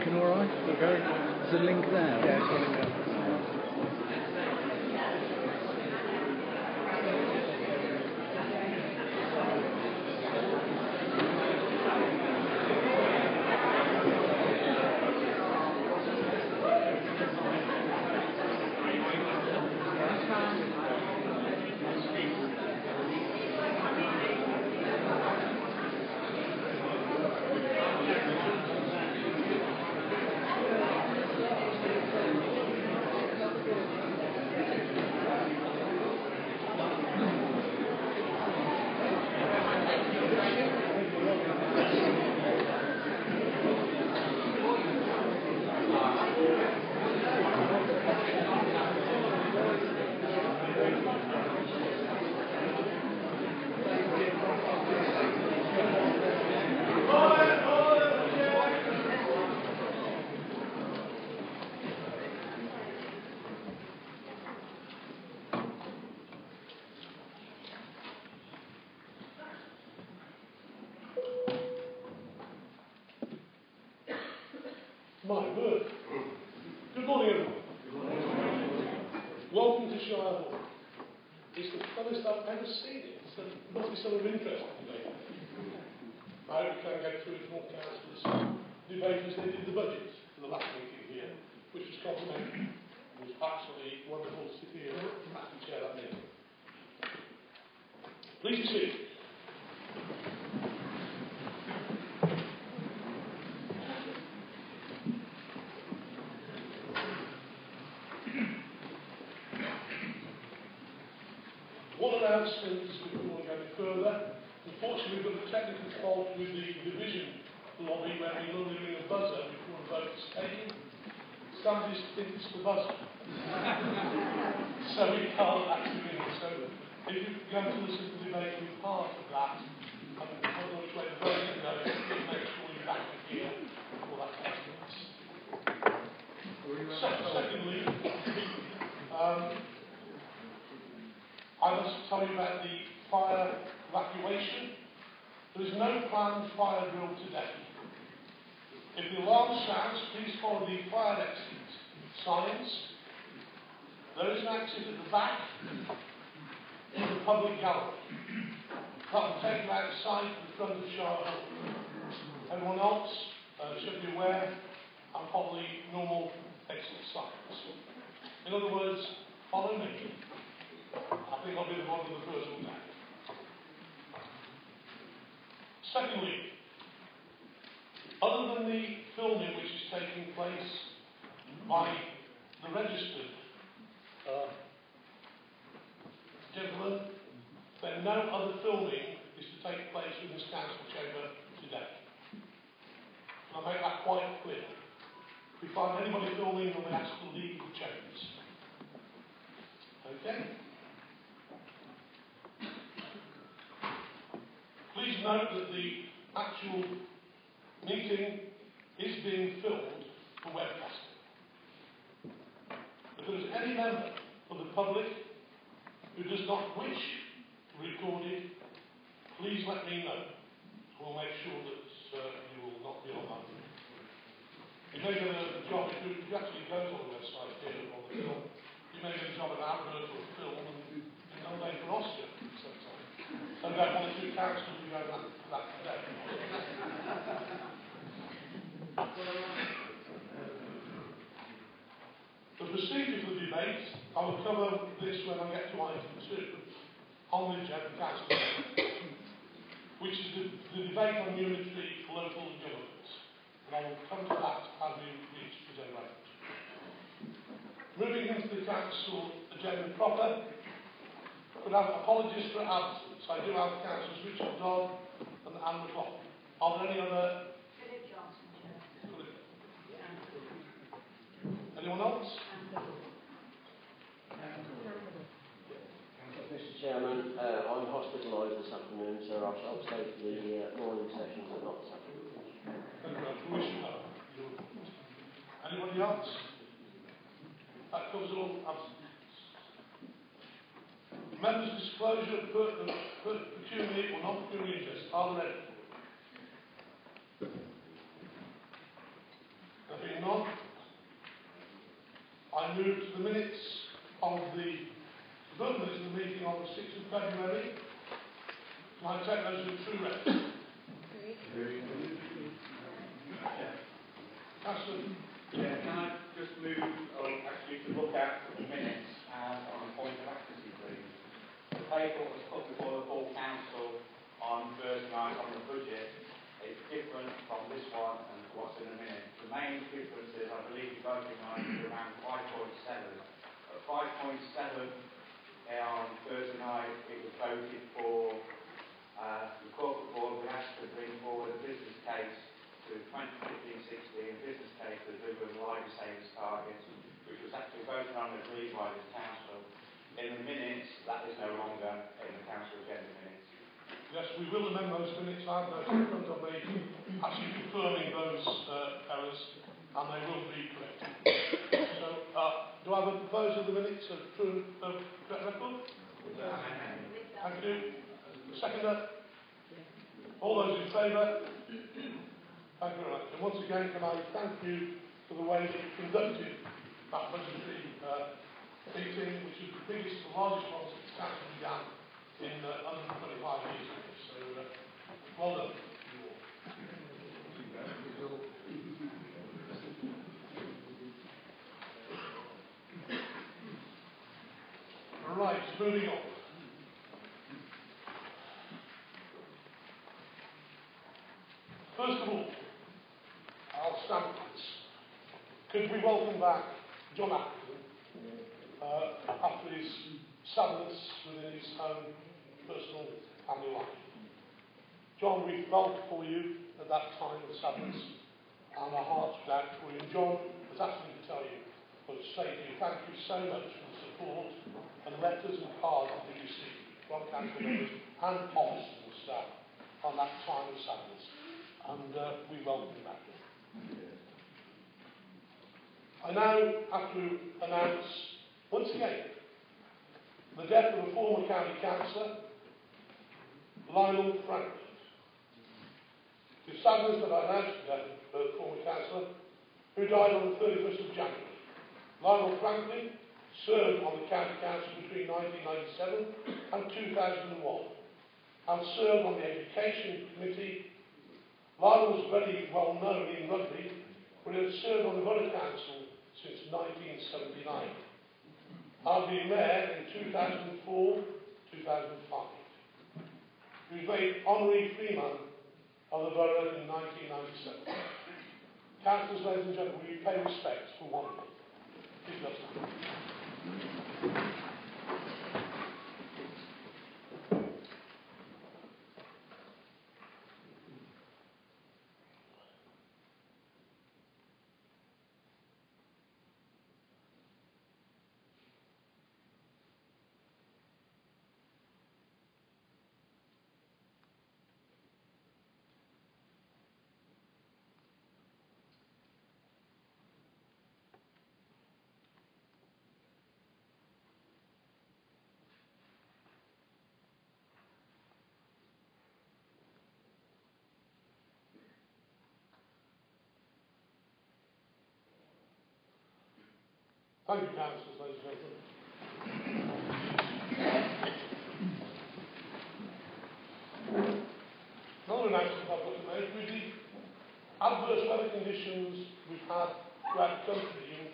connection all right? Okay. There's a link there. Yeah, it's running there. My word. Good morning, everyone. Welcome to Shire Hall. It's the funnest I've ever seen it. So it must be something of interest today. I hope we can get through it more councillors debate as they did the budget for the last meeting here, which was complimentary. It was absolutely wonderful to sit here and chair that meeting. Please be seated. One announcement before we go any further. Unfortunately, we've got a technical fault with the division lobby where we normally ring a buzzer before a vote is taken. Somebody thinks it's the buzzer. So we can't actually ring it. So if you're going to listen to the debate with part of that, I don't know which way the vote is going, please make sure you're back here for that excellence. Secondly, I must tell you about the fire evacuation. There is no planned fire drill today. If the alarm sounds, please follow the fire exit signs. There is an exit at the back in the public gallery. That will take you outside to the front of Shire Hall. Everyone else should be aware and follow the normal exit signs. In other words, follow me. I think I'll be the one with the first one down. Secondly, other than the filming which is taking place by the registered gentlemen, then no other filming is to take place in this council chamber today. And I'll make that quite clear. If we find anybody filming, then we ask to leave the chambers. Okay? Please note that the actual meeting is being filmed for webcasting. If there is any member of the public who does not wish to record it, please let me know. We'll make sure that you will not be on that. You may get a job, if you actually go on the website here on the film, you may get a job at advert or a film and nominate for Oscar sometime. So we have one or two councillors who go that today. The procedure for the debate, I will cover this when I get to item 2 on the agenda council, which is the debate on unitary local government. And I will come to that as we reach the debate. Moving into the council agenda proper, we have apologies for absence. I do have councillors Richard Dodd and Anne McLaughlin. Are there any other? Philip Johnson, Chair. Philip. Anyone else? Mr. Chairman, I'm hospitalised this afternoon, so I shall stay for the morning sessions, but not this afternoon. Commissioner, anybody else? That covers all absences. Members' disclosure of pecuniary or non-pecuniary interests. Are there any? take those as true reps? Councillor. Yeah, can I just move actually to look at the minutes on the point of accuracy, please? The paper that was put before the full council on Thursday night on the budget is different from this one and what's in the minute. The main difference is, I believe, the voting line is around 5.7. At 5.7 on Thursday night, it was voted for the corporate board. We asked to bring forward a business case to 2015-16, a business case to deliver the life savings targets, which was actually voted on and agreed by this council. In the minutes, that is no longer in the council agenda minutes. Yes, we will amend those minutes. I have those in front of me, actually confirming those errors, and they will be corrected. So, do I have a proposal of the minutes of correct record? Thank you. Seconder? All those in favour? Thank you very much. And once again, can I thank you for the way that you conducted that budgetary meeting, which is the biggest, the largest one since the council began in under 25 years. So, well done. Right, moving on. First of all, I'll stand for this. Could we welcome back John Atherton after his sadness within his own personal family life? John, we felt for you at that time of sadness, and our hearts went out for you. And John has asked me to tell you, or to say to you, thank you so much for the support and letters and cards that you received from council members and officers and staff on that time of sadness. And we welcome you back. I now have to announce, once again, the death of a former county councillor, Lionel Franklin. With sadness that I announced the death of a former councillor who died on the 31st of January. Lionel Franklin served on the county council between 1997 and 2001 and served on the education committee. Lionel was very well known in Rugby, but he had served on the Borough Council since 1979. I've been mayor in 2004, 2005. He was made honorary freeman of the borough in 1997. Councillors, ladies and gentlemen, will you pay respects for one of them? Please let us know. Thank you, councillors, ladies and gentlemen. Another announcement I've got to make, with the adverse weather conditions we've had throughout the country,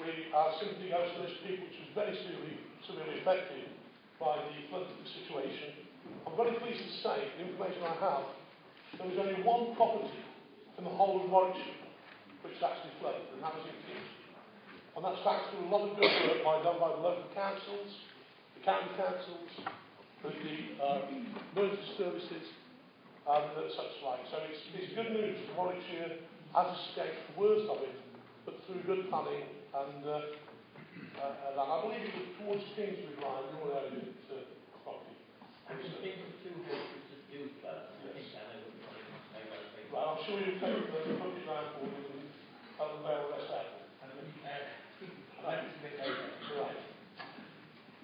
we are simply goes to those people which was very severely affected by the flood situation. I'm very pleased to say, the information I have, there was only one property in the whole of Warwickshire which actually flooded, and that was in Kew. And that's thanks to a lot of good work done by the local councils, the county councils, the emergency services, and such like. So it's good news that Warwickshire has escaped the worst of it, but through good planning and I believe it was towards Kingsbury Line, your area property. I can think of two houses that do flood. Yes. Right, I'm sure you'll take the country round for you and have the mail rest out. Right.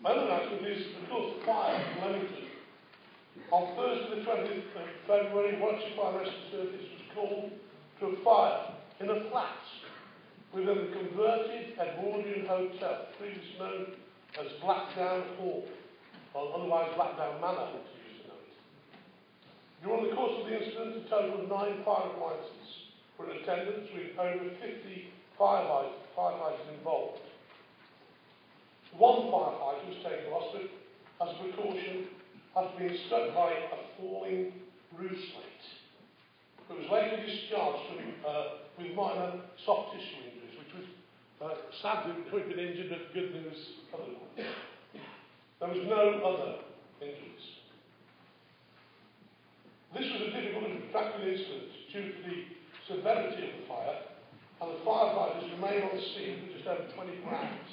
My other announcement is, of course, the fire in Leamington. On Thursday the 20th of February, Warwickshire Fire Rescue Service was called to a fire in a flat within the converted Edwardian Hotel, previously known as Blackdown Hall, or otherwise Blackdown Manor, as you used to know it. incident, a total of 9 fire appliances were in attendance with over 50 firefighters involved. One firefighter was taken to hospital as a precaution after being struck by a falling roof slate, but was later discharged with minor soft tissue injuries, which was sadly we'd been injured, but good news otherwise. There was no other injuries. This was a difficult and protracted incident due to the severity of the fire, and the firefighters remained on the scene for just over 24 hours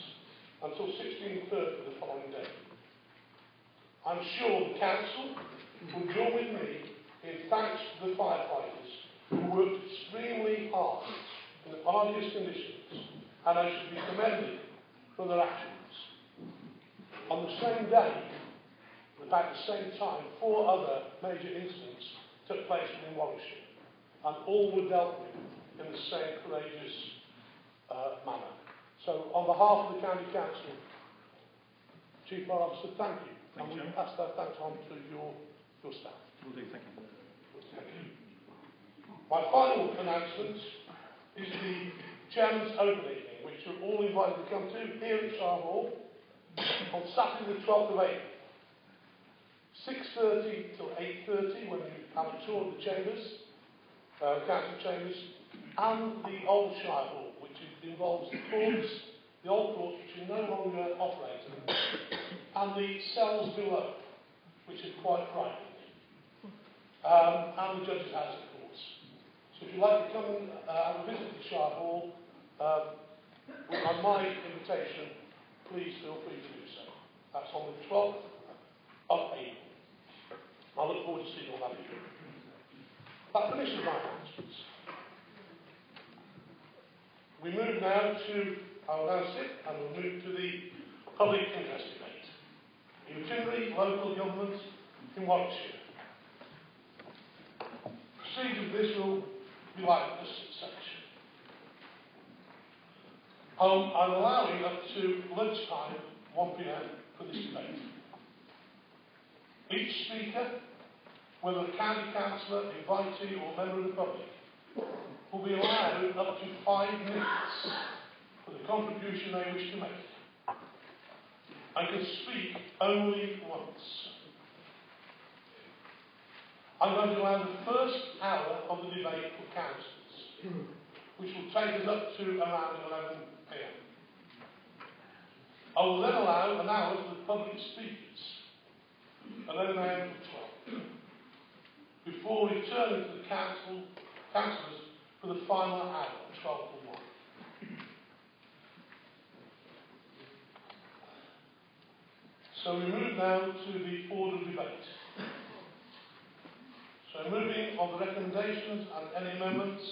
until 16:30 the following day. I'm sure the council will join with me in thanks to the firefighters who worked extremely hard in the arduous conditions, and they should be commended for their actions. On the same day, about the same time, 4 other major incidents took place within Warwickshire, and all were dealt with in the same courageous manner. So, on behalf of the County Council, Chief Fire Officer, thank you. And we pass that thanks on to your staff. Will do, thank you. Thank you. My final announcement is the Chairman's Open Evening, which you're all invited to come to here at Shire Hall on Saturday the 12th of April. 6:30 till 8:30 when you have a tour of the chambers, council chambers, and the old Shire Hall, which involves the courts, the old courts which are no longer operating, and the cells below, which are quite frightening, and the judge's house, of course. So if you'd like to come and have a visit to Shire Hall, on my invitation, please feel free to do so. That's on the 12th of April. I look forward to seeing all that of you. That finishes my announcements. We move now to, I'll announce it, and we'll move to the public interest debate. Unitary local government in Warwickshire. Procedure of this will be like this section. I'm allowing up to lunchtime, 1 p.m, for this debate. Each speaker, whether a county councillor, invitee or member of the public, will be allowed up to 5 minutes for the contribution they wish to make, and can speak only once. I'm going to allow the first hour of the debate for councillors, which will take us up to around 11 p.m. I will then allow an hour for the public speakers, 11 a.m. to 12, before returning to the councillors for the final hour, 12 to 1. So we move now to the order of debate. So moving on the recommendations and any amendments,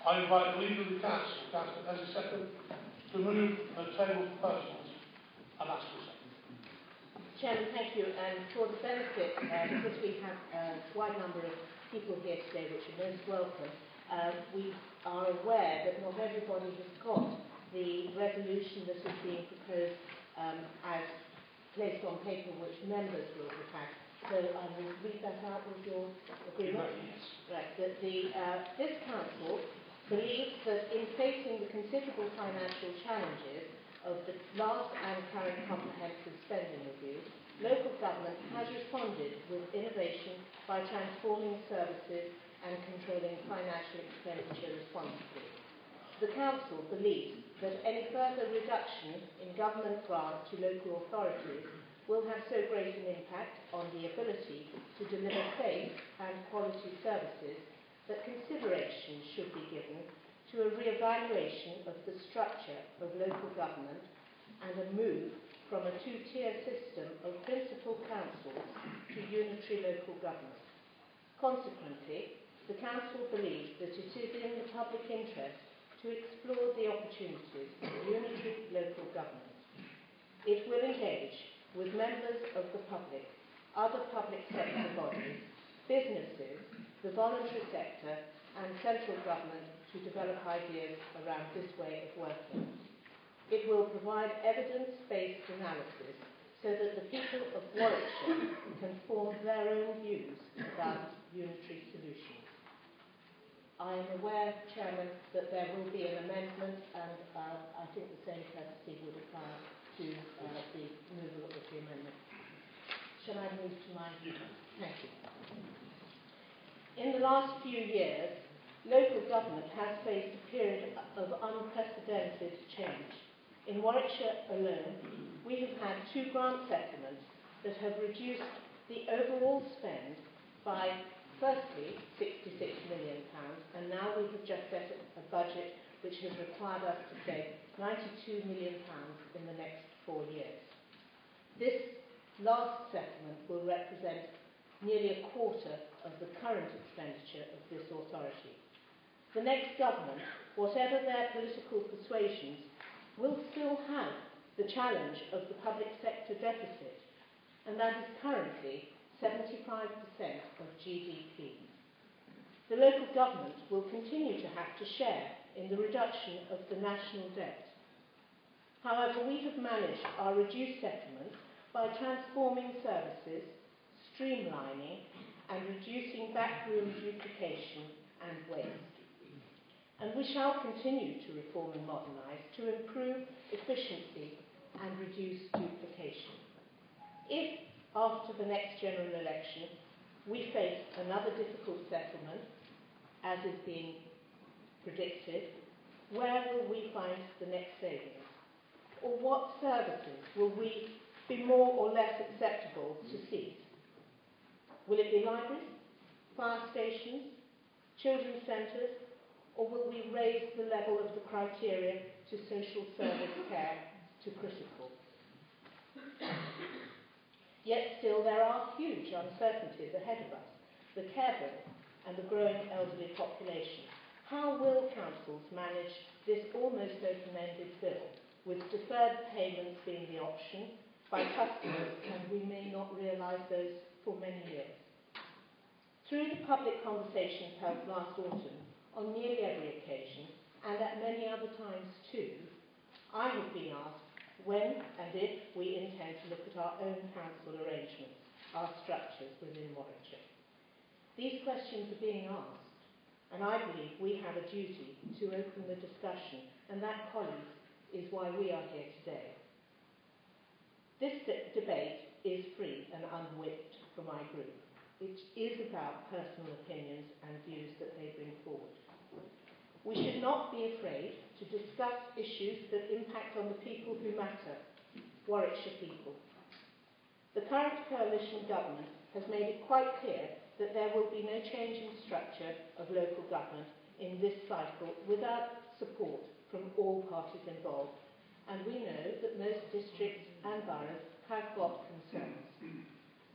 I invite the Leader of the Council, Councillor Ezzy Second, to move the table proposals and ask for a second. Chairman, thank you. And for the benefit, because we have a wide number of people here today, which are most welcome, we are aware that not everybody has got the resolution that is being proposed as placed on paper, which members will have had. So I will read that out with your agreement. Yes. Right. That this council believes that in facing the considerable financial challenges of the last and current comprehensive spending review, local government has responded with innovation by transforming services and controlling financial expenditure responsibly. The council believes that any further reduction in government grants to local authorities will have so great an impact on the ability to deliver safe and quality services that consideration should be given to a re-evaluation of the structure of local government and a move from a two-tier system of principal councils to unitary local government. Consequently, the council believes that it is in the public interest to explore the opportunities of unitary local government. It will engage with members of the public, other public sector bodies, businesses, the voluntary sector and central government to develop ideas around this way of working. It will provide evidence-based analysis so so that the people of Warwickshire can form their own views about unitary solutions. I am aware, Chairman, that there will be an amendment, and I think the same courtesy would apply to the removal of the amendment. Shall I move to my... Thank you. In the last few years, local government has faced a period of unprecedented change. In Warwickshire alone, we have had 2 grant settlements that have reduced the overall spend by, firstly, £66 million, and now we have just set a budget which has required us to save £92 million in the next 4 years. This last settlement will represent nearly a quarter of the current expenditure of this authority. The next government, whatever their political persuasions, will still have the challenge of the public sector deficit, and that is currently 75% of GDP. The local government will continue to have to share in the reduction of the national debt. However, we have managed our reduced settlement by transforming services, streamlining and reducing backroom duplication and waste. And we shall continue to reform and modernise to improve efficiency and reduce duplication. If, after the next general election, we face another difficult settlement, as is being predicted, where will we find the next savings? Or what services will we be more or less acceptable to cease? Will it be libraries, fire stations, children's centres, or will we raise the level of the criteria to social service care to critical? Yet still there are huge uncertainties ahead of us. The care bill and the growing elderly population. How will councils manage this almost open-ended bill, with deferred payments being the option by customers, and we may not realise those for many years? Through the public conversations held last autumn, on nearly every occasion, and at many other times too, I have been asked when and if we intend to look at our own council arrangements, our structures within Warwickshire. These questions are being asked, and I believe we have a duty to open the discussion, and that, colleagues, is why we are here today. This debate is free and unwhipped for my group. It is about personal opinions and views that they bring forward. We should not be afraid to discuss issues that impact on the people who matter, Warwickshire people. The current coalition government has made it quite clear that there will be no change in structure of local government in this cycle without support from all parties involved, and we know that most districts and boroughs have got concerns.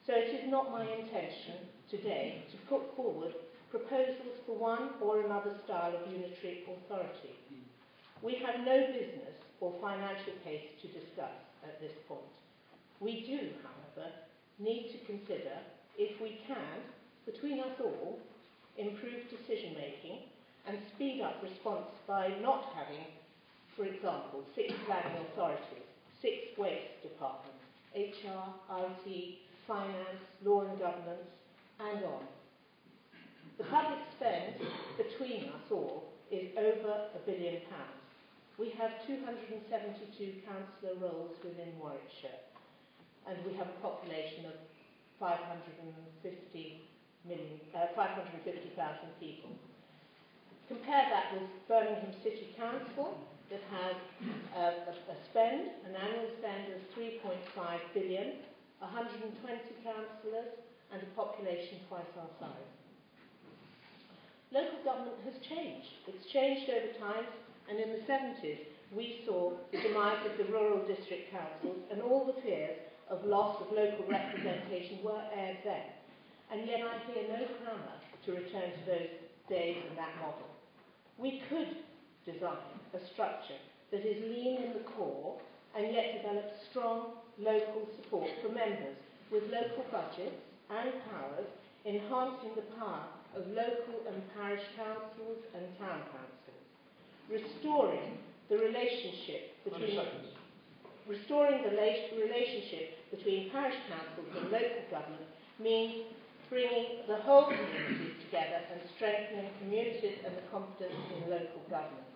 So it is not my intention today to put forward proposals for one or another style of unitary authority. We have no business or financial case to discuss at this point. We do, however, need to consider if we can, between us all, improve decision-making and speed up response by not having, for example, 6 planning authorities, 6 waste departments, HR, IT, finance, law and governance, and on. The public spend between us all is over £1 billion. We have 272 councillor roles within Warwickshire, and we have a population of 550,000 people. Compare that with Birmingham City Council, that has an annual spend of 3.5 billion, 120 councillors, and a population twice our size. Local government has changed. It's changed over time, and in the 70s we saw the demise of the rural district councils, and all the fears of loss of local representation were aired then. And yet I hear no clamour to return to those days and that model. We could design a structure that is lean in the core and yet develop strong local support for members with local budgets and powers, enhancing the power of local and parish councils and town councils, restoring the relationship between parish councils and local government means bringing the whole communities together and strengthening communities and the confidence in local government.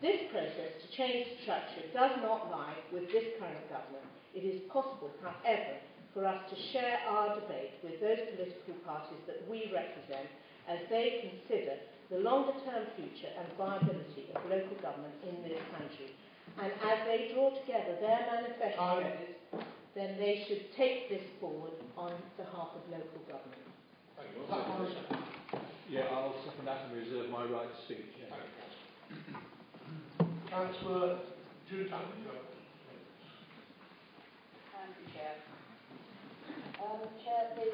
This process to change the structure does not lie with this current government. It is possible, however, for us to share our debate with those political parties that we represent as they consider the longer-term future and viability of local government in this country. And as they draw together their manifestos, then they should take this forward on behalf of local government. Thank you. Was that my second? Yeah, I'll second that and reserve my right to speak. Yeah. Councillor Judah. Thank you, Chair. Chair, the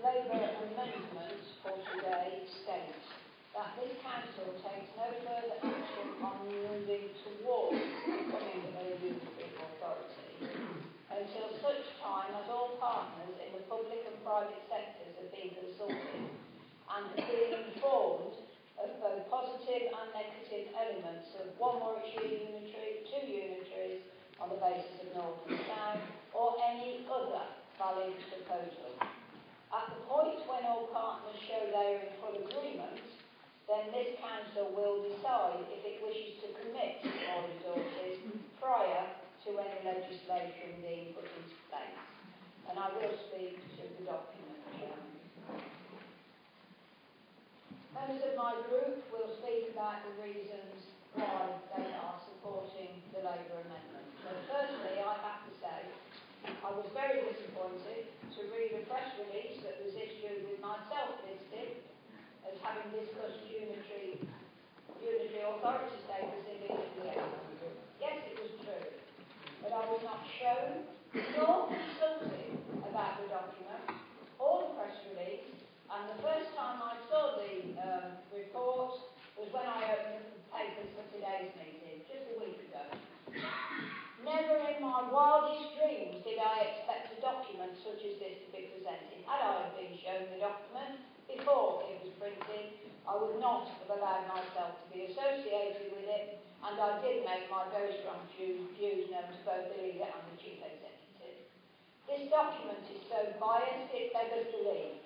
Labour amendment for today states that this council takes no further action on moving towards becoming a unitary authority until such time as all partners in the public and private sectors have been consulted and have been informed of both positive and negative elements of one Warwickshire Unitary, two unitaries on the basis of North and South, or any other valid proposal. At the point when all partners show they are in full agreement, then this council will decide if it wishes to commit more resources prior to any legislation being put into place. And I will speak to the document, Chairman. Members of my group will speak about the reasons why they are supporting the Labour amendment. But firstly, I have to say, I was very disappointed to read a press release that was issued with myself listed as having discussed unitary authority status in this liaison. Yes, it was true, but I was not shown nor consulted about the document or the press release, and the first time I saw the report was when I opened the papers for today's meeting, just a week ago. Never in my wildest dreams did I expect a document such as this to be presented. Had I been shown the document before it was printed, I would not have allowed myself to be associated with it, and I did make my very strong views known to both the leader and the chief executive. This document is so biased it beggars belief.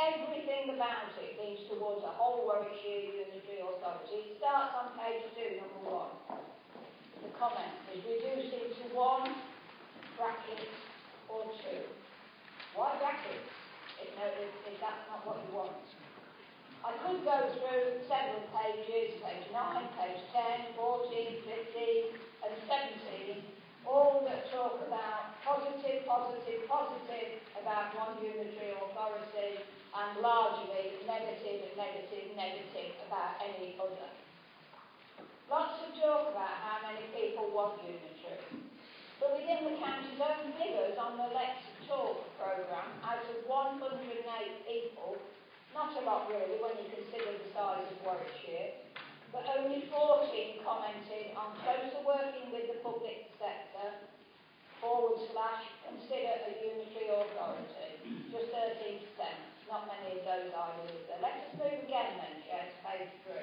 Everything about it leans towards a whole Warwickshire Unitary Authority. It starts on page 2, number 1. The comment is reduced into 1 bracket or 2. Why brackets if that's not what you want? I could go through several pages, page 9, page 10, 14, 15 and 17, all that talk about positive about one unitary authority and largely negative about any other. Lots of talk about how many people want unitary. But within the county's own figures on the Let's Talk programme, out of 108 people, not a lot really when you consider the size of Warwickshire, but only 14 commented on closer working with the public sector / consider a unitary authority. Just 13%. Not many of those either, is there? Let us move again then, Chair, to page 3.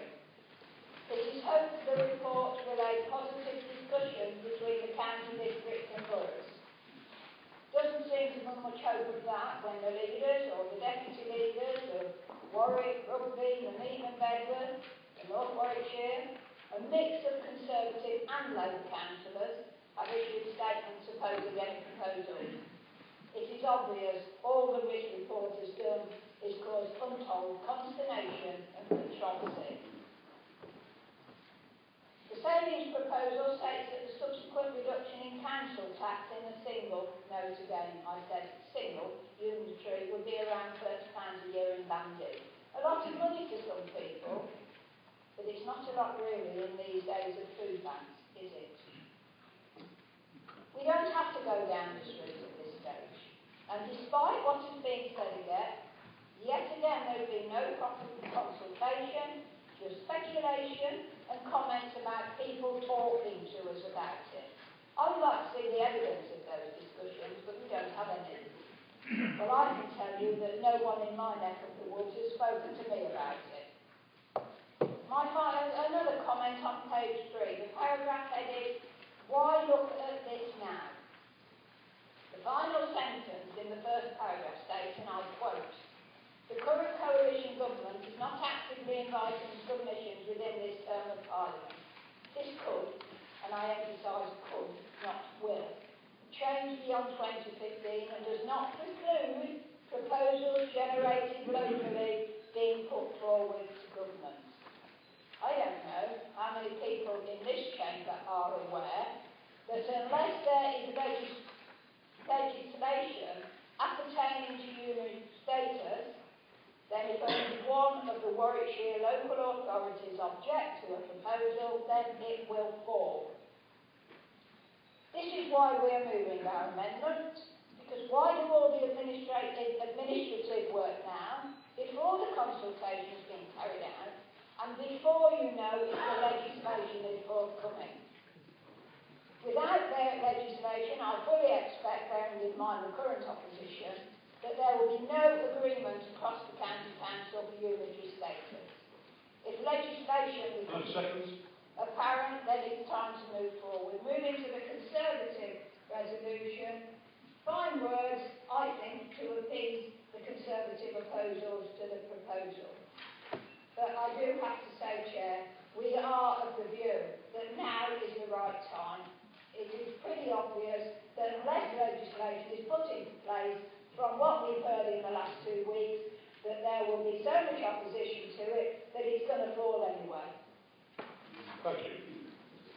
It is hoped the report will aid positive discussion between the county districts and boroughs. Doesn't seem to be much hope of that when the leaders or the deputy leaders of Warwick, Rugby, Nuneaton and Bedford, and North Warwickshire, a mix of Conservative and Labour councillors, have issued statements opposing any proposal. It is obvious all the this report has done is cause untold consternation and controversy. The savings proposal states that the subsequent reduction in council tax in a single, note again, I said single, unitary would be around £30 a year in banding. A lot of money to some people, but it's not a lot really in these days of food banks, is it? We don't have to go down this route at this stage. And despite what has been said yet again there has been no proper consultation, just speculation and comments about people talking to us about it. I would like to see the evidence of those discussions, but we don't have any. Well, I can tell you that no one in my neck of the woods has spoken to me about it. Another comment on page 3, the paragraph headed, "Why look at this now?" final sentence in the first paragraph states, and I quote, "The current coalition government is not actively inviting submissions within this term of Parliament. This could, and I emphasise could, not will, change beyond 2015 and does not preclude proposals generated locally being put forward to government." I don't know how many people in this chamber are aware that unless there is legislation appertaining to unit status, then if only one of the Warwickshire local authorities object to a proposal, then it will fall. This is why we are moving our amendment, because why do all the administrative work now, before the consultation has been carried out, and before you know if the legislation is forthcoming? Without their legislation, I fully expect, bearing in mind the current opposition, that there will be no agreement across the county council for unitary status. If legislation becomes apparent, then it's time to move forward. Moving to the Conservative resolution, fine words, I think, to appease the Conservative opposers to the proposal. But I do have to say, Chair, we are of the view that now is the right time. It is pretty obvious that unless legislation is put into place, from what we've heard in the last 2 weeks, that there will be so much opposition to it that it's going to fall anyway. Thank you.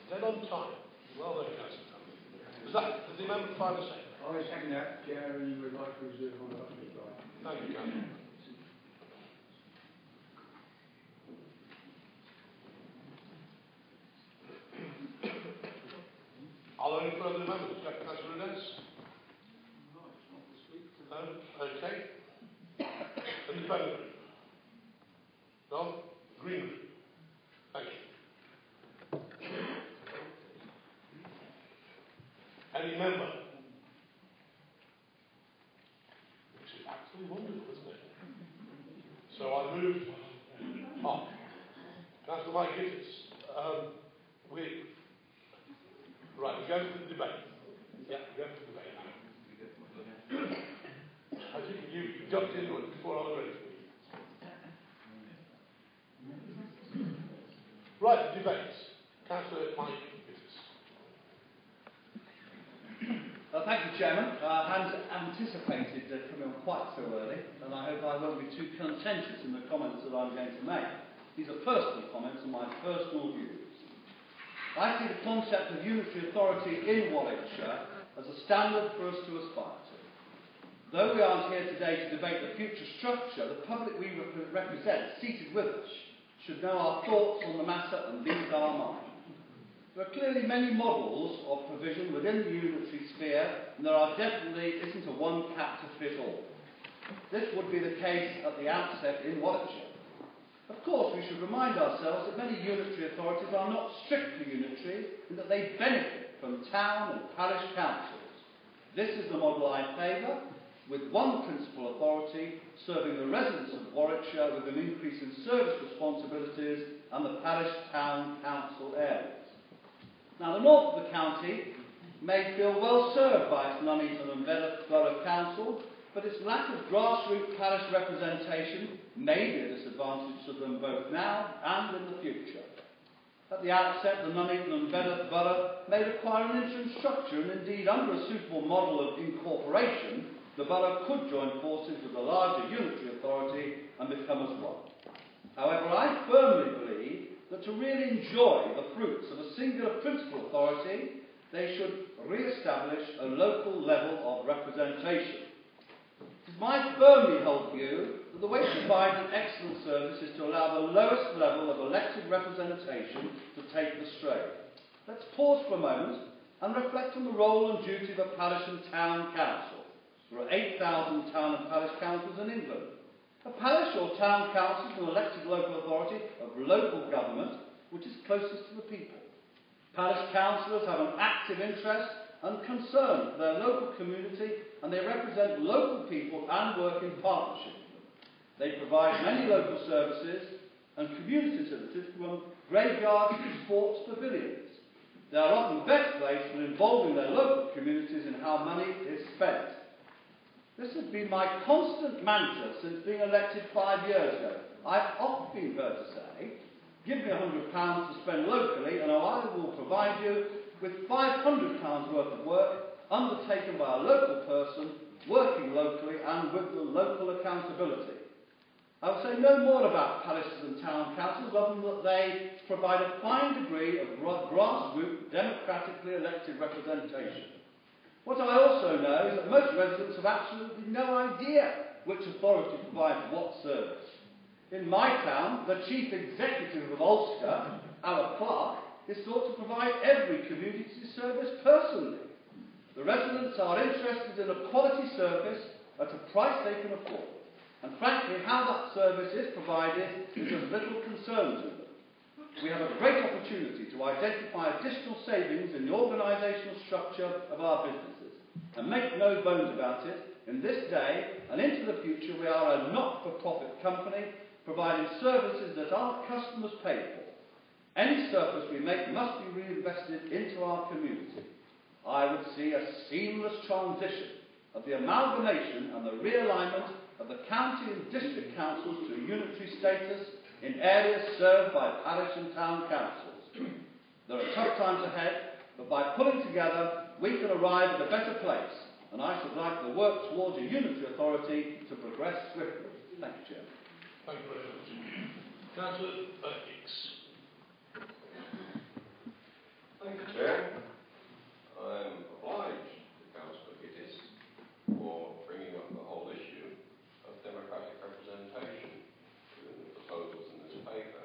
Dead on time. Well done, Councillor. Does the amendment 5 a second? I second that, Chair, and would like to reserve my right to reply. Thank you, Councillor. Are there any further amendments? Councillor Rennes? No? Okay. The Defender Group? No? Green Group? Thank you. Any member? Which is absolutely wonderful, isn't it? So I move on. Councillor Mike Gibbs. Right, we go to the debate. Yeah, we go to the debate now. I think you jumped into it before I was ready. Right, the debates. Councillor Mike Gibbs. Thank you, Chairman. I hadn't anticipated coming on quite so early, and I hope I won't be too contentious in the comments that I'm going to make. These are personal comments and my personal views. I see the concept of unitary authority in Warwickshire as a standard for us to aspire to. Though we aren't here today to debate the future structure, the public we represent, seated with us, should know our thoughts on the matter, and these are mine. There are clearly many models of provision within the unitary sphere, and there isn't a one cap to fit all. This would be the case at the outset in Warwickshire. Of course, we should remind ourselves that many unitary authorities are not strictly unitary, and that they benefit from town and parish councils. This is the model I favour, with one principal authority serving the residents of Warwickshire with an increase in service responsibilities and the parish town council areas. Now, the north of the county may feel well served by its Nuneaton and Borough Council, but its lack of grassroots parish representation may be a disadvantage to them both now and in the future. At the outset, the Nuneaton and Borough may require an interim structure, and indeed, under a suitable model of incorporation, the borough could join forces with a larger unitary authority and become as one. However, I firmly believe that to really enjoy the fruits of a singular principal authority, they should re-establish a local level of representation. It is my firmly held view that the way to provide an excellent service is to allow the lowest level of elected representation to take the strain. Let's pause for a moment and reflect on the role and duty of a parish and town council. There are 8,000 town and parish councils in England. A parish or town council is an elected local authority of local government which is closest to the people. Parish councillors have an active interest and concern for their local community, and they represent local people and work in partnership with them. They provide many local services and community services from graveyards to sports pavilions. They are often best placed for involving their local communities in how money is spent. This has been my constant mantra since being elected 5 years ago. I've often been heard to say, give me £100 to spend locally and I will provide you with £500 worth of work undertaken by a local person, working locally and with the local accountability. I would say no more about parishes and town councils other than that they provide a fine degree of grassroots democratically elected representation. What I also know is that most residents have absolutely no idea which authority provides what service. In my town, the chief executive of Ulster, our clerk, is thought to provide every community service personally. The residents are interested in a quality service at a price they can afford. And frankly, how that service is provided is of little concern to them. We have a great opportunity to identify additional savings in the organisational structure of our businesses. And make no bones about it, in this day and into the future we are a not-for-profit company providing services that our customers pay for. Any surplus we make must be reinvested into our community. I would see a seamless transition of the amalgamation and the realignment of the county and district councils to a unitary status in areas served by parish and town councils. There are tough times ahead, but by pulling together, we can arrive at a better place, and I should like the work towards a unitary authority to progress swiftly. Thank you, Chairman. Thank you very much. Councillor Hicks. Thank you, Chair. I am obliged to Councillor Gittes for bringing up the whole issue of democratic representation within the proposals in this paper.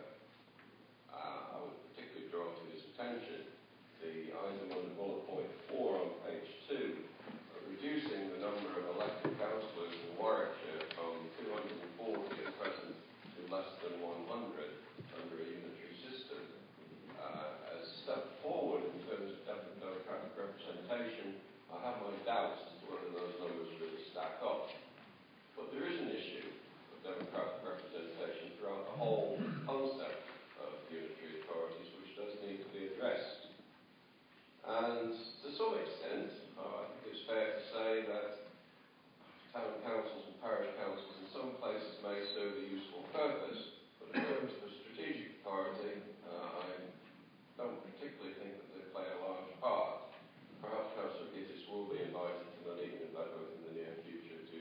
I would particularly draw to his attention the item under bullet point 4 on page 2, reducing the number of elected councillors in Warwickshire from 240 at present to less than 100 under a unitary system. As a step forward in terms of democratic representation, I have my doubts as to whether those numbers really stack up. But there is an issue of democratic representation throughout the whole concept of unitary authorities which does need to be addressed. And to some extent, I think it's fair to say that town councils and parish councils in some places may serve a useful purpose, but in terms of a strategic authority, I don't particularly think that they play a large part. Perhaps Councillor Gittes will be invited to Nuneaton in Bedworth in the near future to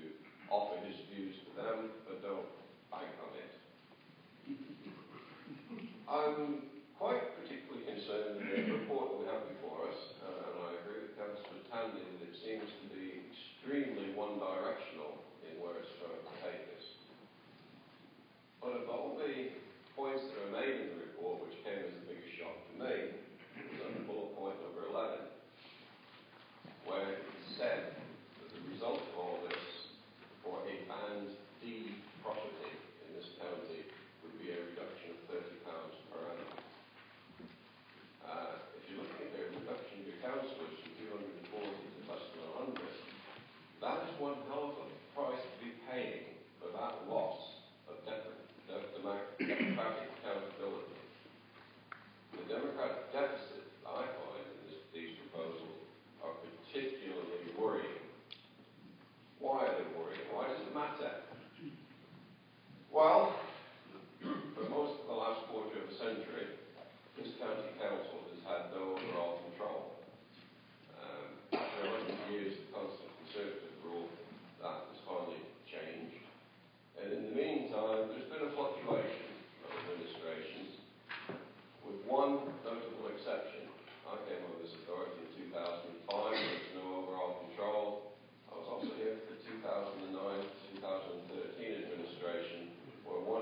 offer his views to them, but don't bank on it. I'm quite particularly concerned in the report that we have before us, and I agree with Councillor Tandy that it seems to be extremely one-directional in where it's trying to take us. But of all the points that are made in the report, which came as the biggest shock to me, was under bullet point number 11, where it said that the result of all this for a band D property in this county would be a reduction of £30 per annum. If you're looking at a reduction of your councillors from 240 to less than 100, that is one hell of a price to be paying for that loss of democratic accountability. The democratic deficit I find in these proposals are particularly worrying. Why are they worrying? Why does it matter? Well, for most of the last quarter of a century, this county council has had no overall control. After 100 years of constant Conservative rule, that has finally changed. And in the meantime, there's been a fluctuation of administrations, with one notable exception. I came on this authority in 2005, there was no overall control. I was also here for the 2009 to 2013 administration, where one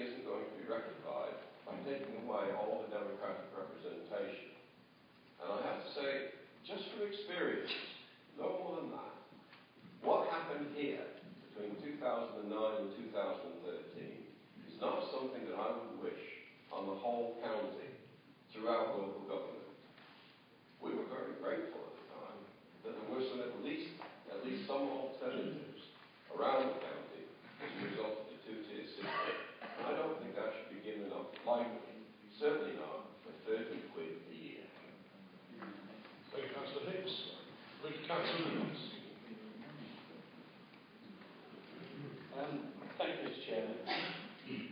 isn't going to be rectified by taking away all the democratic representation. And I have to say, just from experience, no more than that, what happened here between 2009 and 2013 is not something that I would wish on the whole county, throughout local government. We were very grateful at the time that there were some, at least some alternatives around the county as a result of the two-tier system. And I don't think that should be given up lightly, certainly not for 30 quid a year. Thank you, Councillor Hicks. Councillor Hicks. Thank you, Mr. Chairman.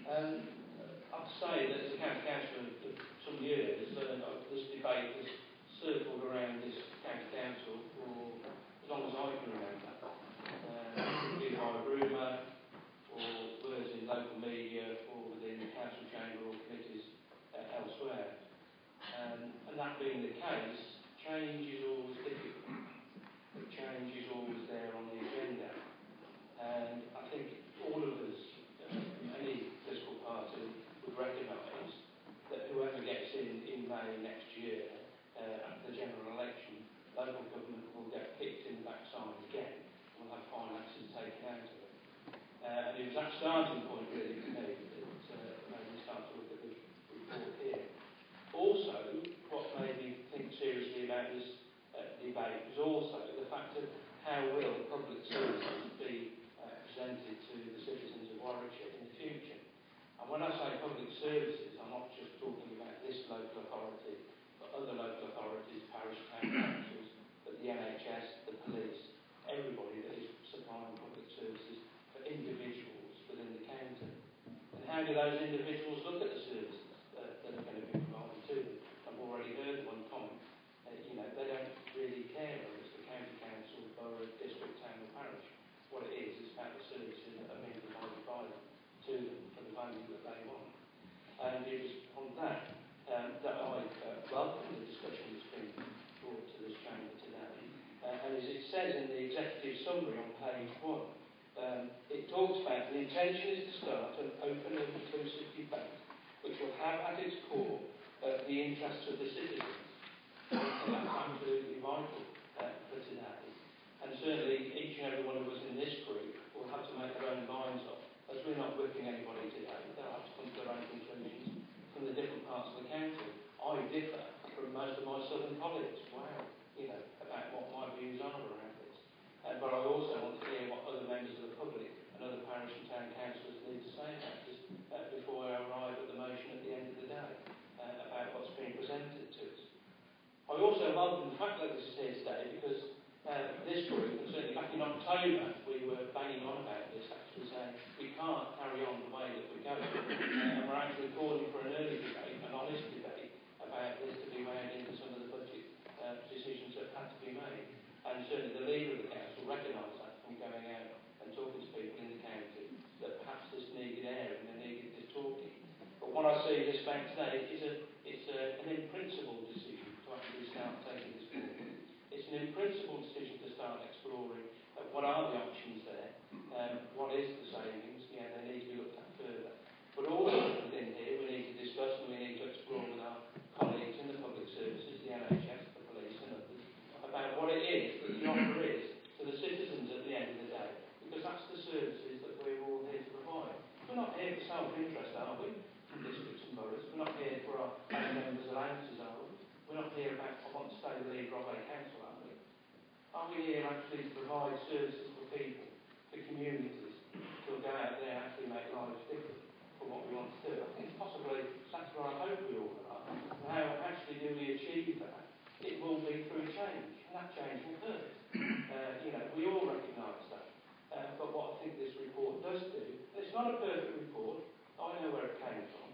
I'd say that as a county councillor for some years, this debate has circled around this county council for as long as I can remember. Either by rumour, or words in local media, or within the council chamber or committees elsewhere. And that being the case, change is always difficult. But change is always there on the agenda. And I think all of us, any political party, would recognise that whoever gets in May next year, after the general election, local government will get kicked in the backside again. We'll have finances taken out of it. And it was that starting point really for me that made me start to look at the report here. Also, what made me think seriously about this debate was also the fact of how will public services be presented to the citizens of Warwickshire in the future. And when I say public services, I'm not just talking about this local authority, but other local authorities, parish town councils, but the NHS, the police, everybody that is supplying public services for individuals within the county. And how do those individuals look at the services that are going to be provided to them? I've already heard one comment. They don't really care whether it's the county council, borough, district, town or parish. What it is about the services that are being provided by them to them for the value that they want. And it was on that that I welcome the discussion that's been brought to this chamber today. And as it says in the executive summary on page 1, it talks about the intention is to start an open and inclusive debate which will have at its core the interests of the citizens. And that's absolutely vital for today. And certainly each and every one of us in this group will have to make their own minds up, as we're not whipping anybody today. They'll have to come to their own conclusions from the different parts of the county. I differ from most of my southern colleagues, about what my views are around this. But I also want to hear what other members of the public and other parish and town councillors need to say about this before I arrive at the motion at the end of the day about what's being presented to us. I also welcome the fact that this is here today because this group, and certainly back in October, we were banging on about this, actually saying we can't carry on the way that we're going. And we're actually calling for an early debate, an honest debate, about this to be wound into some of the budget decisions that had to be made. And certainly the leader of the council recognised that from going out and talking to people in the county, that perhaps this needed airing and needed this talking. But what I see this back today is an in-principle decision to actually start taking this forward. It's an in-principle decision to start exploring what are the options there, what is the savings, they need to be looked at further. But also within here we need to discuss and we need to explore with our colleagues in the public services, the NHS, the police and others, about what it is that the offer is to the citizens at the end of the day, because that's the services that we're all here to provide. We're not here for self-interest, are we, from districts and boroughs? We're not here for our own members' allowances, are we? We're not here about, I want to stay the leader of a council, are we? Are we here actually to provide services for people, for communities, to go out there and actually make lives different for what we want to do? I think possibly that's where I hope we all are. And how actually do we achieve that? It will be through change, and that change will hurt. We all recognise that. But what I think this report does do, and it's not a perfect report, I know where it came from,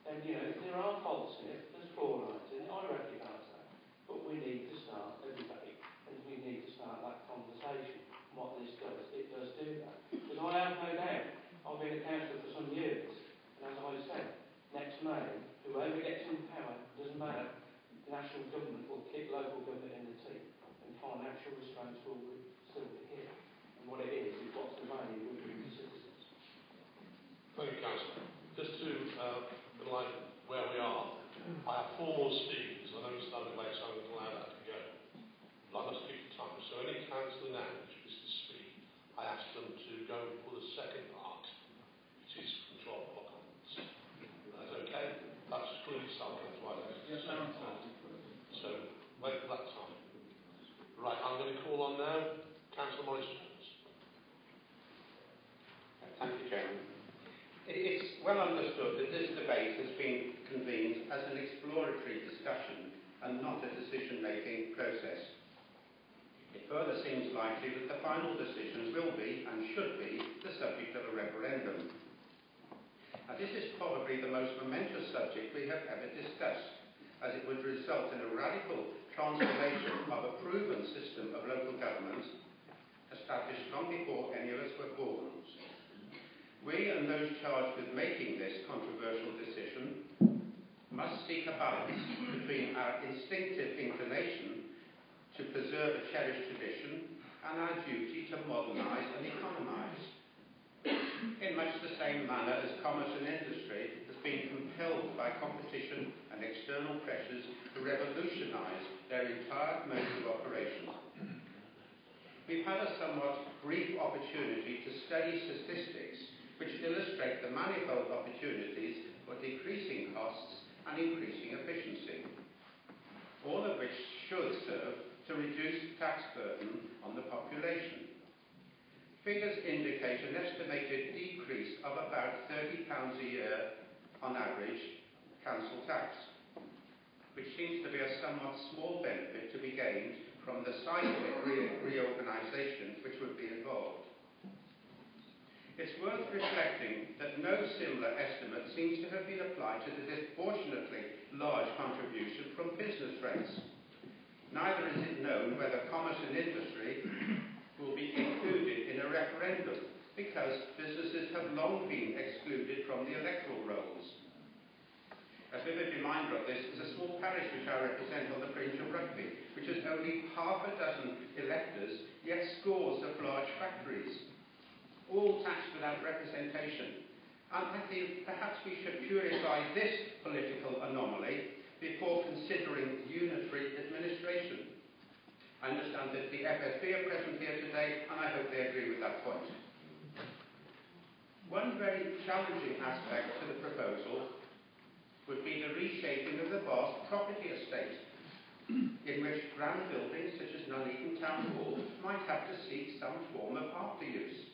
and there are faults in it, there's flaw lines in it, I recognise that. But we need to start a debate, and we need to start that conversation. And what this does, it does do that. Because I have no doubt, I've been a councillor for some years, and as I said, next May, whoever gets in power, doesn't matter, national government will kick local government in the teeth, and financial restraints will still be here. And what it is what's the value we bring to citizens. Thank you, Councillor. just to like where we are, I have 4 more speakers. I know it's started late, so I'm going to allow that to go. But I must keep the time. So any councillor now which wishes to speak, I ask them to go for the second part, which is from 12 o'clock onwards. That's okay? That's clearly something right there. Yes, So wait for that time. Right, I'm going to call on now Councillor Morris Jones. Thank you, Chairman. It's well understood that this debate has been convened as an exploratory discussion and not a decision-making process. It further seems likely that the final decision will be and should be the subject of a referendum. Now, this is probably the most momentous subject we have ever discussed, as it would result in a radical transformation of a proven system of local government established long before any of us were born. We and those charged with making this controversial decision must seek a balance between our instinctive inclination to preserve a cherished tradition and our duty to modernise and economise. In much the same manner as commerce and industry has been compelled by competition and external pressures to revolutionise their entire modes of operation. We've had a somewhat brief opportunity to study statistics which illustrate the manifold opportunities for decreasing costs and increasing efficiency, all of which should serve to reduce the tax burden on the population. Figures indicate an estimated decrease of about £30 a year on average council tax, which seems to be a somewhat small benefit to be gained from the seismic reorganisation which would be involved. It's worth reflecting that no similar estimate seems to have been applied to the disproportionately large contribution from business friends. Neither is it known whether commerce and industry will be included in a referendum, because businesses have long been excluded from the electoral rolls. A vivid reminder of this is a small parish which I represent on the fringe of Rugby, which has only half a dozen electors, yet scores of large factories, all taxed without representation. And I think perhaps we should purify this political anomaly before considering unitary administration. I understand that the FSB are present here today, and I hope they agree with that point. One very challenging aspect to the proposal would be the reshaping of the vast property estate, in which grand buildings such as Nuneaton Town Hall might have to seek some form of after use.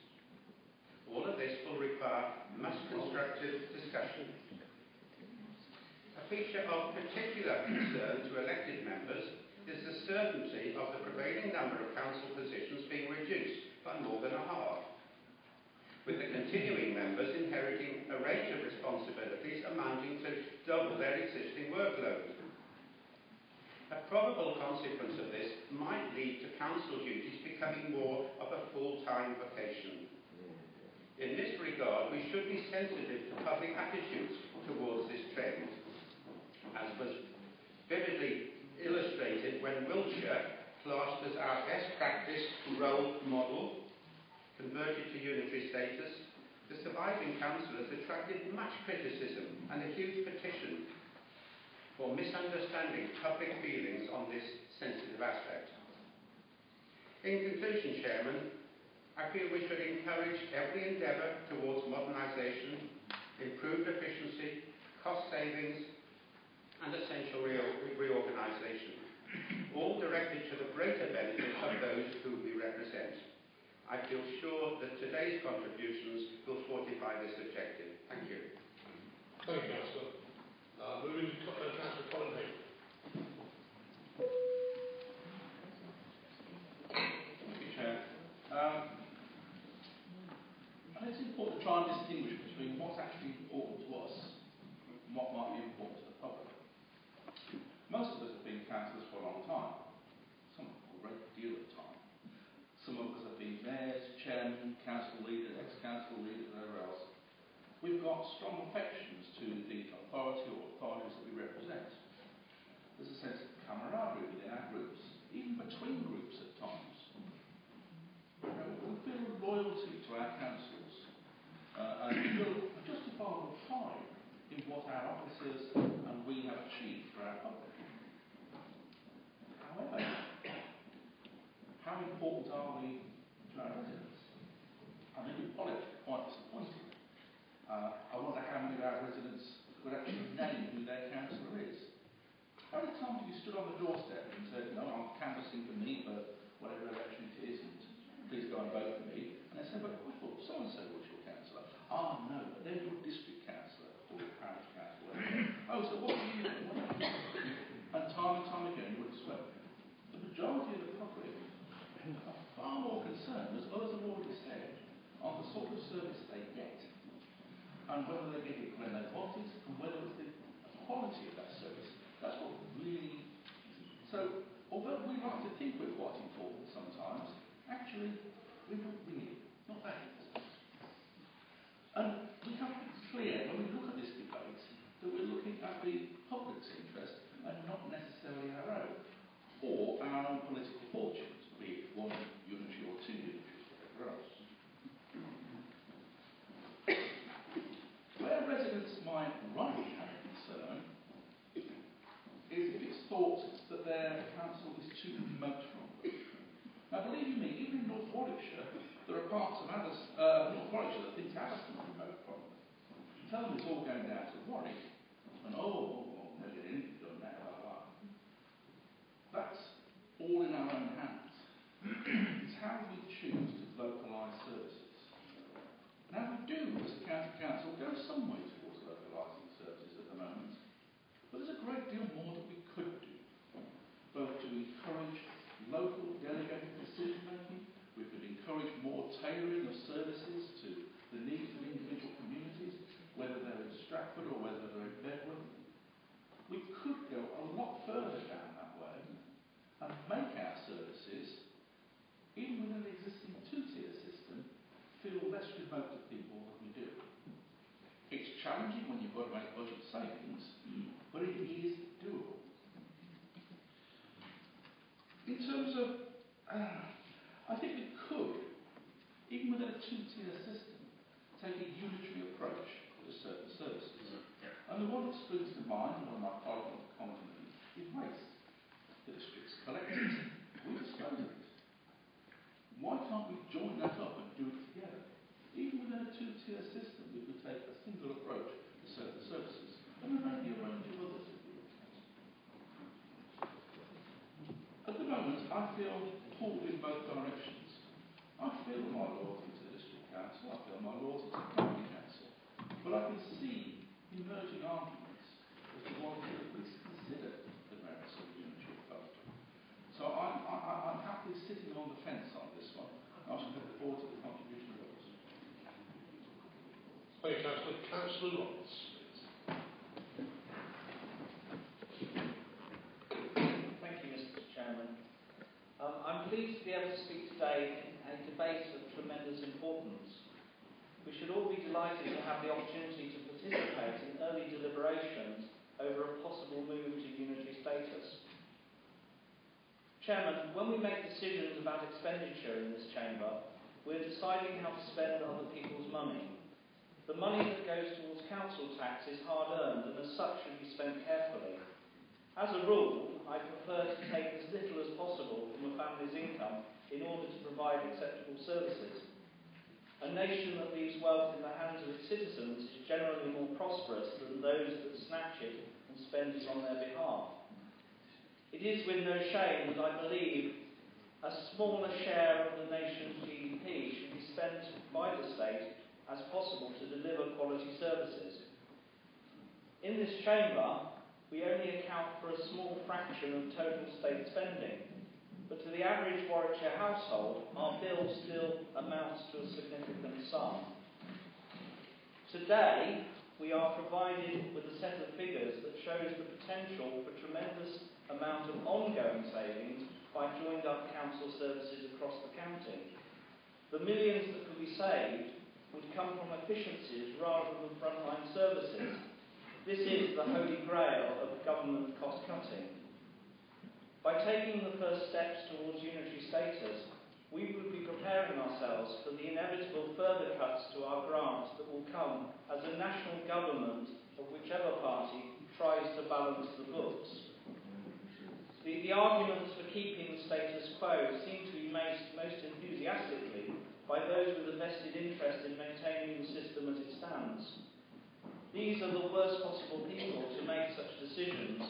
All of this will require much constructive discussion. A feature of particular concern to elected members is the certainty of the prevailing number of council positions being reduced by more than a half, with the continuing members inheriting a range of responsibilities amounting to double their existing workload. A probable consequence of this might lead to council duties becoming more of a full-time vocation. In this regard, we should be sensitive to public attitudes towards this trend, as was vividly illustrated when Wiltshire, classed as our best practice role model, converted to unitary status, the surviving councillors attracted much criticism and a huge petition for misunderstanding public feelings on this sensitive aspect. In conclusion, Chairman, I feel we should encourage every endeavour towards modernisation, improved efficiency, cost savings and essential reorganisation, all directed to the greater benefit of those who we represent. I feel sure that today's contributions will fortify this objective. Thank you. Thank you, Councillor. Moving to Councillor Colin Hay. Thank you, Chair. And it's important to try and distinguish between what's actually important to us and what might be important to the public. Most of us have been councillors for a long time, some a great deal of time. Some of us have been mayors, chairmen, council leaders, ex-council leaders, and whatever else. We've got strong affections to the authority or authorities that we represent. There's a sense of camaraderie within our groups, even between groups at times. We feel loyalty to our councils, and we feel a justifiable pride in what our officers and we have achieved for our public. However, how important are we to our residents? I think in Warwick quite disappointed. I wonder how many of our residents would actually name who their councillor is. How many times have you stood on the doorstep and said, no, I'm canvassing for me for whatever election it is, and please go and vote for me? And they say, but I thought so-and-so was your councillor. Ah, no, but they're your district councillor or your parish councillor. Oh, so what do you do? What do you do? And time again, you would explain. The majority of the public are far more concerned, as well as I've already said, on the sort of service they get, and whether they get it when they want it, and whether it's the quality of that service. That's what really... So, although we like to think we're quite important sometimes, actually, we're not really, not that important. And we have to be clear, when we look at this debate, that we're looking at the public's interest and not necessarily our own, or our own political fortunes, be it one unitary or two unitaries, whatever else. Where residents might rightly have concern is if it's thought that their council is too remote from them. Now, believe you me, even in North Warwickshire, there are parts of North Warwickshire that think Addiston is remote from them. Tell them it's all going down to Warwick, and never get anything done now, blah, blah. That's all in our own hands. It's how we choose to localise services. Now, we do, as a county council, go some way towards localising services at the moment. But there's a great deal more that we could do, both to encourage local delegated decision making. We could encourage more tailoring of services to the needs of individual communities, whether they're in Stratford or whether they're in Bedworth. We could go a lot further down that way and make our services, even within the existing two-tier system, feel less remote to people than we do. It's challenging when you've got to make budget savings, but it is doable. In terms of, I think we could, even within a two-tier system, take a unitary approach to certain services. And the one that springs to mind, and one of my colleagues commented, is waste. The districts collect it, we dispose of it. Why can't we join that up and do it together? Even within a two-tier system, we could take a single approach to certain services. And there may be a range of others if we look at. At the moment, I feel pulled in both directions. I feel my loyalty to the district council, I feel my loyalty to the county council. But I can see emerging arguments as to why we should at least consider the merits of the unitary approach. So I'm happily sitting on the fence on this one. I should look forward to the contribution of others. Thank you, Councillor. Councillor Roberts, please. Thank you, Mr. Chairman. I'm pleased to be able to speak today in a debate of tremendous importance. We should all be delighted to have the opportunity to participate in early deliberations over a possible move to unitary status. Chairman, when we make decisions about expenditure in this chamber, we're deciding how to spend other people's money. The money that goes towards council tax is hard-earned and as such should be spent carefully. As a rule, I prefer to take as little as possible from a family's income in order to provide acceptable services. A nation that leaves wealth in the hands of its citizens is generally more prosperous than those that snatch it and spend it on their behalf. It is with no shame that I believe a smaller share of the nation's GDP should be spent by the state as possible to deliver quality services. In this chamber, we only account for a small fraction of total state spending, but to the average Warwickshire household, our bill still amounts to a significant sum. Today, we are provided with a set of figures that shows the potential for tremendous amount of ongoing savings by joined up council services across the county. The millions that could be saved would come from efficiencies rather than frontline services. This is the holy grail of government cost cutting. By taking the first steps towards unitary status, we would be preparing ourselves for the inevitable further cuts to our grants that will come as a national government of whichever party tries to balance the books. The arguments for keeping the status quo seem to be made most enthusiastically by those with a vested interest in maintaining the system as it stands. These are the worst possible people to make such decisions.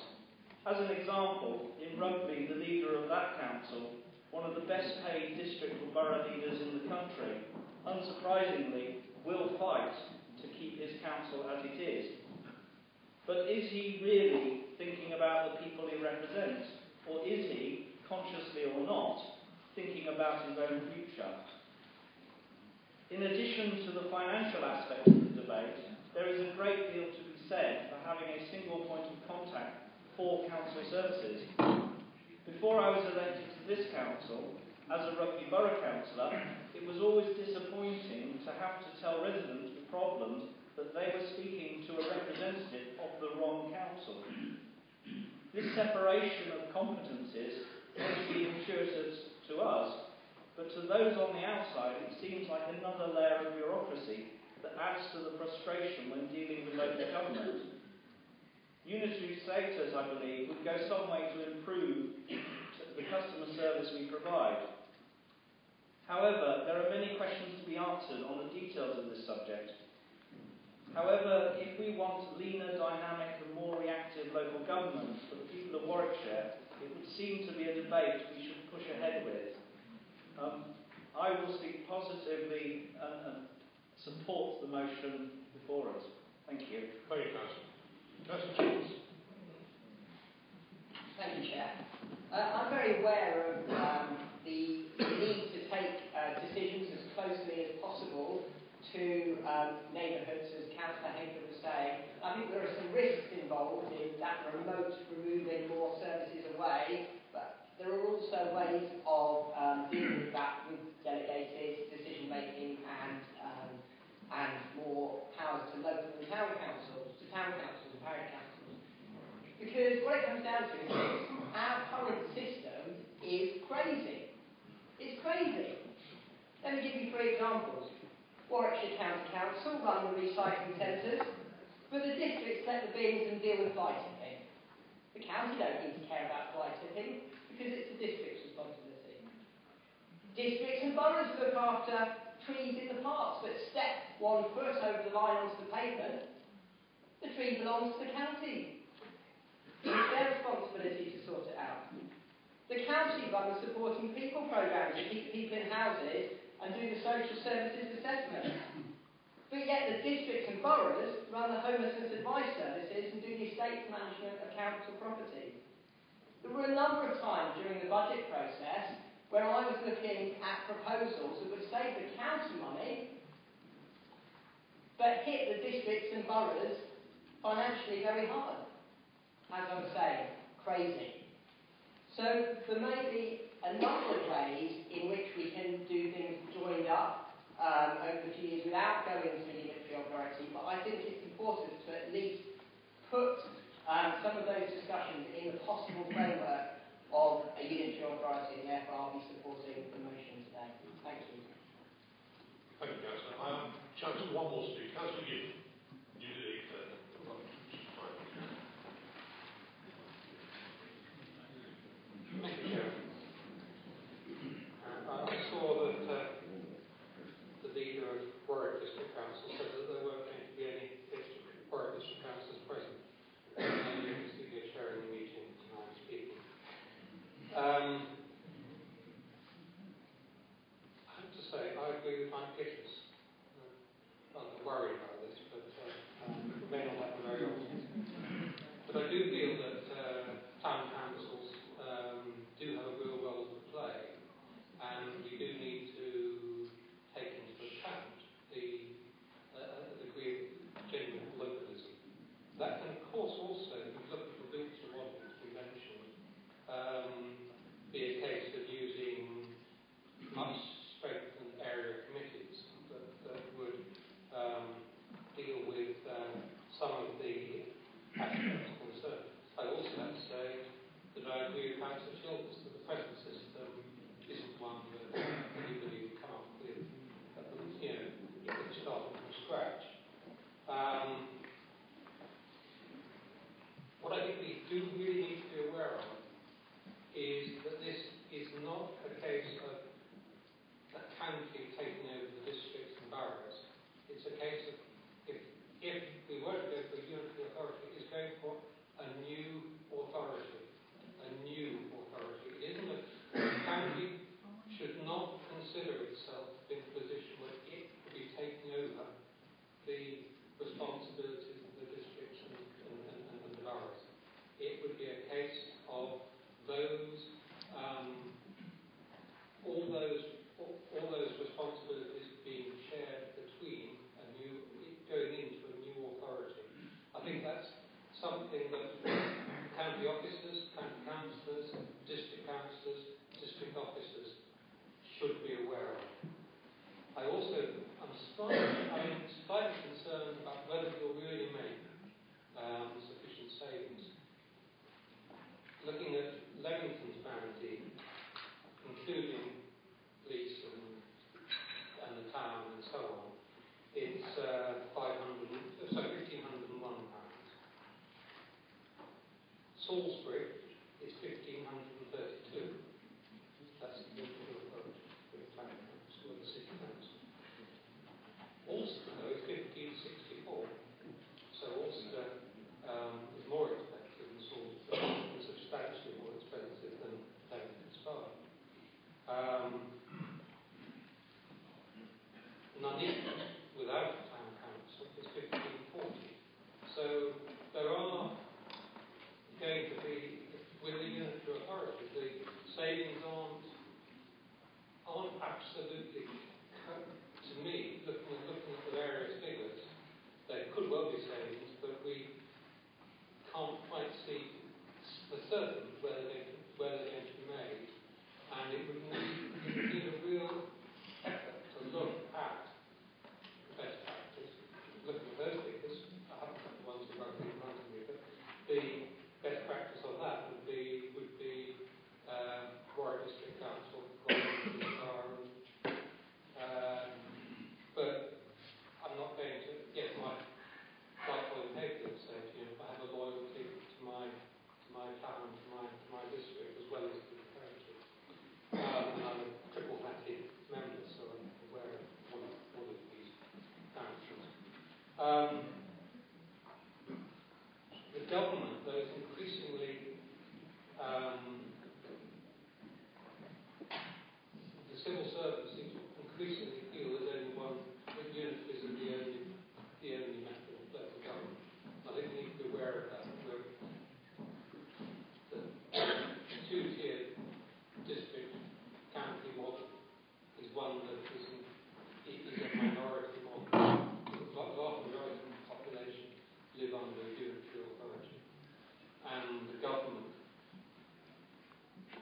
As an example, in Rugby, the leader of that council, one of the best paid district or borough leaders in the country, unsurprisingly, will fight to keep his council as it is. But is he really thinking about the people he represents? Or is he, consciously or not, thinking about his own future? In addition to the financial aspect of the debate, there is a great deal to be said for having a single point of contact for council services. Before I was elected to this council, as a Rugby Borough councillor, it was always disappointing to have to tell residents with problems that they were speaking to a representative of the wrong council. This separation of competencies may be intuitive to us, but to those on the outside it seems like another layer of bureaucracy that adds to the frustration when dealing with local government. Unitary status, I believe, would go some way to improve the customer service we provide. However, there are many questions to be answered on the details of this subject. However, if we want leaner, dynamic and more reactive local government for the people of Warwickshire, it would seem to be a debate we should push ahead with. I will speak positively and support the motion before us. Thank you. Thank you, Councillor. Councillor Jones. Thank you, Chair. I'm very aware of the need to take decisions as closely as possible to neighbourhoods, as Councillor Hayford was saying. I think there are some risks involved in that remote removing more services away, but there are also ways of dealing with that with delegated decision making and more powers to local and town councils, and parish councils. Because what it comes down to is our current system is crazy. It's crazy. Let me give you 3 examples. Warwickshire County Council run the recycling centres, but the districts let the bins and deal with fly tipping. The county don't need to care about fly tipping because it's the district's responsibility. Districts and boroughs look after trees in the parks, but step 1 foot over the line onto the pavement, the tree belongs to the county. It's their responsibility to sort it out. The county run the supporting people programme to keep people in houses and do the social services assessment. But yet the districts and boroughs run the homelessness advice services and do the estate management of council property. There were a number of times during the budget process where I was looking at proposals that would save the county money, but hit the districts and boroughs financially very hard. As I was saying, crazy. So there may be a number of ways in which we can do things joined up over the few years without going to unitary authority, but I think it's important to at least put some of those discussions in the possible framework of a unitary authority, and therefore I'll be supporting the motion today. Thank you. Thank you, Councillor. Chance for one more speaker. Councillor Gibb. Thank you, Chair. I saw that the leader of Warwick District Council said that there weren't going to be any Warwick District Councillors present. Obviously, you're chairing the meeting and I'm speaking. I have to say, I agree with Mike Gitters. I'm worried about this, but we may not happen very often. But I do feel that town councils do have a real role to play, and we do need to take into account the degree of genuine localism. That can, of course, also, if you look at the Wiltshire model that we mentioned, be a case of using much strengthened area committees that would deal with some of the aspects concerned. I also have to say that I agree with Councillor Childers that the present system isn't one that anybody would come up with, start from scratch. What I think we do really need to be aware of is that this is not a case of a county taking over the districts and boroughs. It's a case of if we were to go for a unitary authority, it's going for a new authority. A new authority. It isn't the county should not consider itself in a position where it could be taking over the responsibilities of the districts and the boroughs. It would be a case of all those responsibilities being shared between going into a new authority. I think that's something that county officers, county councillors, district councillors, district officers should be aware of. I'm slightly concerned about whether you'll really make sufficient savings. Looking at Leamington's bounty, including police and the town and so on, it's £1,501. Salisbury is 1,532. That's the city council. Ulster, though, is 1,564. So Ulster is more expensive than Salisbury, and substantially more expensive than Leamington Spa. Nuneaton, without a town council, is 1,540. So there are going to be, with the unitary authority, the savings aren't absolutely, to me, looking at the various figures, there could well be savings, but we can't quite see for certain where they're going to be made, and it would need a real effort to look at best practice. Looking at those figures, I haven't got the ones in front of me, but the best practice on that would be Warwick District Council, but I'm not going to, yes, my colleague Hayfield said, I have a loyalty to my town, to my district, as well as to the county. And I'm a triple-hatted member, so I'm aware of all of these councils. The government, though, is increasingly the civil service seems to increasingly feel that unity isn't the only method of local government. I think we need to be aware of that. The two-tiered district county model is one that is a minority model. The vast majority of the population live under unitary authority. And the government,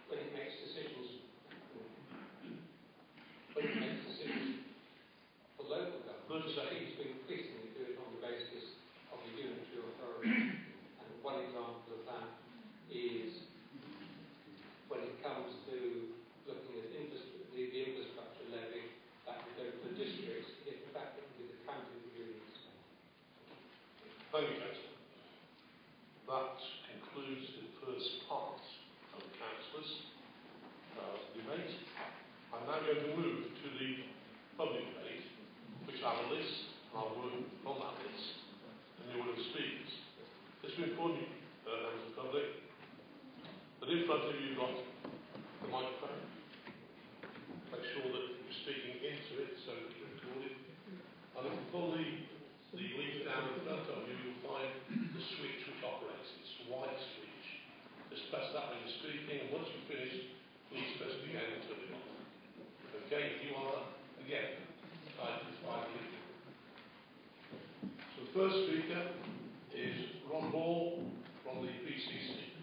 when it makes decisions for local government, it seems to increasingly do it on the basis of the unitary authority. And one example of that is when it comes to looking at the infrastructure levy, that would go to the districts, yet in fact it would be the county that really needs to. Thank you, Councillor. That concludes the first part of the Councillors' debate. I'm now going to move to the public debate, which I have a list, and I'll work on that list, and the order of speakers. It's been informed you, members of the public, that in front of you you've got the microphone. Make sure that you're speaking into it so that it's recorded. And if you pull the leaf down in front of you, you'll find the switch which operates. It's a white switch. Just press that when you're speaking, and once you've finished, please press it again and turn it off. Okay, if you are, again, trying to find it. So the first speaker is Ron Ball from the PCC.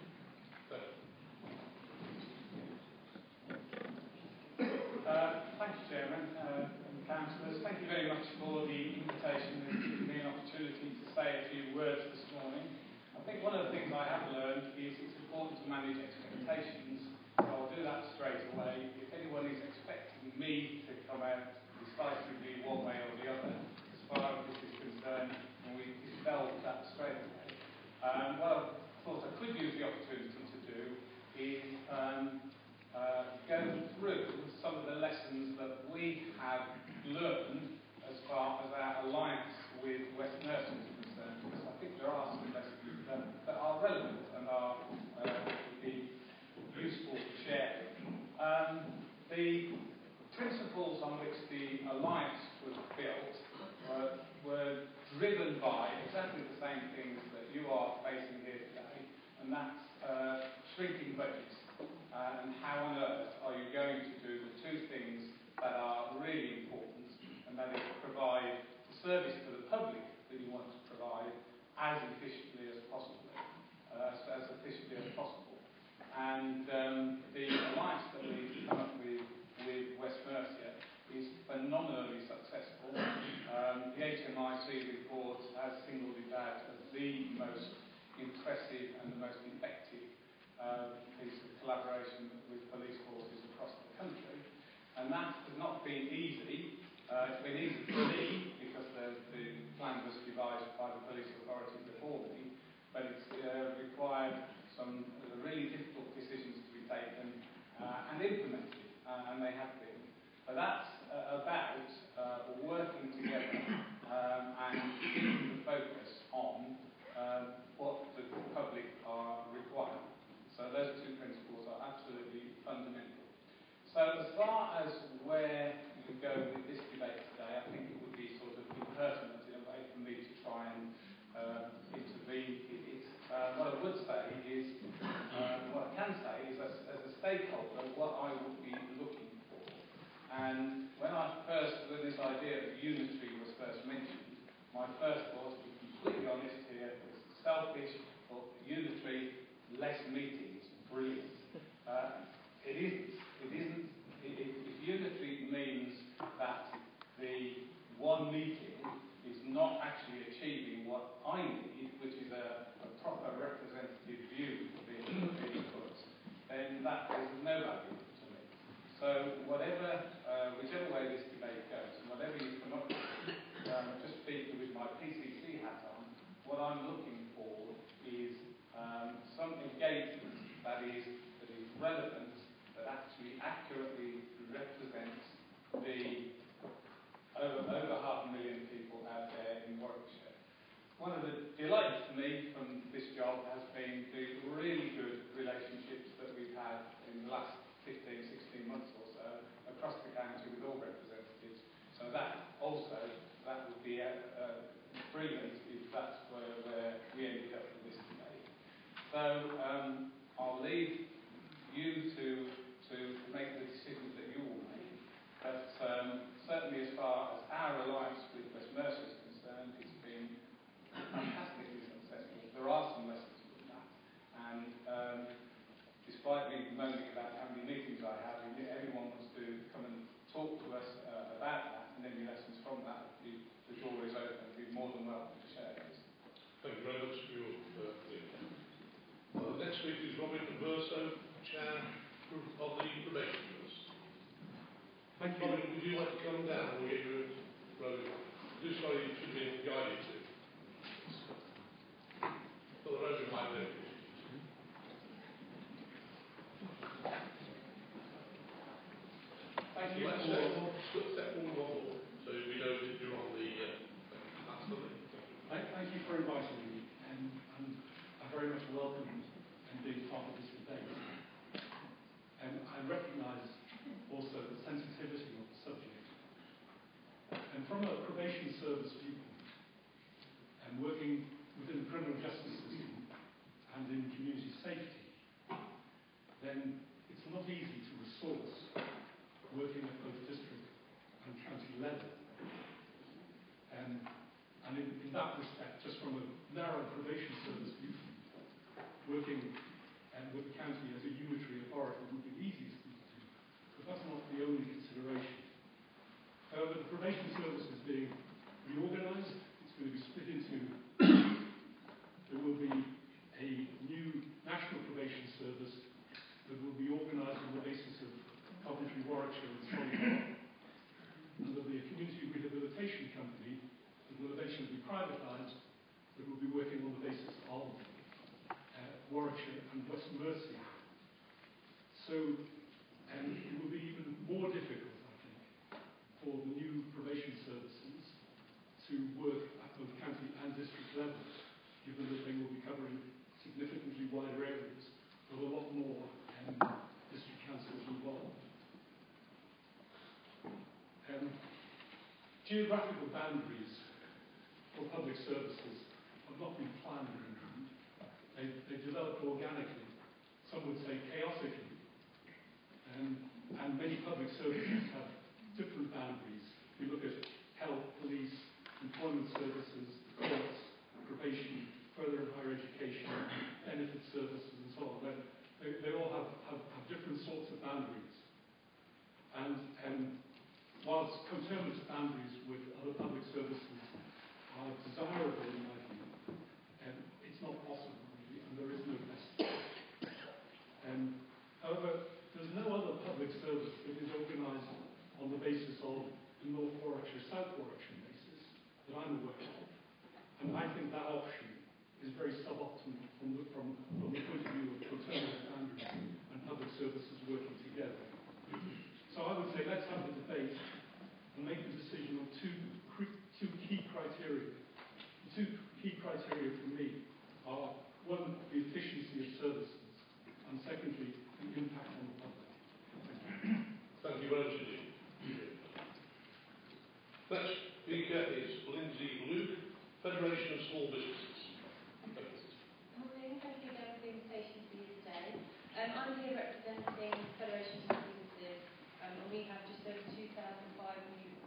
most impressive and the most effective piece of collaboration with police forces across the country. And that has not been easy. It's been easy for me because the plan was devised by the police authority before me, but it's required some really difficult decisions to be taken and implemented, and they have been. But that's about working together and keeping the focus on what the public are requiring. So those two principles are absolutely fundamental. So as far as where you go with this debate today, I think it would be sort of impertinent in a way for me to try and intervene in it. What I would say is, what I can say is as a stakeholder, what I would be looking for. And when this idea of unitary was first mentioned, my first thought, to be completely honest here, was selfish, but unitary, less meetings, brilliant. It isn't. If unitary means that the one meeting is not actually achieving what I need, which is a proper representative view being put, then that is no value to me. So whichever way this debate goes, and whatever you come up with, just speaking with my PCC hat on, what I'm looking for is some engagement that is relevant, that actually accurately represents the over 500,000 people out there in Warwickshire. One of the delights for me from this job has been the really good relationships that we've had in the last 15, 16 months or so across the county with all representatives. So that would be brilliant if that's where we ended up with this debate. So I'll leave you to make the decisions that you will make. But certainly as far as our alliance with West Mercia is concerned, it's been fantastically successful. There are some lessons from that. And despite me moaning about how many meetings I have, everyone wants to come and talk to us about that, and any lessons from that, the door is open. We'd be more than welcome to share those. Thank you very much for your next speaker is Robin Verso, Chair of the Probationers. Thank you. Robin, would you like to come down and get your road? Sorry, you should be guided to. For the road right there. Thank you. Step forward one more, so we know that you're on the that's lovely. Thank you for inviting me, and I very much welcome and being part of this debate. And I recognise also the sensitivity of the subject. And from a probation service viewpoint, and working within the criminal justice system and in community safety, then it's not easy to resource working at both district and county level. And in that respect, just from a narrow probation service viewpoint, working with the county as a unitary authority would be the easiest thing to do, but that's not the only consideration. However, the probation service is being reorganised. It's going to be split into, there will be a new national probation service that will be organised on the basis of Coventry, Warwickshire and Solihull. And there will be a community rehabilitation company that will eventually be privatised that will be working on the basis of Warwickshire and West Mercia. So it will be even more difficult, I think, for the new probation services to work at both county and district levels, given that they will be covering significantly wider areas with a lot more district councils involved. Geographical boundaries for public services have not been planned in England. They developed organically, some would say chaotically, and many public services have different boundaries. You look at health, police, employment services, courts, probation, further and higher education, benefit services and so on. They all have different sorts of boundaries. And whilst coterminous boundaries with other public services are desirable in my view, Federation of Small Businesses. Morning, thank you again for the invitation to be here today. I'm here representing the Federation of Small Businesses, and we have just over 2,500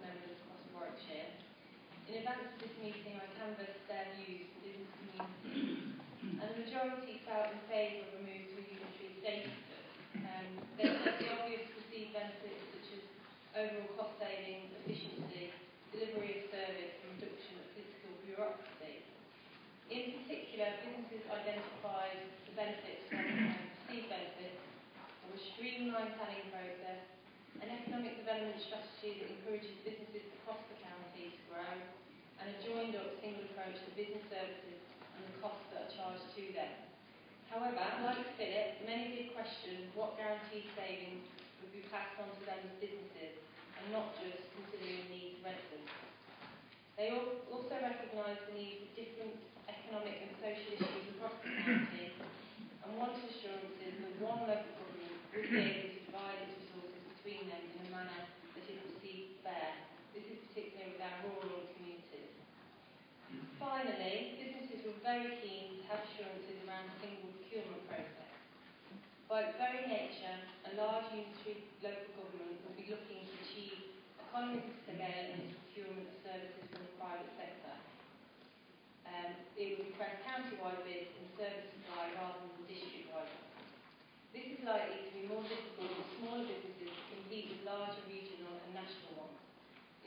members across Warwickshire. In advance of this meeting, I canvassed their views for the business community, and the majority felt in favour of a move to a unitary status. They said the obvious perceived benefits such as overall cost savings, efficiency, delivery of service, and reduction of fiscal bureaucracy. In particular, businesses identified the benefits from perceived benefits of a streamlined planning process, an economic development strategy that encourages businesses across the county to grow, and a joined-up single approach to business services and the costs that are charged to them. However, like Philip, many did question what guaranteed savings would be passed on to them as businesses, and not just considering the needs of residents. They also recognised the need for different economic and social issues across the county, and wanted assurances that one local government would be able to divide its resources between them in a manner that is perceived fair. This is particularly with our rural communities. Finally, businesses were very keen to have assurances around a single procurement process. By its very nature, a large unitary local government will be looking to achieve economies of scale in its procurement of services from the private sector. It will request county-wide bids and service supply rather than district-wide ones. This is likely to be more difficult for smaller businesses to compete with larger regional and national ones.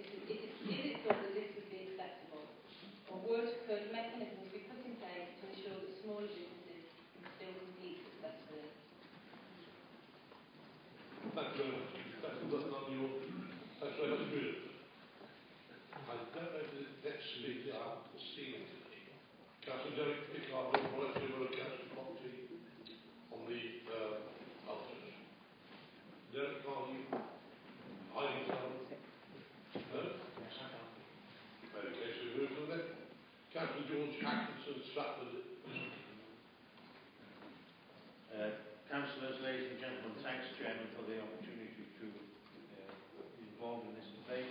Is it thought that this would be acceptable? Or could mechanisms be put in place to ensure that smaller businesses can still compete successfully? Thank you very much. That's on your. Thanks very much, Bruno. I don't know if the next speaker I will see today. Councillor Derek Pickard, Warwickshire Road Council Property on the alternate. Derek, are you hiding something? No? Okay, so we move to the next. Councillor George Atkinson, Stratford. Councillors, ladies and gentlemen, thanks, Chairman, for the opportunity to be involved in this debate.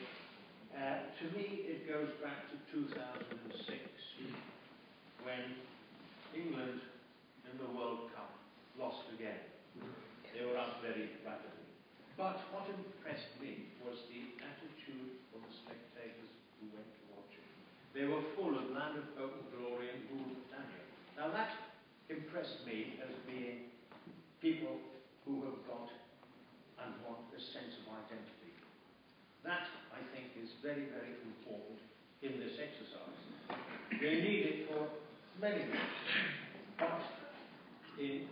To me, it goes back to 2006, when England in the World Cup lost again. They were up very rapidly. But what impressed me was the attitude of the spectators who went to watch it. They were full of land of hope and glory and Rule Britannia. Now that impressed me as being people who have got and want a sense of identity. That, I think, is very, very important in this exercise. They need it for many reasons, but in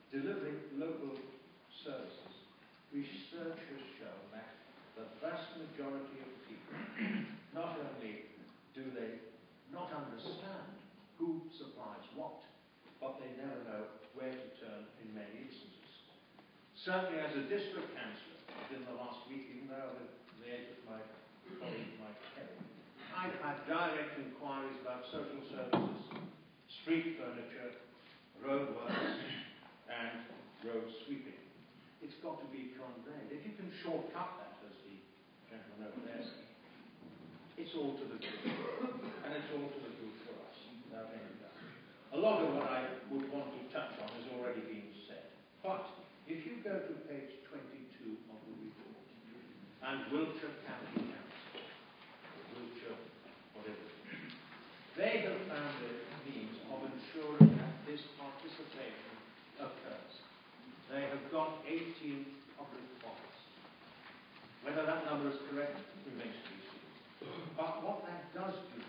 delivering local services, research has shown that the vast majority of people not only do they not understand who supplies what, but they never know where to turn in many instances. Certainly as a district councillor, in the last week, even though I was in the age of my colleague Mike Kelly, I've had direct inquiries about social services, street furniture, roadworks, and road sweeping. It's got to be conveyed. If you can shortcut that, as the gentleman over there said, it's all to the good. And it's all to the good for us, without any doubt. A lot of what I would want to touch on has already been said. But if you go to page 22 of the report, and Wiltshire County Council, Wiltshire, whatever it is, they have found a means of ensuring that this participation occurs. They have got 18 public bonds. Whether that number is correct remains to be seen. But what that does do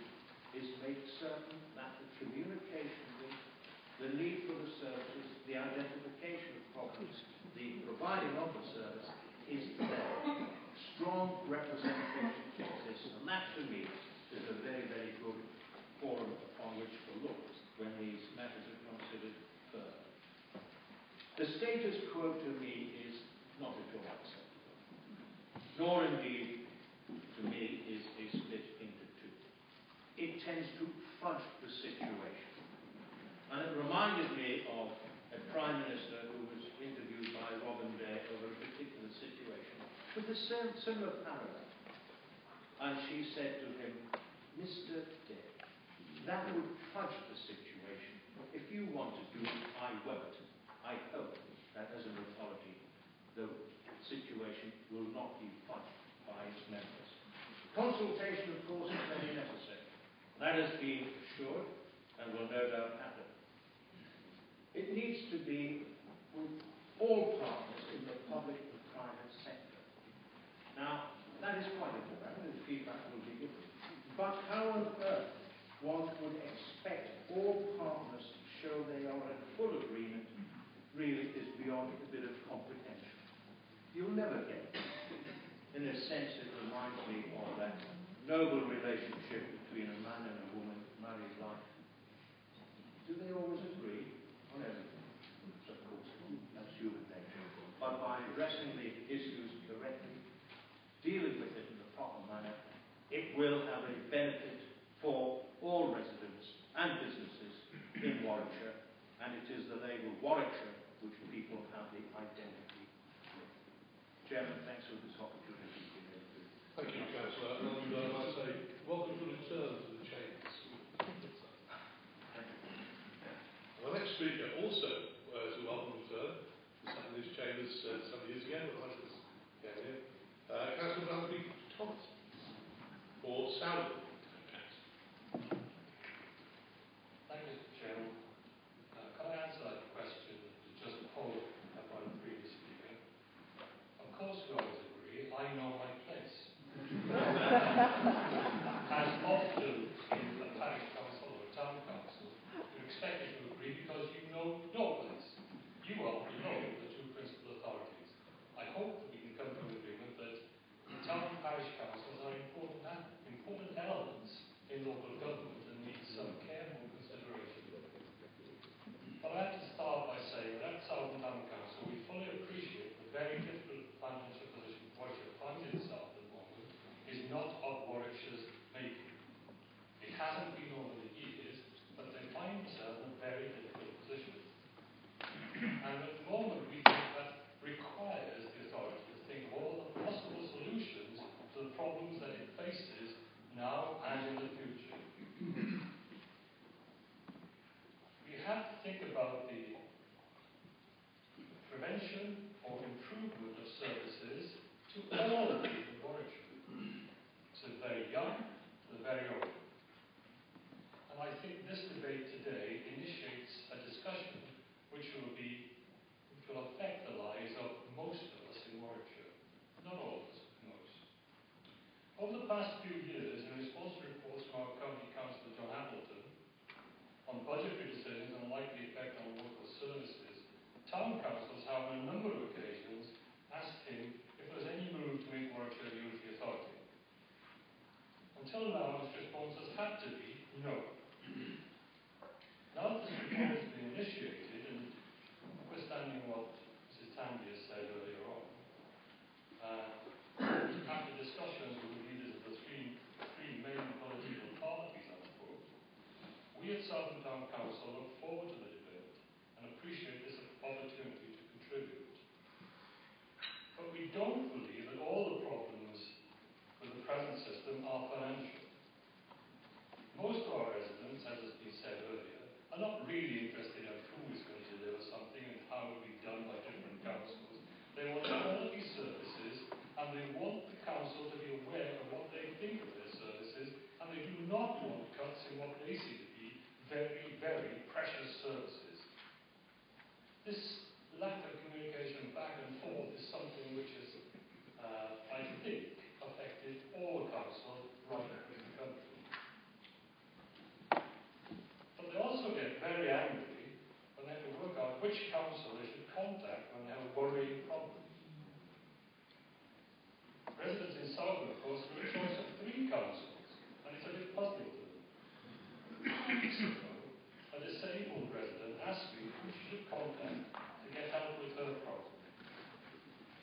is make certain that the communication with the need for the services, the identification of problems, the providing of the service is there. Strong representation exists, and that to me is a very, very good forum upon which to look when these matters are considered further. The status quo to me is not at all acceptable, nor indeed to me is a split into two. It tends to fudge the situation. And it reminded me of a Prime Minister who was interviewed by Robin Day over a particular situation with a similar paragraph. And she said to him, Mr. Day, that would fudge the situation. If you want to do it, I won't. I hope that as an authority, the situation will not be fudged by its members. Consultation, of course, is very necessary. That has been assured and will no doubt happen. It needs to be with all partners in the public and private sector. Now, that is quite important, and feedback will be given. But how on earth one would expect all partners to show they are in full agreement really is beyond a bit of comprehension. You'll never get it. In a sense, it reminds me of that noble relationship between a man and a woman married life. Do they always agree on everything? Of course, that's human nature. But by addressing the issues correctly, dealing with it in the proper manner, it will have a benefit for all residents and businesses in Warwickshire, and it is the name of Warwickshire which people have the identity with. Chairman, thanks for this opportunity to be able to. Thank you, Councillor. And I say, welcome to return to the chambers. The next speaker also to welcome return. We sat in these chambers some years ago when I was came here. Councillor Bradley Thomas for Southern. Thank you, Mr. Chairman. Can I answer that question that was just posed by the previous speaker? Of course we always agree, I know my place. As often in a parish council or a town council, you're expected to agree because you know your place. You are below the two principal authorities. I hope that we can come to an agreement that the town and parish councils are important elements in local government and need some careful consideration. But I have to start by saying that at Southern Town Council we fully appreciate the very difficult financial position Warwickshire finds itself at the moment is not of Warwickshire's making. It hasn't been over the years, but they find themselves in a very difficult position. And at the moment we think that requires the authority to think of all the possible solutions to the problems that it faces now and in the future. We have to think about the prevention or improvement of services to all of the people in Warwickshire, to the very young, to the very old. And I think this debate today initiates a discussion which will affect the lives of most of us in Warwickshire. Not all of us, but most. Over the past few years, in response to reports from our County Councillor John Appleton on budgetary decisions and likely effect on local services, town councils have on a number of occasions asked him if there was any move to make Warwickshire a unitary authority. Until now, his response has had to be no. Now that this reform has been initiated, and notwithstanding what Mrs. Tandy has said earlier on, after discussions with the leaders of the three main political parties, I suppose, we at Southern Town Council look forward to the debate and appreciate this opportunity to contribute. But we don't believe that all the problems with the present system are financial. Most of our residents, as has been said earlier, are not really interested in who is going to deliver something and how it will be done by different councils. They want quality services, and they want the council to be aware of what they think of their services, and they do not want cuts in what they see to be very, very precious services. This lack of communication back and forth is something which has, I think, affected all councils right across the country. But they also get very angry when they have to work out which council they should contact when they have a worrying problem. Residents in Southern, of course, have a choice of 3 councils, and it's a bit puzzling to them. 2 weeks ago, a disabled resident asked me who she should contact to get help with her problem.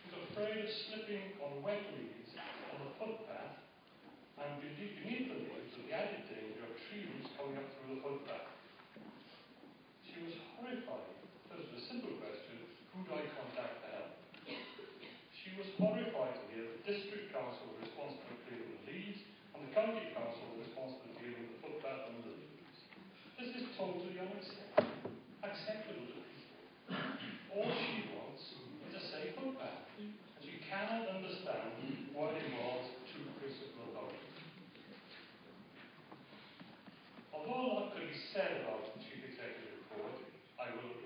She was afraid of slipping on wet leaves on the footpath and beneath the leaves with the added danger of tree roots coming up through the footpath. She was horrified. It was a simple question, who do I contact to help? She was horrified to hear the district council was responsible for clearing the leaves and the county council was responsible for dealing with the footpath and the leaves.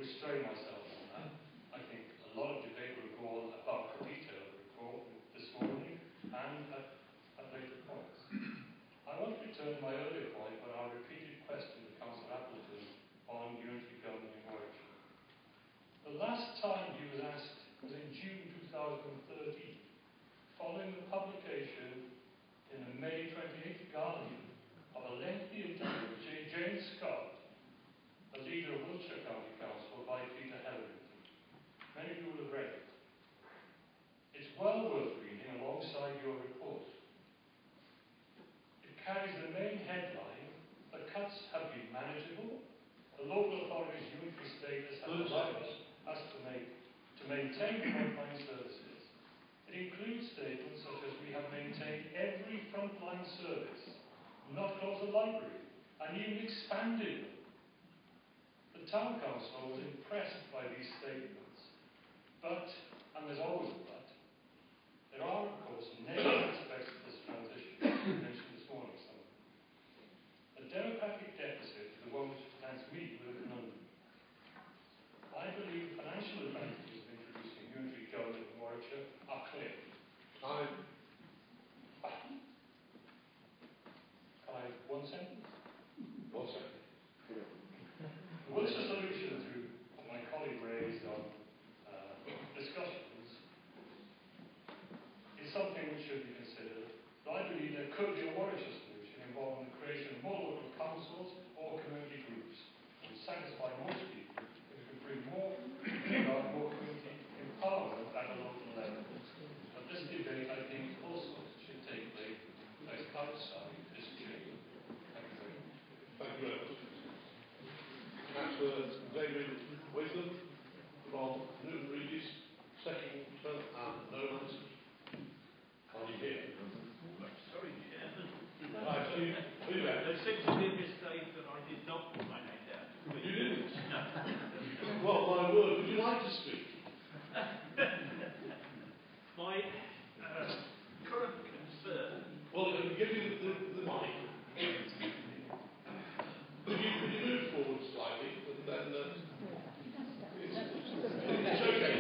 restrain myself on that. I think a lot of debate will go on about the detail of the report this morning and at later points. I want to return to my earlier point when I repeated question to Councillor Appleton on unitary government in Warwickshire. The last time he was asked was in June 2013, following the publication in the May 28th Guardian of a lengthy interview with James Scott, the leader of Wiltshire County Council, by Peter Hellerington. Many of you will have read it. It's well worth reading alongside your report. It carries the main headline: the cuts have been manageable, the local authority's unitary status has allowed us to maintain frontline services. It includes statements such as we have maintained every frontline service, not closed the library, and even expanded them. The Town Council was impressed by these statements, but, and there's always a but, there are of course negative aspects of this transition, mentioned this morning some. The democratic deficit is the one which presents me with a conundrum. I believe the financial advantages of introducing unitary government in Warwickshire are clear. Can I have one sentence? One sentence. The Wiltshire solution to what my colleague raised on discussions is something which should be considered. But I believe there could be a Warwickshire solution involving the creation of more local councils or community groups that would satisfy most people if we could bring more community empowerment at a local level. But this debate, I think, also should take place outside this chamber. Thank you very much. Thank you very much. Councillor David Wisdom from Newton Regis, second term and no answer. Are you here? Sorry, Chairman. Right, so you there? There seems to be a mistake that I did not put my name down. You didn't? No. Well, my word, would you like to speak? My current concern. Well, I can give you the mic. Could you move forward slightly, and then it's okay.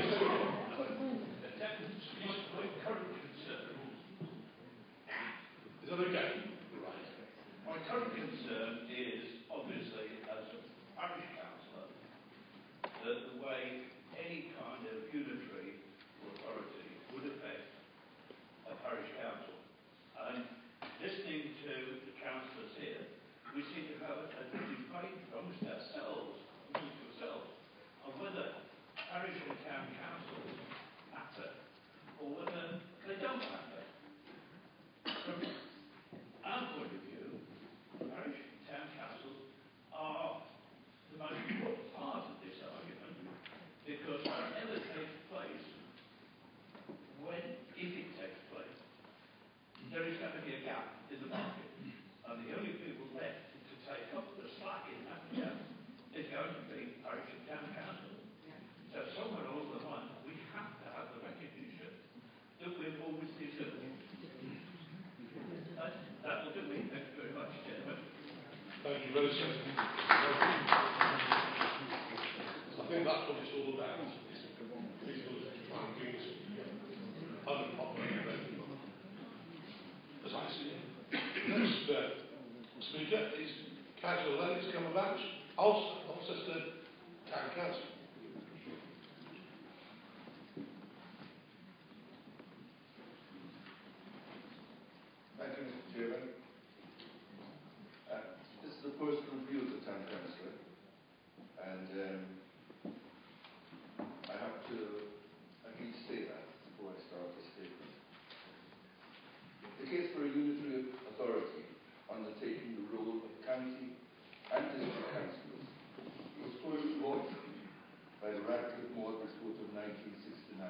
My current concern. Is that okay? Right. My current concern is, obviously, as a parish councillor, that the way any kind of unitary authority would affect a parish council. And listening to the councillors here, we seem to have a debate amongst ourselves, on whether parish and town councils matter or whether they don't matter. From our point of view, parish and town councils are the most important part of this argument, because whatever takes place, if it takes place, there is going to be a gap in the market. And the only people left to take up the slack in that gap is going to be parish and town council. So somewhere along the line, we have to have the recognition that we've always deserved. That will do me. Thank you very much, Chairman. Thank you very much. I think that's what it's all about. People try and bring us unpopular. As I see it. Next speaker is Councillor Lennox Cumberbatch, Alcester Town Council. Thank you, Mr. Chairman. This is a personal view of the Town Councillor, and I have to at least say that before I start the statement. The case for a unitary authority undertaking the role of county and district councillors was first voiced by the Radcliffe Maud Report of 1969.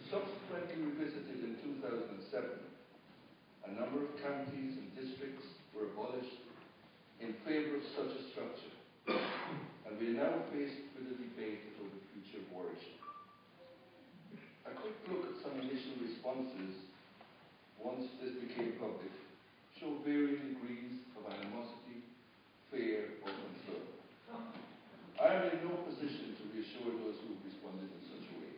Subsequently revisited in 2007, a number of counties and districts were abolished in favour of such a structure, and we are now faced with a debate over the future of Warwickshire. A quick look at some initial responses once this became public show varying degrees of animosity, fear or concern. I am in reassure those who have responded in such a way.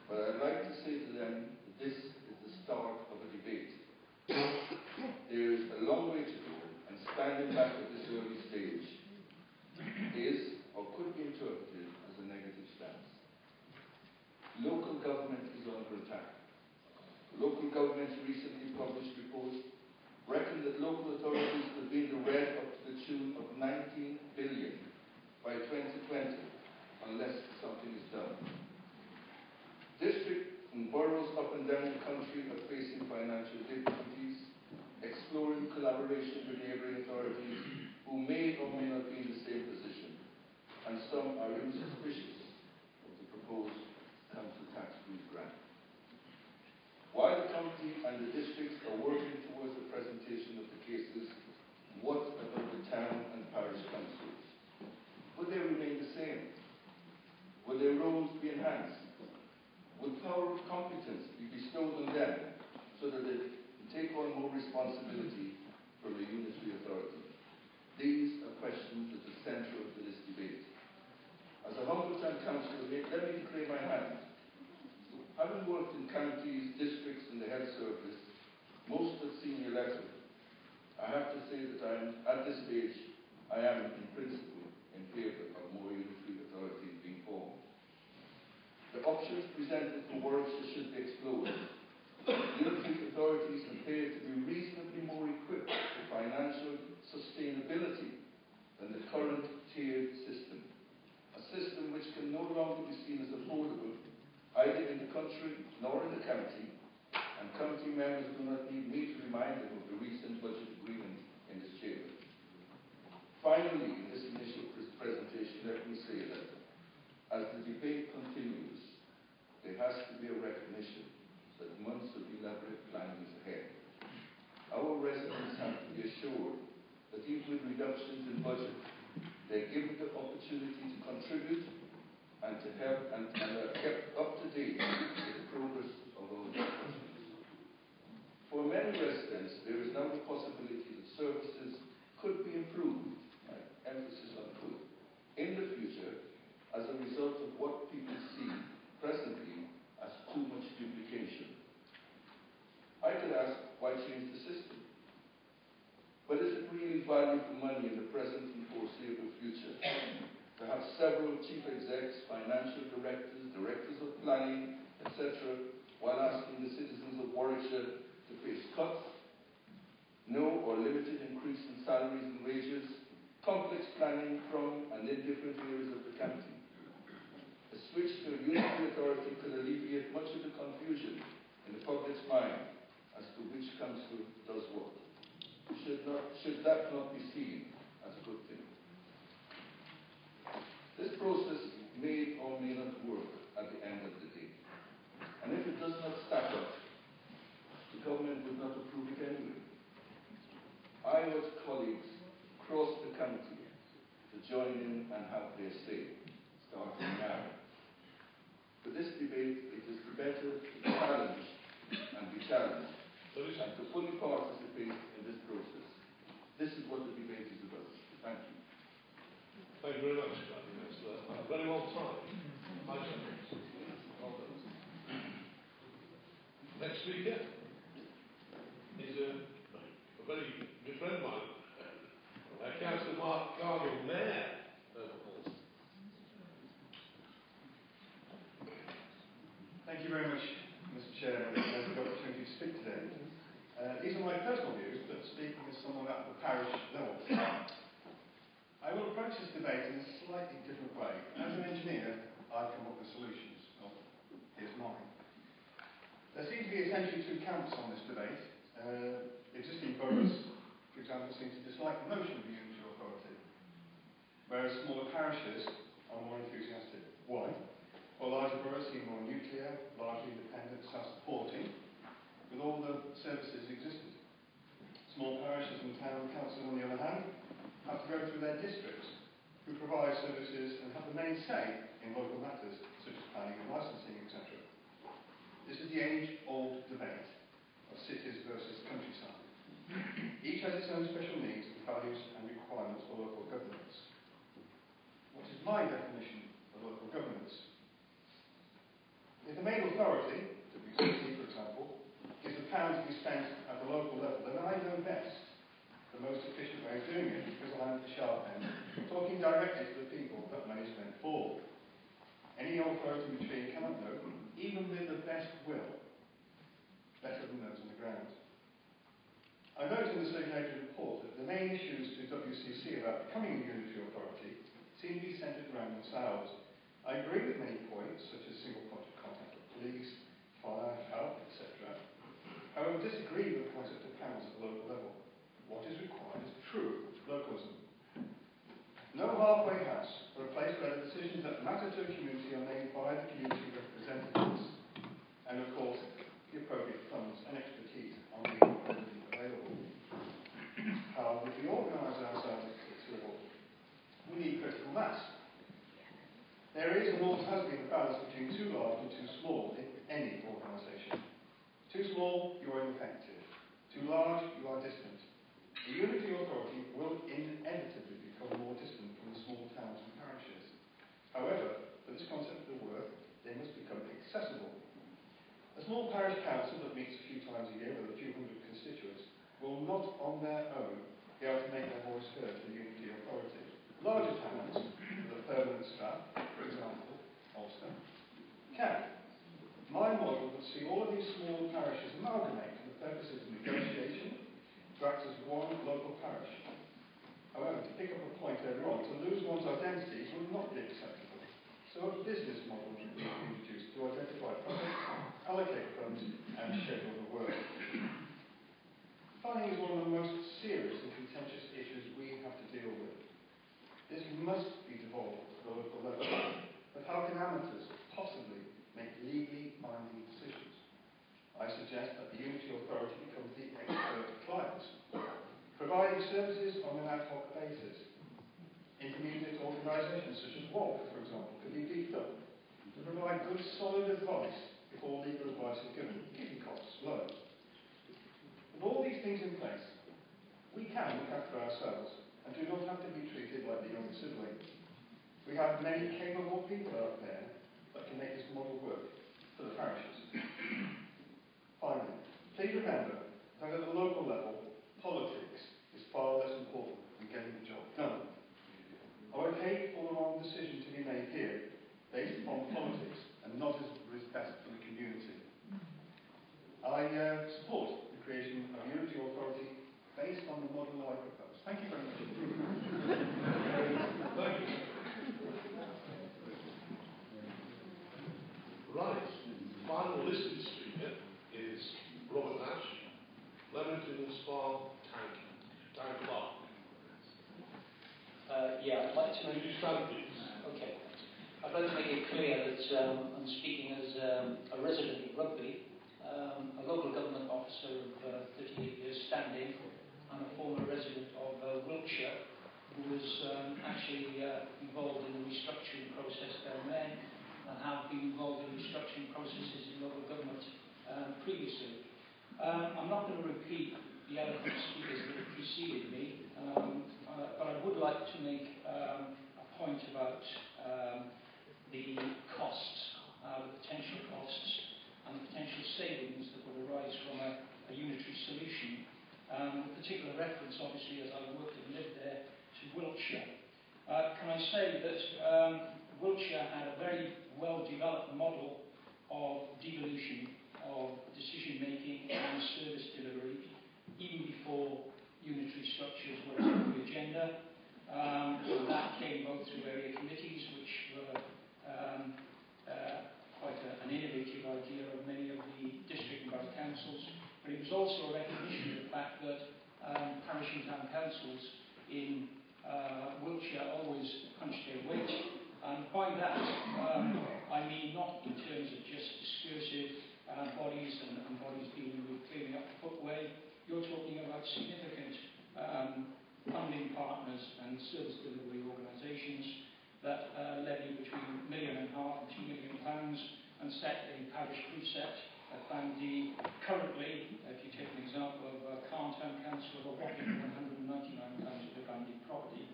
But I'd like to say to them that this is the start of a debate. There is a long way to go, and standing back at this early stage is, or could be interpreted as a negative stance. Local government is under attack. Local government's recently published reports reckon that local authorities could be in the red up to the tune of 19 billion by 2020 unless something is done. Districts and boroughs up and down the country are facing financial difficulties, exploring collaboration with neighbouring authorities who may or may not be in the same position, and some are even suspicious of the proposed council tax relief grant. While the county and the districts are working towards the presentation of the cases, what about the town and parish councils? Will they remain the same? Will their roles be enhanced? Will power of competence be bestowed on them so that they can take on more responsibility from a unitary authority? These are questions at the centre of this debate. As a humble town councillor, let me declare my hand. Having worked in counties, districts and the health service, most at senior level, I have to say that at this stage, I am in principle in favour of more unitary authorities being formed. The options presented for Warwickshire should be explored. Unitary authorities appear to be reasonably more equipped for financial sustainability than the current tiered system, a system which can no longer be seen as affordable either in the country nor in the county, and county members do not need me to remind them of the recent budget agreement in this chamber. Finally, in this initial presentation, let me say that as the debate continues, there has to be a recognition that months of elaborate planning is ahead. Our residents have to be assured that even with reductions in budget, they're given the opportunity to contribute and to help and are kept up to date with the progress of our discussions. For many residents, there is now the possibility that services could be improved, emphasis on could, in the future as a result of what people see presently as too much duplication. I could ask, why change the system? But is it really value for money in the present and foreseeable future to have several chief execs, financial directors, directors of planning, etc., while asking the citizens of Warwickshire to face cuts, no or limited increase in salaries and wages, complex planning from and in different areas of the county? A switch to a unitary authority could alleviate much of the confusion in the public's mind as to which council does what. Should that not be seen as a good thing? This process may or may not work at the end of the day. And if it does not stack up, the government would not approve it anyway. I urge colleagues across the county to join in and have their say, starting now. For this debate, it is better to challenge and be challenged, and to fully participate in this process. This is what the debate is about. Thank you. Thank you very much, Councillor. Very well timed. Well done. Next speaker is a very good friend of mine, Councillor Mark Cargill, Mayor of Halton. Thank you very much, Mr. Chairman, for the opportunity to speak today. These are my personal views, but speaking as someone at the parish level. I will approach this debate in a slightly different way. As an engineer, I've come up with solutions. Well, here's mine. There seem to be essentially two camps on this debate. Existing boroughs, for example, seem to dislike the notion of a unitary authority, whereas smaller parishes are more enthusiastic. Why? Well, larger boroughs seem more nuclear, largely independent, self-supporting, with all the services existing. Small parishes and town councils, on the other hand, have to go through their districts, who provide services and have the main say in local matters, such as planning and licensing, etc. This is the age-old debate of cities versus countryside. Each has its own special needs, values and requirements for local governance. What is my definition of local government? authority, WCC for example, gives a pound to be spent at the local level, then I know best the most efficient way of doing it, because I'm at the sharp end, talking directly to the people that money is spent for. Any authority which we cannot know, even with the best will, better than those on the ground. I note in the circulated report that the main issues to WCC about becoming a unitary authority seem to be centred around themselves. I agree with many points, such as single point of contact with police, fire, health, etc. However, disagree with the concept of pounds at the local level. What is required is true localism. No halfway house, but a place where the decisions that matter to a community are made by the community representatives. And of course, the appropriate funds and expertise are made available. How would we organise ourselves at this level? We need critical mass. There is and always has been a balance between too large and too small in any organisation. Too small, you are ineffective. Too large, you are distant. The unity authority will inevitably become more distant from the small towns and parishes. However, for this concept to work, they must become accessible. A small parish council that meets a few times a year with a few hundred constituents will not on their own be able to make their voice heard to the unity authority. Larger towns, with a permanent staff, for example, Ulster, can. My model would see all of these small parishes amalgamate for the purposes of negotiation to act as one local parish. However, to pick up a point earlier on, to lose one's identity would not be acceptable. So a business model would be introduced to identify projects, allocate funds, and schedule the work. Planning is one of the most serious and contentious issues we have to deal with. This must be devolved to the local level. But how can amateurs possibly make legally binding decisions? I suggest that the Unity Authority becomes the expert client, providing services on an ad hoc basis. Intermediate organisations such as WALC, for example, could be beefed up to provide good solid advice before legal advice is given, keeping costs low. With all these things in place, we can look after ourselves and do not have to be treated like the younger sibling. We have many capable people out there that can make this model work for the parishes. Finally, please remember that at the local level, politics is far less important than getting the job done. I would hate for the wrong decision to be made here based upon politics and not as is best for the community. I support the creation of a unity authority based on the model I propose. Thank you very much. Thank you. Right. Final listed speaker is Robert Nash, Leamington Spa Tank, Town Clerk. Yeah, I'd like to make... Could you stand, please? Okay. I'd like to make it clear that I'm speaking as a resident of Rugby, a local government officer of 38 years standing, and a former resident of Wiltshire, who was actually involved in the restructuring process down there, and have been involved in restructuring processes in local government previously. I'm not going to repeat the eloquent speakers that have preceded me, but I would like to make a point about the costs, the potential costs, and the potential savings that would arise from a unitary solution. With particular reference, obviously, as I worked and lived there, to Wiltshire. Can I say that Wiltshire had a very well-developed model of devolution, of decision-making and service delivery, even before unitary structures were on the agenda. That came both through area committees, which were quite an innovative idea of many of the district and borough councils, but it was also a recognition of the fact that parish and town councils in Wiltshire always punched their weight, and by that I mean not in terms of just discursive bodies and bodies dealing with clearing up the footway. You're talking about significant funding partners and service delivery organisations that levy between £1.5 million and £2 million and set a parish precept at Bandy. Currently, if you take an example of Carn Town Council, of a whopping £199 of the Bandy property.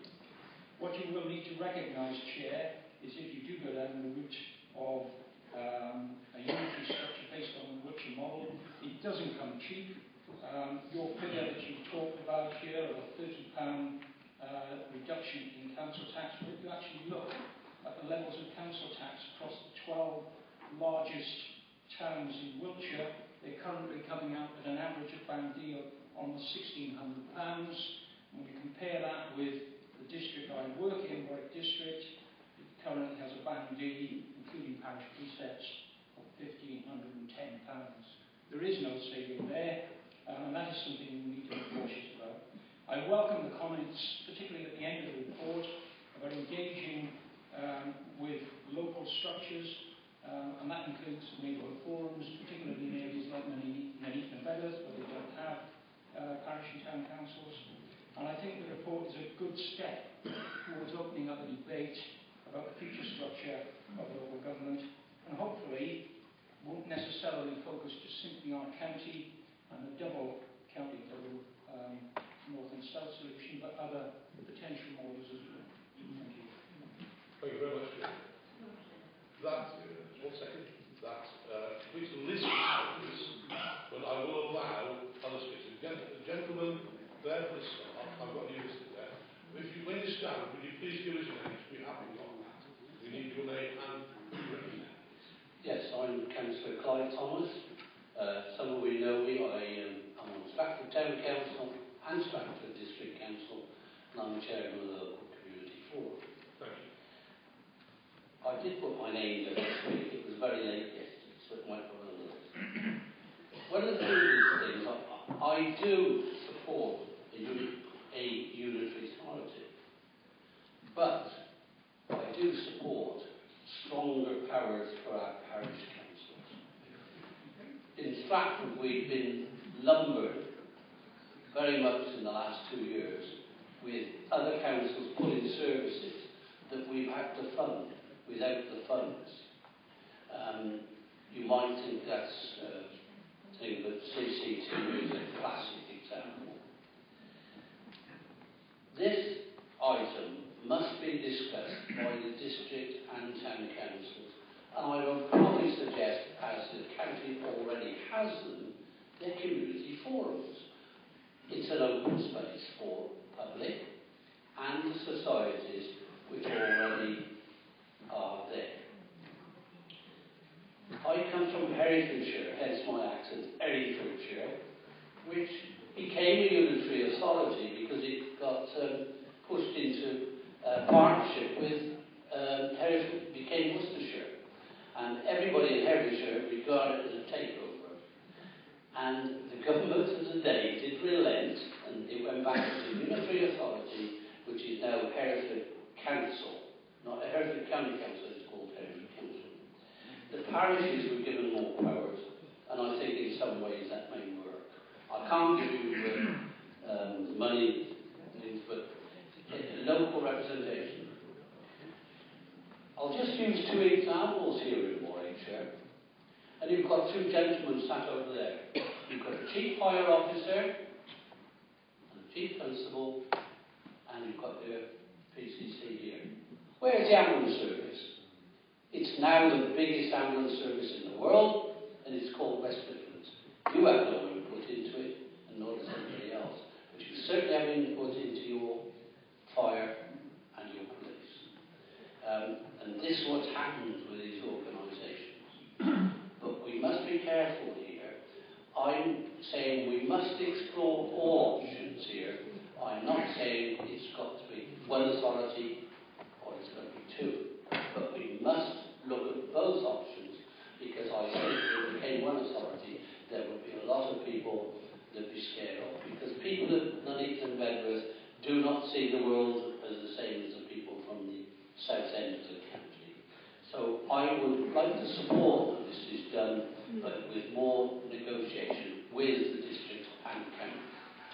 What you will need to recognise, Chair, is if you do go down the route of a unitary levels of council tax across the 12 largest towns in Wiltshire. They're currently coming out at an average of Band D of almost £1,600. When you compare that with the district I work in, Warwick District, it currently has a Band D, including parish precepts, of £1,510. There is no saving there, and that is something we need to be cautious about. I welcome the comments, particularly at the end of the report, about engaging with local structures, and that includes neighbourhood forums, particularly in areas like Nuneaton and Bedders, where they don't have parish and town councils. And I think the report is a good step towards opening up a debate about the future structure of local government, and hopefully won't necessarily focus just simply on a county and a double county level north and south solution, but other potential models as well. Thank you. Thank you very much. That, one second, that completes the list of speakers, but I will allow other speakers. Gentlemen, there for the start, I've got you listed there. If you, when you stand, would you please give us your names? We haven't got that. We need your name and who you represent. Yes, I'm Councillor Clive Thomas. Some of you know me. I'm on Stratford Town Council and Stratford District Council, and I'm the chairman of the local community forum. Thank you. I did put my name there this week. It was very late yesterday, so it might go on the list. One of the things I do support a unitary authority, but I do support stronger powers for our parish councils. In Stratford, we've been lumbered very much in the last 2 years with other councils pulling services that we've had to fund without the funds. You might think that's a thing, but CCT is a classic example. This item must be discussed by the district and town councils, and I would probably suggest, as the county already has them, their community forums. It's an open space for public and the societies which already are there. I come from Herefordshire, hence my accent, Herefordshire, which became a unitary authority because it got pushed into partnership with Hereford, became Worcestershire. And everybody in Herefordshire regarded it as a takeover. And the government of the day did relent, and it went back to the unitary authority, which is now Hereford Council. Not Hereford County Council, it's called Hereford Council. The parishes were given more powers, and I think in some ways that may work. I can't give you money, but local representation. I'll just use 2 examples here in Warwickshire. And you've got 2 gentlemen sat over there. You've got the Chief Fire Officer, and the Chief Constable, and you've got the PCC here. Where's the ambulance service? It's now the biggest ambulance service in the world, and it's called West Midlands. You have no input into it, and nor does anybody else. But you certainly have input into your fire and your police. And this is what's happened with these organisations. But we must be careful here. I'm saying we must explore all options here. I'm not saying it's got to be one authority or it's got to be 2. But we must look at both options, because I think if it became one authority, there would be a lot of people that'd be scared of. Because people at Nuneaton and Bedworth do not see the world as the same as the people from the south end of the county. So I would like to support that this is done, but with more negotiation with the district and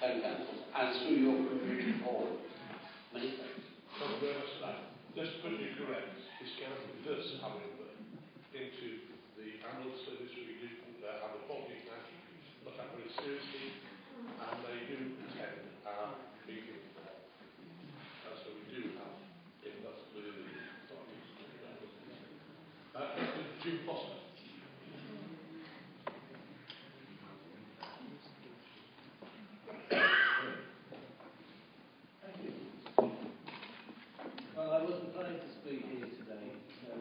town councils, and through your community forum. Many thanks. Thank you very much for that. Just to put you correct, this council does, however, into the ambulance service. We do have a public council look at very seriously, and they do attend our meetings. So we do have, if that's within the authorities. Jim Foster. Well, I wasn't planning to speak here today, so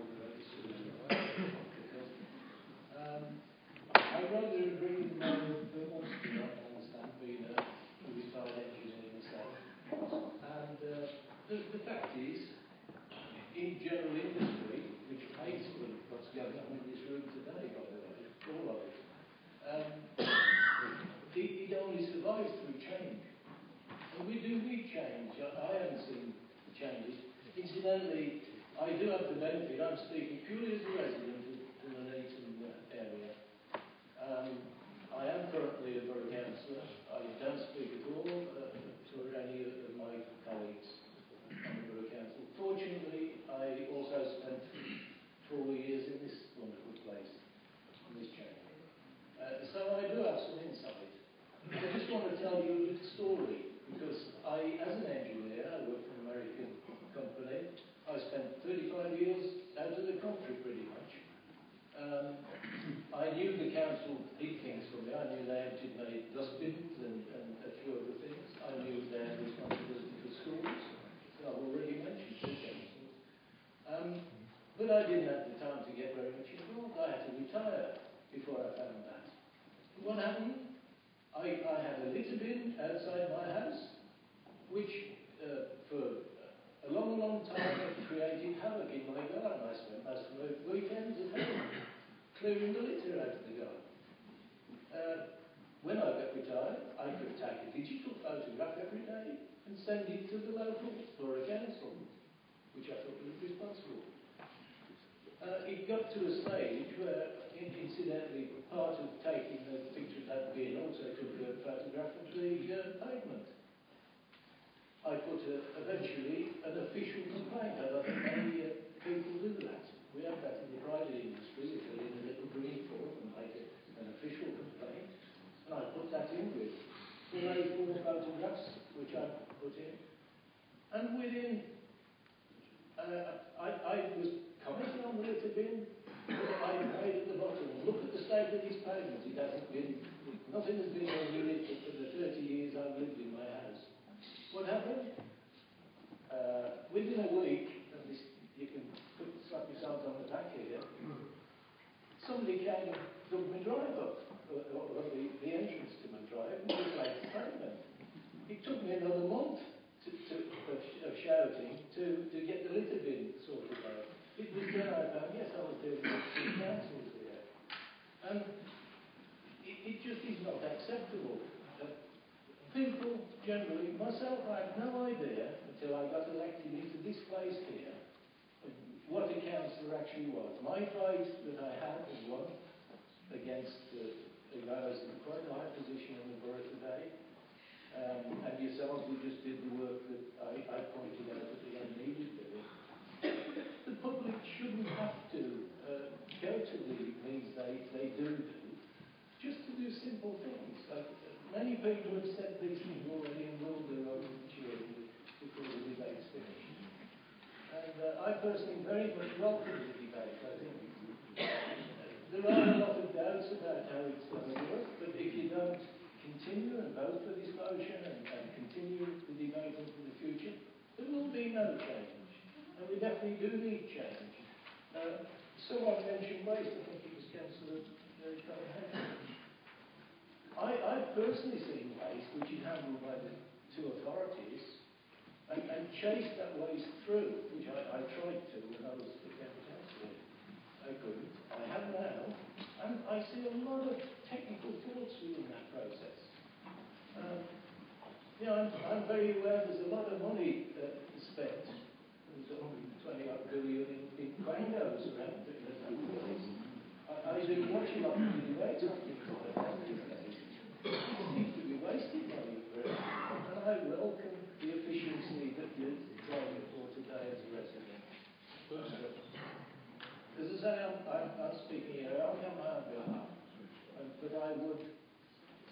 Incidentally, I do have the benefit, I'm speaking purely as a resident of the Nuneaton area. I am currently a borough councillor. I don't speak at all to any of my colleagues on the borough council. Fortunately, I also spent 4 years in this wonderful place, in this chamber. So I do have some insight. I just want to tell you a little story, because as an engineer, I work for an American company. I spent 35 years out of the country, pretty much. I knew the council did things for me. I knew they emptied my dustbins and a few other things. I knew their responsibility for schools, that I've already mentioned to council. But I didn't have the time to get very much involved. I had to retire before I found that. What happened? I had a litter bin outside my house, which for a long, long time had created havoc in my garden. I spent most of my weekends at home clearing the litter out of the garden. When I got retired, I could take a digital photograph every day and send it to the local borough council, which I thought was responsible. It got to a stage where, incidentally, part of taking the picture of that bin also took a photograph of the pavement. I put eventually an official complaint. I don't think many people do that. We have that in the private industry. You fill in a little green form and make an official complaint. And I put that in with full A4 photographs, which I put in. And within, I was commenting on the litter bin. I made at the bottom, look at the state of this pavement. It hasn't been, nothing has been done with it for the 30 years I've lived in my house. What happened? Within a week, and this, you can slap yourself on the back here, somebody came and dug my drive up, or the entrance to my drive, and replaced the pavement. It took me another month of shouting to get the litter bin sorted out. It was then I found, yes, I was there with the councils here. And it just is not acceptable. People generally, myself, I had no idea until I got elected into this place here what a councillor actually was. My fight that I had was one against a guy who's in quite a high position in the borough today, and yourselves who just did the work that I pointed out at the end needed doing. The public shouldn't have to go to the means they do just to do simple things. Like, many people have said these things already and will do over before the debate's finished. And I personally very much welcome the debate. I think there are a lot of doubts about how it's going to work, but if you don't continue and vote for this motion and continue the debate into the future, there will be no change. And we definitely do need change. Someone mentioned waste, I think it was Councillor Cohen. I've personally seen waste which is handled by the two authorities and chased that waste through, which I tried to when I was the county councillor. I couldn't. I have now, and I see a lot of technical faults within that process. I'm very aware there's a lot of money spent. There's 120 billion in quangos around that place. I do watch a lot of the debates on things like that these days. It seems to be wasted money for everything, and I welcome the efficiency that you're driving for today as a resident. As I say, I'm speaking here only on my own behalf, but I would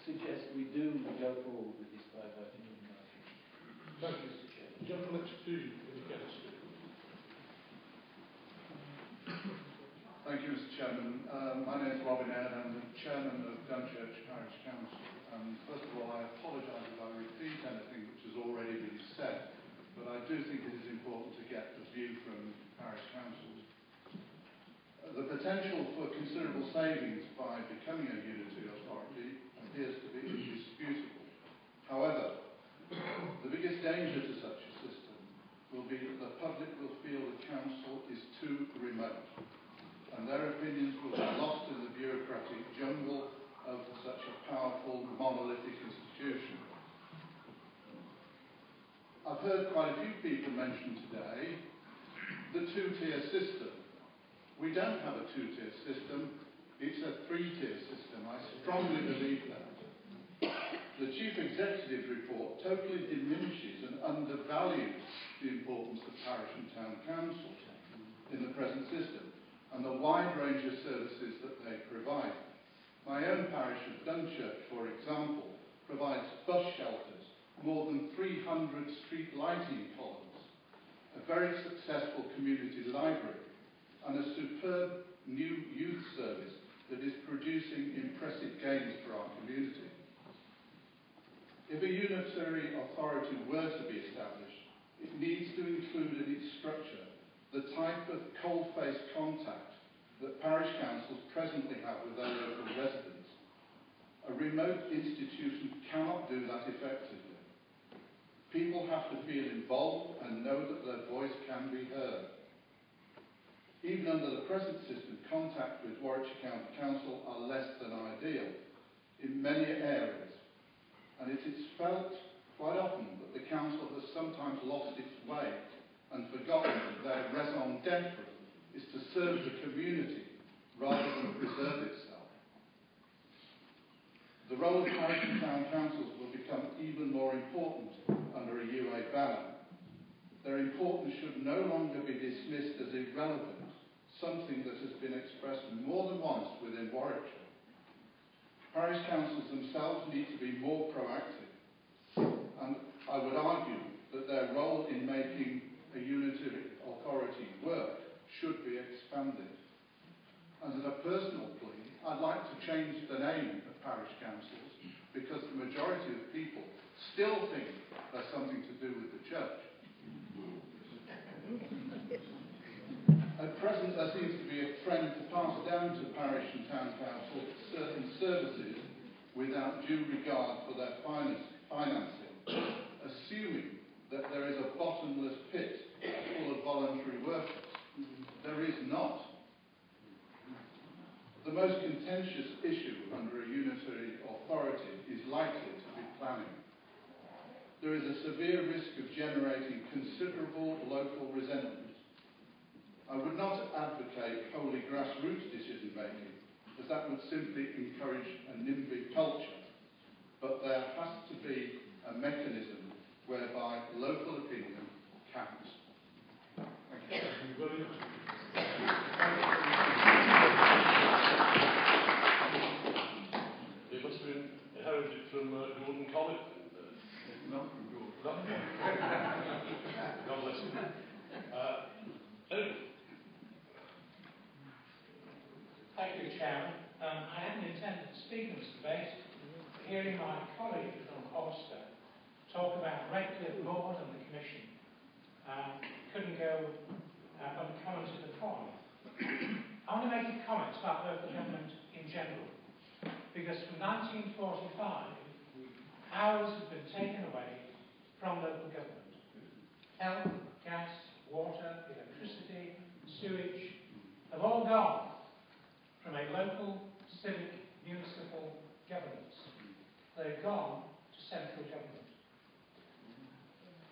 suggest we do go forward with this by voting in the motion. Thank you, Mr. Chairman. Gentleman next to you, against. Thank you, Mr. Chairman. My name is Robin Aird. I'm the Chairman of Dunchurch Parish Council. First of all, I apologise if I repeat anything which has already been said, but I do think it is important to get the view from parish councils. The potential for considerable savings by becoming a unitary authority appears to be indisputable. However, the biggest danger to such a system will be that the public will feel the council is too remote, and their opinions will be lost in the bureaucratic jungle of such a powerful monolithic institution. I've heard quite a few people mention today the two-tier system. We don't have a two-tier system, it's a three-tier system. I strongly believe that. The Chief Executive's report totally diminishes and undervalues the importance of parish and town councils in the present system and the wide range of services that they provide. My own parish of Dunchurch, for example, provides bus shelters, more than 300 street lighting columns, a very successful community library, and a superb new youth service that is producing impressive gains for our community. If a unitary authority were to be established, it needs to include in its structure the type of cold-face contact that parish councils presently have with their local residents. A remote institution cannot do that effectively. People have to feel involved and know that their voice can be heard. Even under the present system, contact with Warwickshire County Council are less than ideal in many areas, and it is felt quite often that the council has sometimes lost its way and forgotten that their raison d'etre is to serve the community rather than preserve itself. The role of parish and town councils will become even more important under a UA banner. Their importance should no longer be dismissed as irrelevant, something that has been expressed more than once within Warwickshire. Parish councils themselves need to be more proactive, and I would argue that their role in making a unitary authority work should be expanded. And as a personal plea, I'd like to change the name of parish councils because the majority of people still think there's something to do with the church. At present, there seems to be a trend to pass down to parish and town council certain services without due regard for their financing, assuming that there is a bottomless pit full of voluntary workers. There is not. The most contentious issue under a unitary authority is likely to be planning. There is a severe risk of generating considerable local resentment. I would not advocate wholly grassroots decision making, as that would simply encourage a NIMBY culture, but there has to be a mechanism whereby local opinion counts. Thank you. You must have inherited from Gordon Collett. Not from Gordon. God bless him. Thank you, Chairman. I hadn't intended to speak in this debate. Hearing my colleague from Ulster talk about Redcliffe Board and the Commission, couldn't go uncommented upon. I want to make a comment about local government in general, because from 1945, powers have been taken away from local government. Health, gas, water, electricity, sewage have all gone from a local, civic, municipal governance. They've gone to central government.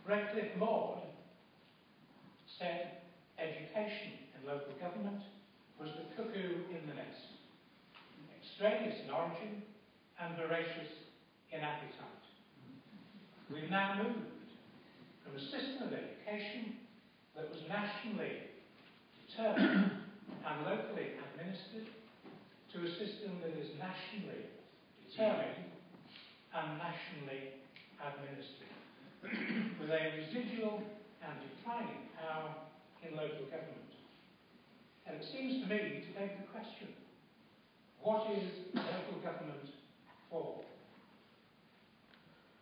Redcliffe Lord said education in local government was the cuckoo in the nest, extraneous in origin and voracious in appetite. We've now moved from a system of education that was nationally determined and locally administered to a system that is nationally determined and nationally administered, with a residual and declining power in local government. And it seems to me to beg the question, what is local government for?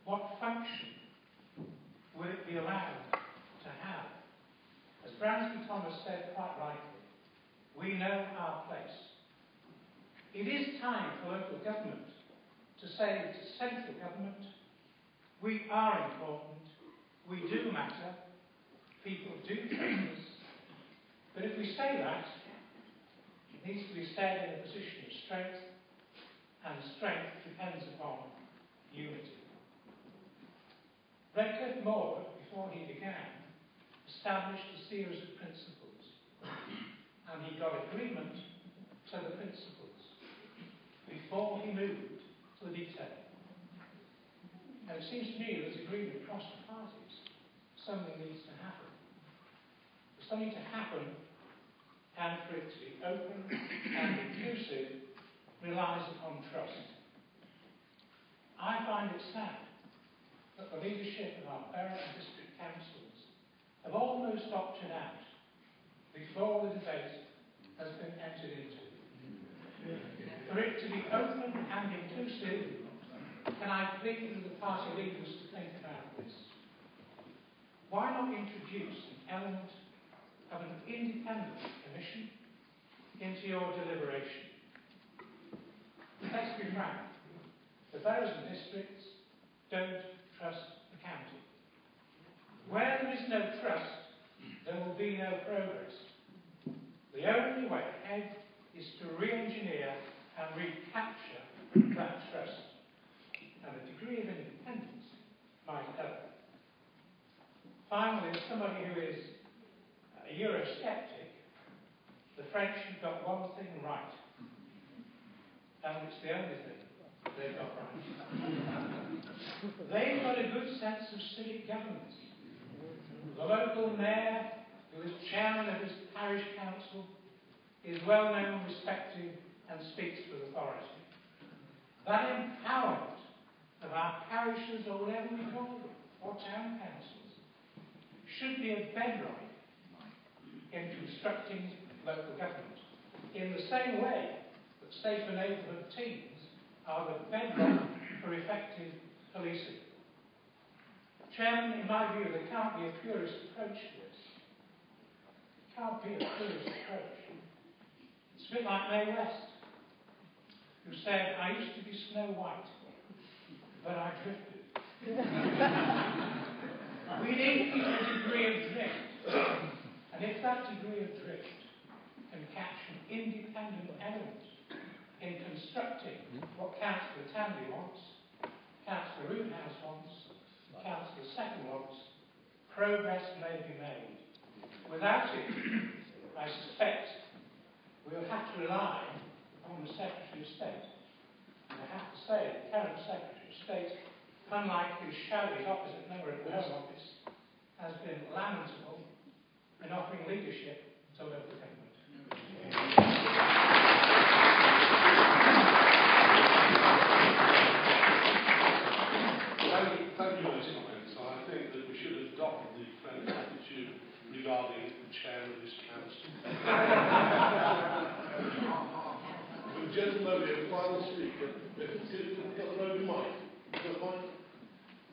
What function would it be allowed to have? As Bransby Thomas said quite rightly, we know our place. It is time for local government to say to central government, we are important, we do matter, people do trust us, but if we say that, it needs to be said in a position of strength, and strength depends upon unity. Redcliffe Moore, before he began, established a series of principles and he got agreement to the principles before he moved to the detail. And it seems to me there's agreement across the parties. Something needs to happen. For something to happen and for it to be open and inclusive relies upon trust. I find it sad that the leadership of our borough and district councils have almost opted out before the debate has been entered into. For it to be open and inclusive, can I plead with the party leaders to think about this? Why not introduce an element of an independent commission into your deliberation? Let's be frank, the boroughs and districts don't trust the county. Where there is no trust, there will be no progress. The only way ahead is to re-engineer and recapture that trust. And a degree of independence might help. Finally, as somebody who is a Eurosceptic, the French have got one thing right. And it's the only thing they've got right. They've got a good sense of civic governance. The local mayor, who is chairman of his parish council, is well known, respected, and speaks with authority. That empowerment of our parishes, or whatever we call them, or town councils, should be a bedrock in constructing local government. In the same way that safer neighbourhood teams are the bedrock for effective policing. Chairman, in my view, there can't be a purist approach to this. It can't be a purist approach. It's a bit like Mae West, who said, I used to be Snow White, but I drifted. We need a degree of drift. And if that degree of drift can catch an independent element in constructing what Councillor Tandy wants, Councillor Roothouse wants, Councillor Second wants, progress may be made. Without it, I suspect we'll have to rely on the Secretary of State. And I have to say, the current Secretary of State, unlike his shouted opposite member of the Home Office, has been lamentable in offering leadership to local government. Thank you for those comments. I think that we should adopt the French attitude regarding the chair of this council. Gentlemen, we have a final speaker. If you've got the road mic. You've got the mic?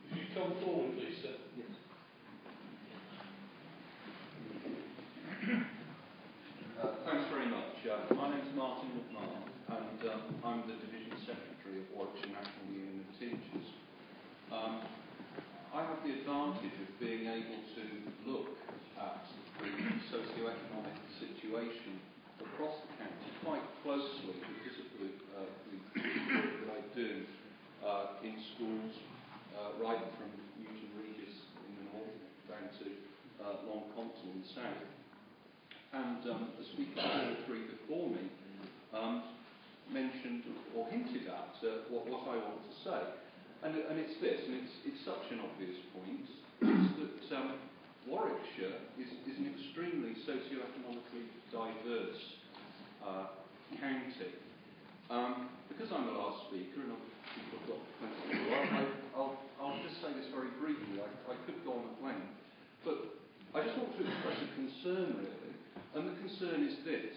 If you come forward, please, sir. Yes. Thanks very much. My name's Martin McMahon, and I'm the Division Secretary of Warwickshire National Union of Teachers. I have the advantage of being able to look at the socio-economic situation across the county quite closely because of the work that I do in schools right from Newton Regis in the north down to Long Compton in the south. And the speaker three before me mentioned or hinted at what I want to say. And it's this, and it's such an obvious point, is that Warwickshire is an extremely socio-economically diverse county. Because I'm the last speaker and other people have got plenty to do, I'll just say this very briefly. I could go on at length, but I just want to express a concern really, and the concern is this,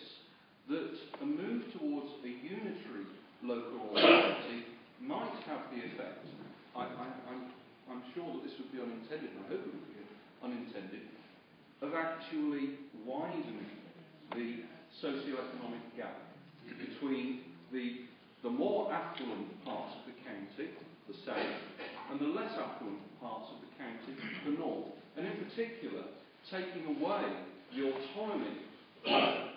that a move towards a unitary local authority might have the effect, I'm sure that this would be unintended, and I hope it would be unintended, of actually widening the socio-economic gap between the more affluent parts of the county, the south, and the less affluent parts of the county, the north. And in particular, taking away the autonomy of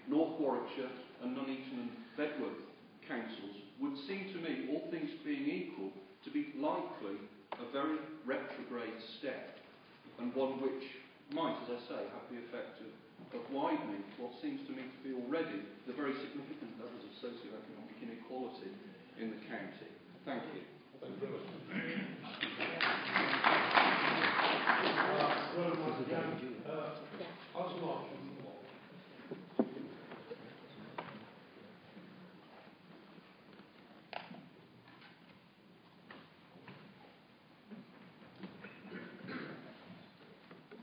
North Warwickshire and Nuneaton and Bedworth councils would seem to me, all things being equal, to be likely a very retrograde step, and one which might, as I say, have the effect of of widening what seems to me to be already the very significant levels of socio-economic inequality in the county. Thank you. Thank you very much.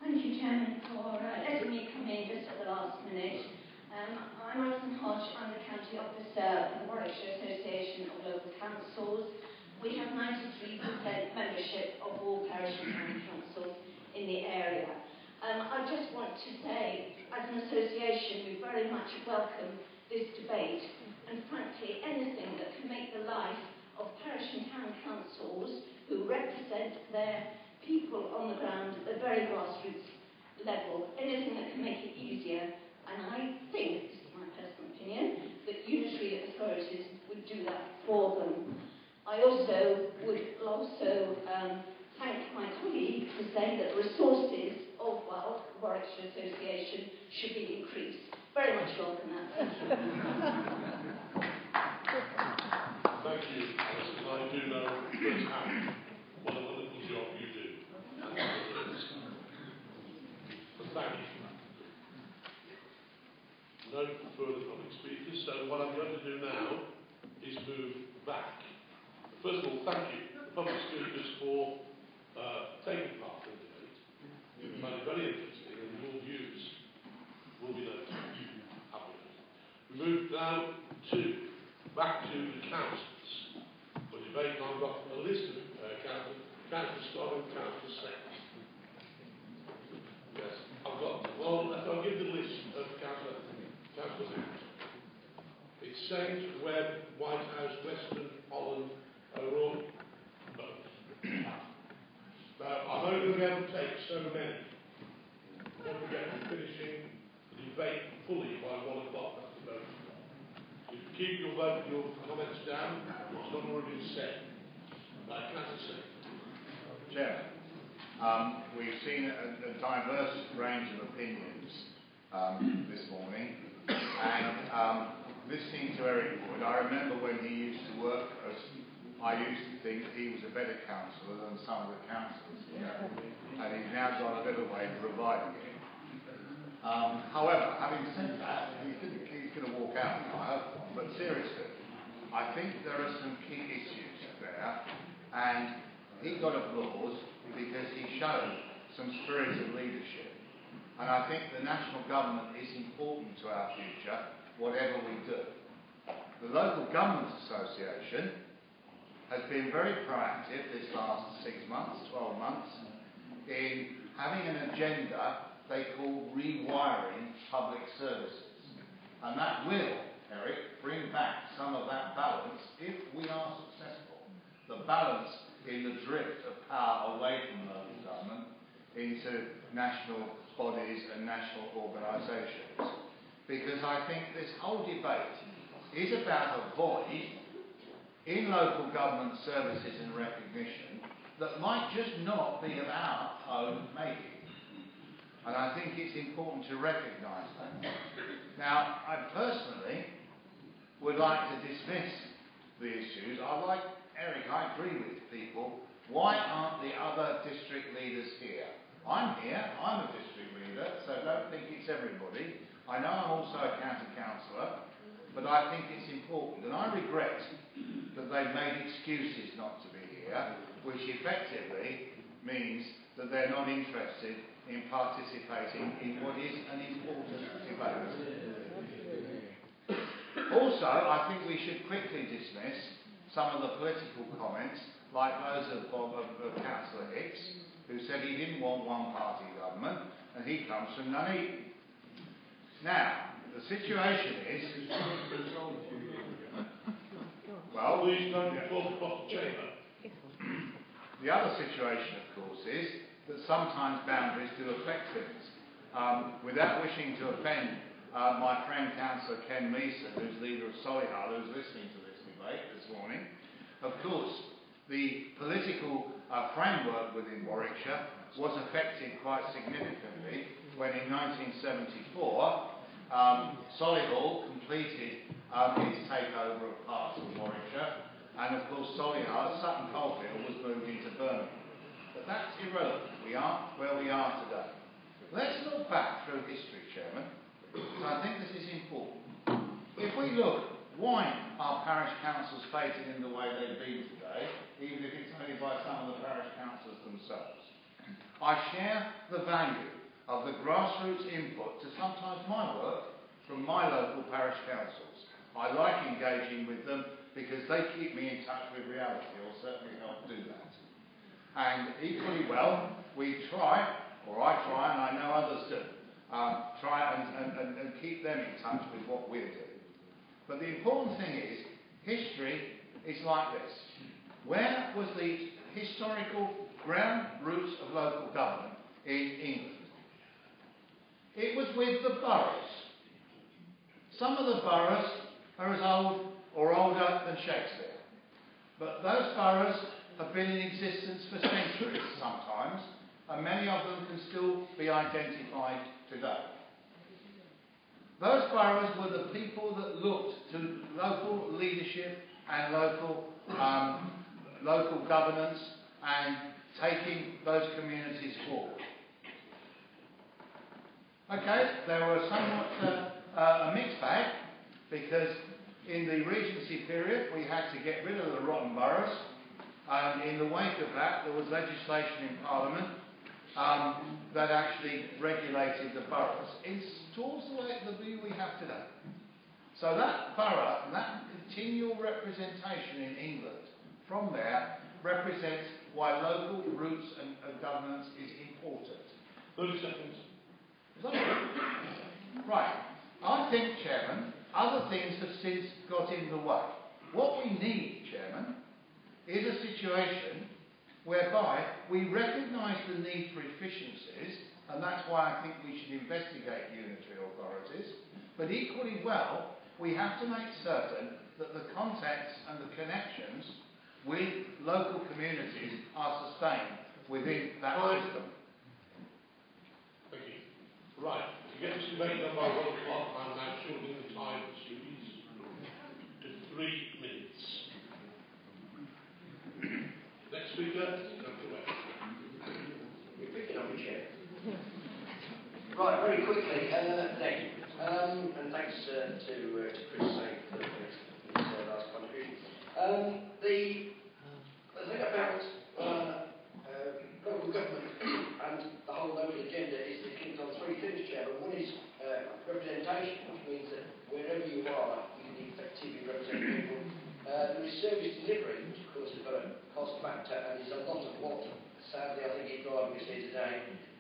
Thank you, Chairman, for letting me come in just at the last minute. I'm Alison Hodge. I'm the County Officer of the Warwickshire Association of Local Councils. We have 93% membership of all parish and town councils in the area. I just want to say, as an association, we very much welcome this debate, and frankly, anything that can make the life of parish and town councils who represent their people on the ground at the very grassroots level, anything that can make it easier. And I think, this is my personal opinion, that unitary authorities would do that for them. I also would thank my colleague for saying that resources of Warwickshire Association should be increased. Very much welcome that. Thank you. Thank you, Alison. I do know firsthand what a wonderful job you do. Thank you. No further public speakers, so what I'm going to do now is move back. First of all, thank you, the public speakers, for taking part in the debate. You found it very interesting, and your views will be noted. We move now back to the councils for debate. I've got a list of councils starting with Council 6. Yes, I'll give the list of councillors. It's Saint, Webb, Whitehouse, Western, Holland, O'Rourke, both. Now, I'm only going to be able to take so many. Don't forget, we're finishing the debate fully by 1 o'clock. That's the vote. You can keep your comments down. It's not already been said. Right, Councillor Saint. Chairman, we've seen a diverse range of opinions this morning, and listening to Eric Wood, I remember when he used to work as, I used to think he was a better councillor than some of the councillors here, and he's now gone a little way to reviving it. However, having said that, he's going to walk out now, I hope not, but seriously, I think there are some key issues there, and he got applause because he showed some spirit of leadership. And I think the national government is important to our future, whatever we do. The Local Government Association has been very proactive this last 6 months, 12 months, in having an agenda they call rewiring public services. And that will, Eric, bring back some of that balance if we are successful. The balance in the drift of power away from local government into national bodies and national organisations. Because I think this whole debate is about a void in local government services and recognition that might just not be of our own making. And I think it's important to recognise that. Now, I personally would like to dismiss the issues. Eric, I agree with people. Why aren't the other district leaders here? I'm here, I'm a district leader, so don't think it's everybody. I know I'm also a county councillor, but I think it's important. And I regret that they've made excuses not to be here, which effectively means that they're not interested in participating in what is an important debate. Also, I think we should quickly dismiss some of the political comments, like those of Councillor Hicks, who said he didn't want one-party government, and he comes from Nuneaton. Now, the situation is... well, please don't talk across the chamber. The other situation, of course, is that sometimes boundaries do affect things. Without wishing to offend my friend Councillor Ken Meeson, who's leader of Solihull, who's listening to this debate this morning, of course, the political framework within Warwickshire was affected quite significantly when in 1974 Solihull completed its takeover of parts of Warwickshire, and of course Sutton Coldfield was moved into Birmingham. But that's irrelevant. We are where we are today. Let's look back through history, Chairman, because I think this is important. If we look, why are parish councils fated in the way they've been today, even if it's only by some of the parish councils themselves? I share the value of the grassroots input to sometimes my work from my local parish councils. I like engaging with them because they keep me in touch with reality, or certainly help do that. And equally well, we try, or I try, and I know others do, try and keep them in touch with what we're doing. But the important thing is, history is like this. Where was the historical ground roots of local government in England? It was with the boroughs. Some of the boroughs are as old or older than Shakespeare. But those boroughs have been in existence for centuries sometimes, and many of them can still be identified today. Those boroughs were the people that looked to local leadership and local governance and taking those communities forward. Okay, they were somewhat a mixed bag, because in the Regency period we had to get rid of the rotten boroughs, and in the wake of that there was legislation in Parliament that actually regulated the boroughs. It's towards the view we have today. So that borough, and that continual representation in England from there represents why local roots and governance is important. 30 seconds. Is that right? I think, Chairman, other things have since got in the way. What we need, Chairman, is a situation whereby we recognise the need for efficiencies, and that's why I think we should investigate unitary authorities, but equally well, we have to make certain that the contacts and the connections with local communities are sustained within that system. Thank you. Right, to get this debate done by 1 o'clock, I'm now shortening the time to 3 minutes. Next speaker, Dr. West. You're picking on me, Chair. Right, very quickly, thank you. And thanks to Chris Saint for his last contribution. The thing about local government and the whole local agenda is linked on 3 things, Chair. One is representation, which means that wherever you are, you can effectively represent people. There is service delivery, which of course has got a cost factor and is a lot of what, sadly, I think is driving us here today.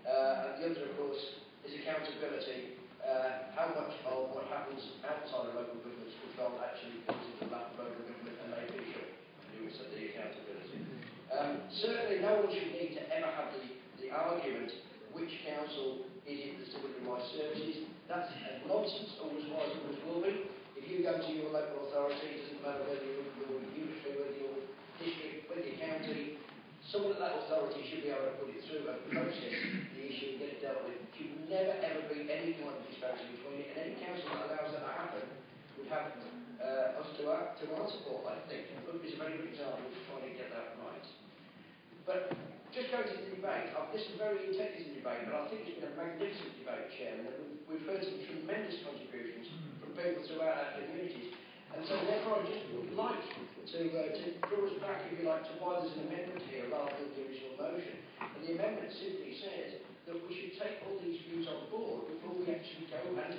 And the other, of course, is accountability. How much of what happens outside of local government's control actually comes into the lap of local government and they finish up doing some of the accountability. Certainly no one should need to ever have the argument which council is it that's delivering my services. That's nonsense, always was, always will be. If you go to your local authority, it doesn't matter whether you're unitary, whether you're district, whether you're county, someone at that authority should be able to put it through and process the issue and get it dealt with. There should never ever be any kind of disparity between it, and any council that allows that to happen would have us to answer for, I think. And Rugby is a very good example of trying to get that right. But just going to the debate, I've listened very intently to the debate, but I think it's been a magnificent debate, Chairman, and we've heard some tremendous contributions from people throughout our communities. And so therefore I just would like to draw us back, if you like, to why there's an amendment here rather than the original motion. And the amendment simply says that we should take all these views on board before we actually go and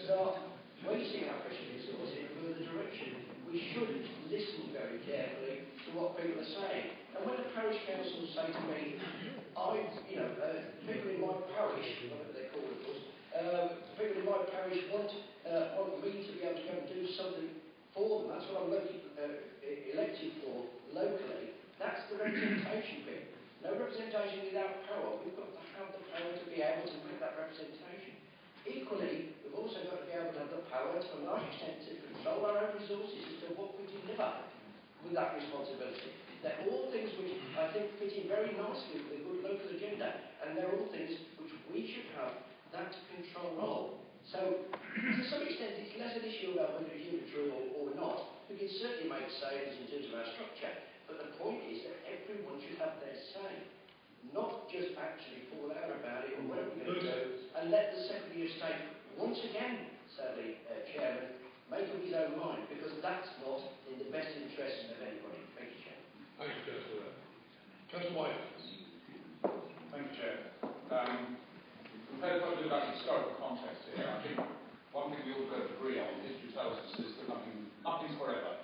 start wasting our precious resources in a further direction. We should listen very carefully to what people are saying. And when the parish councils say to me, people in my parish, whatever they're called, of course, people in my parish want me to be able to go and do something for them. That's what I'm elected for locally. That's the representation bit. No representation without power. We've got to have the power to be able to make that representation. Equally, we've also got to be able to have the power to a large extent to control our own resources as to what we deliver with that responsibility. They're all things which I think fit in very nicely with a good local agenda, and they're all things which we should have that control of. So, to some extent, it's less an issue about whether it's unitary or not. We can certainly make say in terms of our structure, but the point is that everyone should have their say, not just actually fall out about it or what we're going to do, and let the Secretary of State, once again, sadly, Chairman, make up his own mind, because that's not in the best interest of anybody. Thank you, Chair. Thank you, Councillor. Councillor White. Thank you, Chair. We've heard quite a bit about the historical context here. I think one thing we all both agree on, history tells us, is that nothing's forever.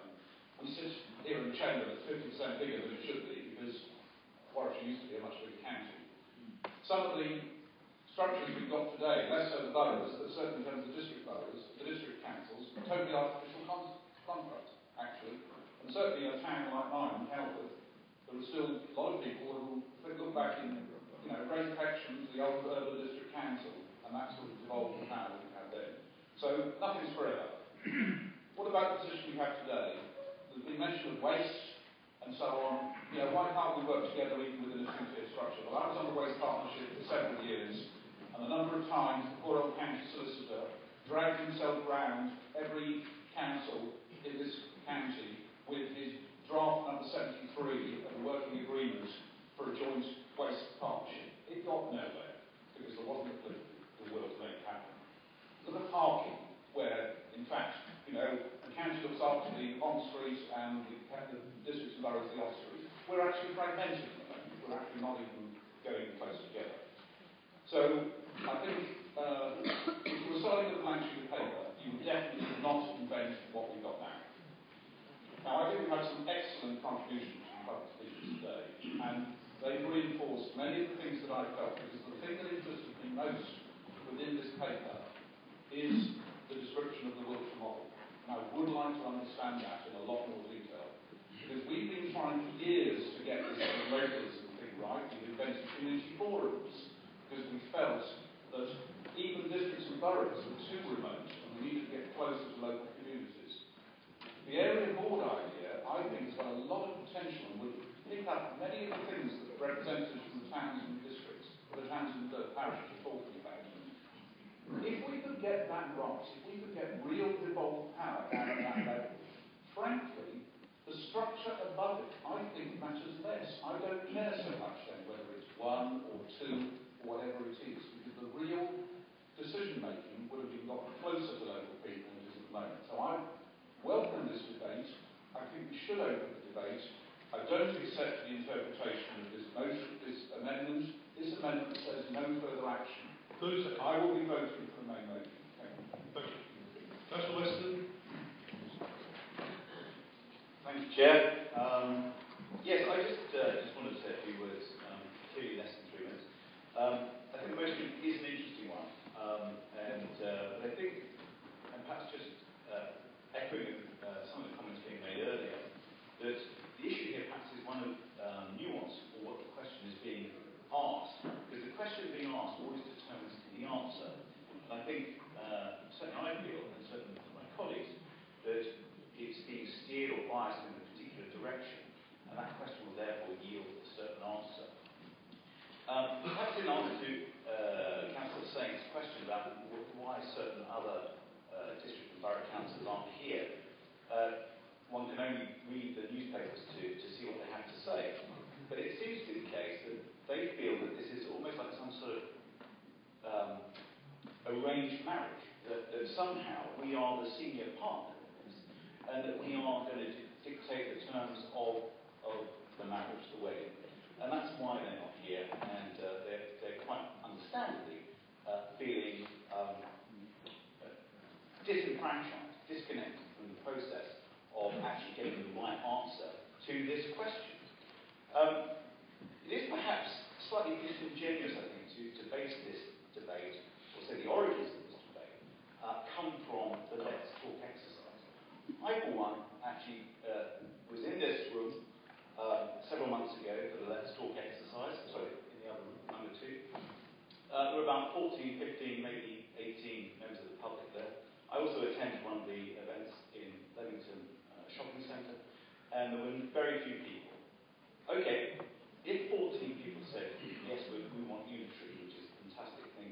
We sit here in the chamber that's 50% bigger than it should be, because Warwickshire used to be a much bigger county. Some of the structures we've got today, less so the boroughs, but certainly in terms of the district boroughs, the district councils, totally artificial construct, actually. And certainly in a town like mine, Telford, there are still a lot of people who look back in great affection to the old urban district council, and that sort of devolved the power that we had then. So nothing's forever. What about the position we have today? There's been mention of waste and so on. Why can't we work together even within a two-tier structure? Well, I was on the waste partnership for several years, and a number of times the poor old county solicitor dragged himself round every council in this county with his draft number 73 of the working agreement for a joint waste partnership. It got nowhere because there wasn't the will to make it happen. Look at parking, where, in fact, the county looks after the on-street and the districts and boroughs the off-street. We're actually fragmented at the moment. We're actually not even going close together. So, I think if you were starting with a blank sheet of paper, you would definitely not invent what we've got now. Now, I think we've had some excellent contributions from public speakers today, and they've reinforced many of the things that I felt, because the thing that interested me most within this paper is the description of the Wiltshire model. And I would like to understand that in a lot more detail, because we've been trying for years to get this localism thing right. We've invented community forums, because we felt that even districts and boroughs were too remote, and we needed to get closer to local communities. The area board idea, I think, has got a lot of potential and would pick up many of the things that representatives from the towns and districts, or the towns and parishes are talking about. If we could get that right, if we could get real devolved power down at that level, frankly, the structure above it, I think, matters less. I don't care so much then whether it's one or two or whatever it is, because the real decision-making would have been got closer to local people than it is at the moment. So I welcome this debate. I think we should open the debate. I don't accept the interpretation of this motion, this amendment. This amendment says no further action. I will be voting for the main motion. Thank you. Councillor Weston. Thank you, Chair. Yes, I just wanted to say a few words, clearly less than 3 minutes. I think the motion is an interesting one, but I think, and perhaps just echoing some of the comments being made earlier, that the issue here perhaps is one of nuance, or what the question is being asked, because the question being asked always determines the answer. And I think, certainly I feel, and certainly my colleagues, that it's being steered or biased in a particular direction, and that question will therefore yield a certain answer. Perhaps in answer to Councillor Saint's question about why certain other district and borough councillors aren't here, one can only read the newspapers to see what they have to say. But it seems to be the case that they feel that this is almost like some sort of arranged marriage, that somehow we are the senior partner in this, and that we are going to dictate the terms of the marriage, the wedding. And that's why they're not here, and they're quite understandably feeling disenfranchised, disconnected from the process of actually getting the right answer to this question. It is perhaps slightly disingenuous, I think, to base this debate, or say the origins of this debate, come from the Let's Talk exercise. I, for one, actually was in this room several months ago for the Let's Talk exercise, sorry, in the other room, number 2. There were about 14, 15, maybe 18 members of the public there. I also attended one of the events in Leamington Shopping Centre, and there were very few people. Okay, if 14 people said, yes, we want unitary, which is a fantastic thing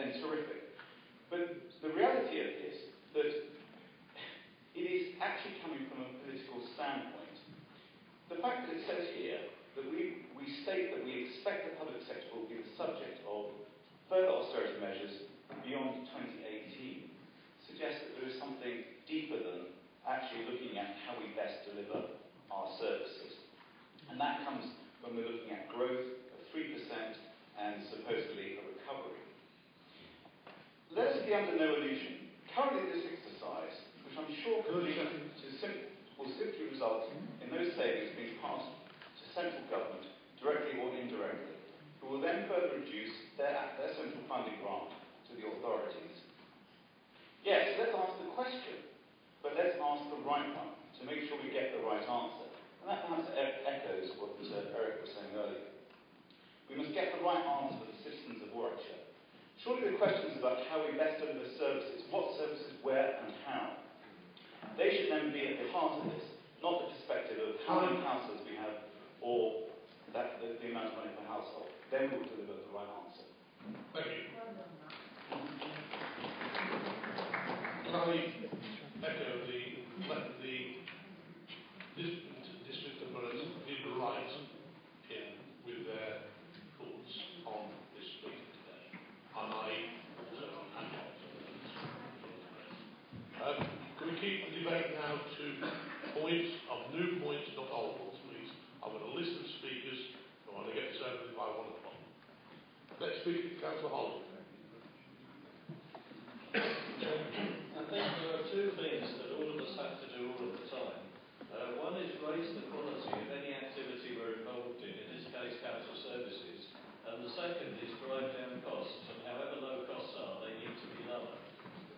then terrific. But the reality of this, that it is actually coming from a political standpoint. The fact that it says here that we state that we expect the public sector will be the subject of further austerity measures beyond 2018 suggests that there is something deeper than actually looking at how we best deliver our services. And that comes when we're looking at growth of 3% and supposedly a recovery. Let us be under no illusion. Currently this exercise, which I'm sure will simply result in those savings being passed to central government, directly or indirectly, who will then further reduce their central funding grant to the authorities. Yes, let's ask the question, but let's ask the right one to make sure we get the right answer. And that perhaps echoes what Eric was saying earlier. We must get the right answer for the citizens of Warwickshire. Surely the question is about how we best deliver services, what services, where and how. They should then be at the heart of this, not the perspective of how many councillors we have or the amount of money per household. Then we will deliver the right answer. Thank you. Can I echo the district authorities did right in with their thoughts on this meeting today, and I also am not. Can we keep the debate now to points of new points, not old ones, please? I've got a list of speakers. I want to get this over by 1 o'clock. Next speaker, Councillor Holland. I think there are two things that all of us have to do all of the time. One is raise the quality of any activity we're involved in this case council services, and the second is drive down costs, and however low costs are, they need to be lower.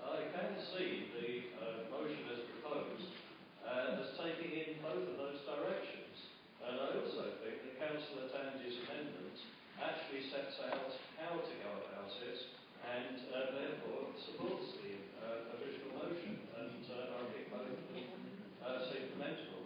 I can see the motion as proposed as taking in both of those directions, and I also think that Councillor Tandy's amendment actually sets out how to go about it, and therefore supports the original motion, and I think both of them seem commendable.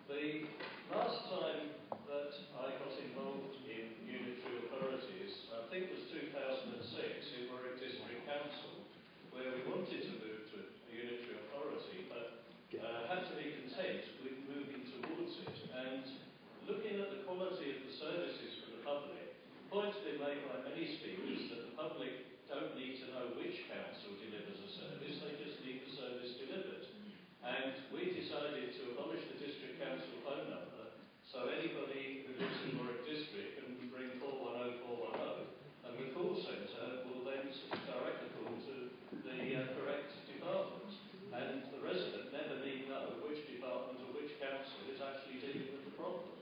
The last time that I got involved in unitary authorities, I think it was 2006 in Warwick District Council, where we wanted to move to a unitary authority, but had to be content with moving towards it. And looking at the quality of the services for the public, the point's been made by many speakers that the public don't need to know which council delivers a service, they just need the service delivered. And we decided to abolish the district council phone number, so anybody who lives in Warwick District can ring 410410, and the call centre will then direct the call to the correct department. And the resident never need know which department or which council is actually dealing with the problem.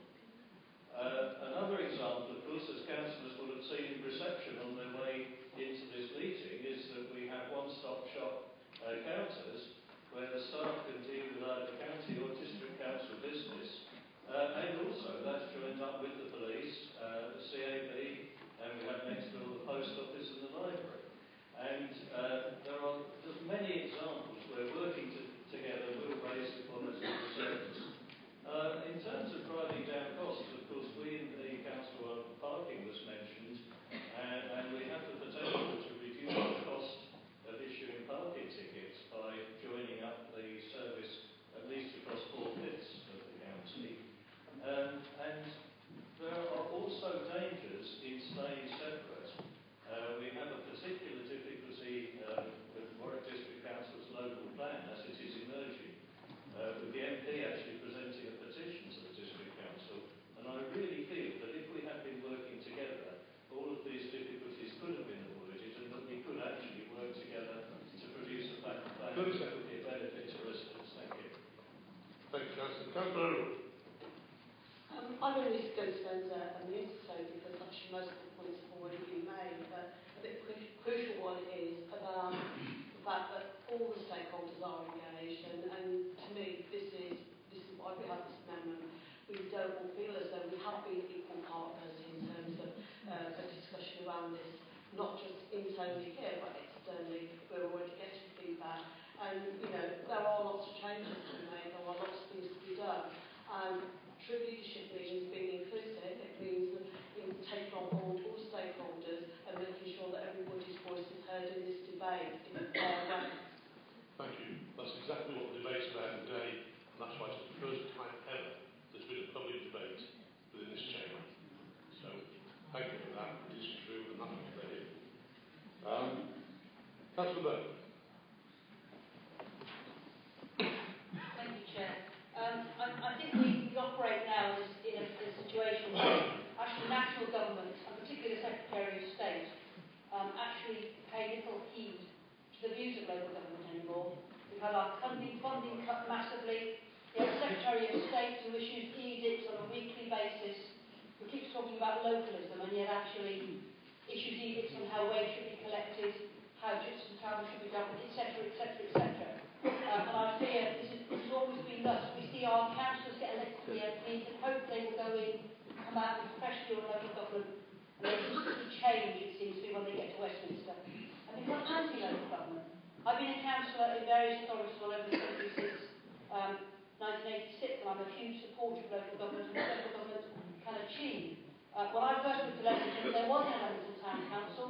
Another example, of course, as councillors will have seen in reception on their way into this meeting, is that we have one-stop shop counters where the staff can deal with either county or district council debate in a fair way. Thank you. That's exactly what the debate's about today, and that's why it's the first time ever there's been a public debate within this chamber. So, thank you for that. It is true, and that's what they did. Councillor Burke. Thank you, Chair. I think we operate now in a situation where actually national government, and particularly the Secretary of State, actually pay little heed to the views of local government anymore. We've had our funding cut massively. We have a Secretary of State who issues edicts on a weekly basis, who keeps talking about localism and yet actually issues edicts on how wage should be collected, how trips and travel should be done, etc., etc., etc. And I fear this has always been thus. We see our councillors get elected to the MPs and hope they will go in, come out with fresh view on local government, and they instantly change, it seems to be, when they get to Westminster, and become anti-local government. I've been a councillor in various authorities all over the country since 1986, and I'm a huge supporter of local government and what local government can achieve. When I first moved to Leamington, there was no Leamington Town Council.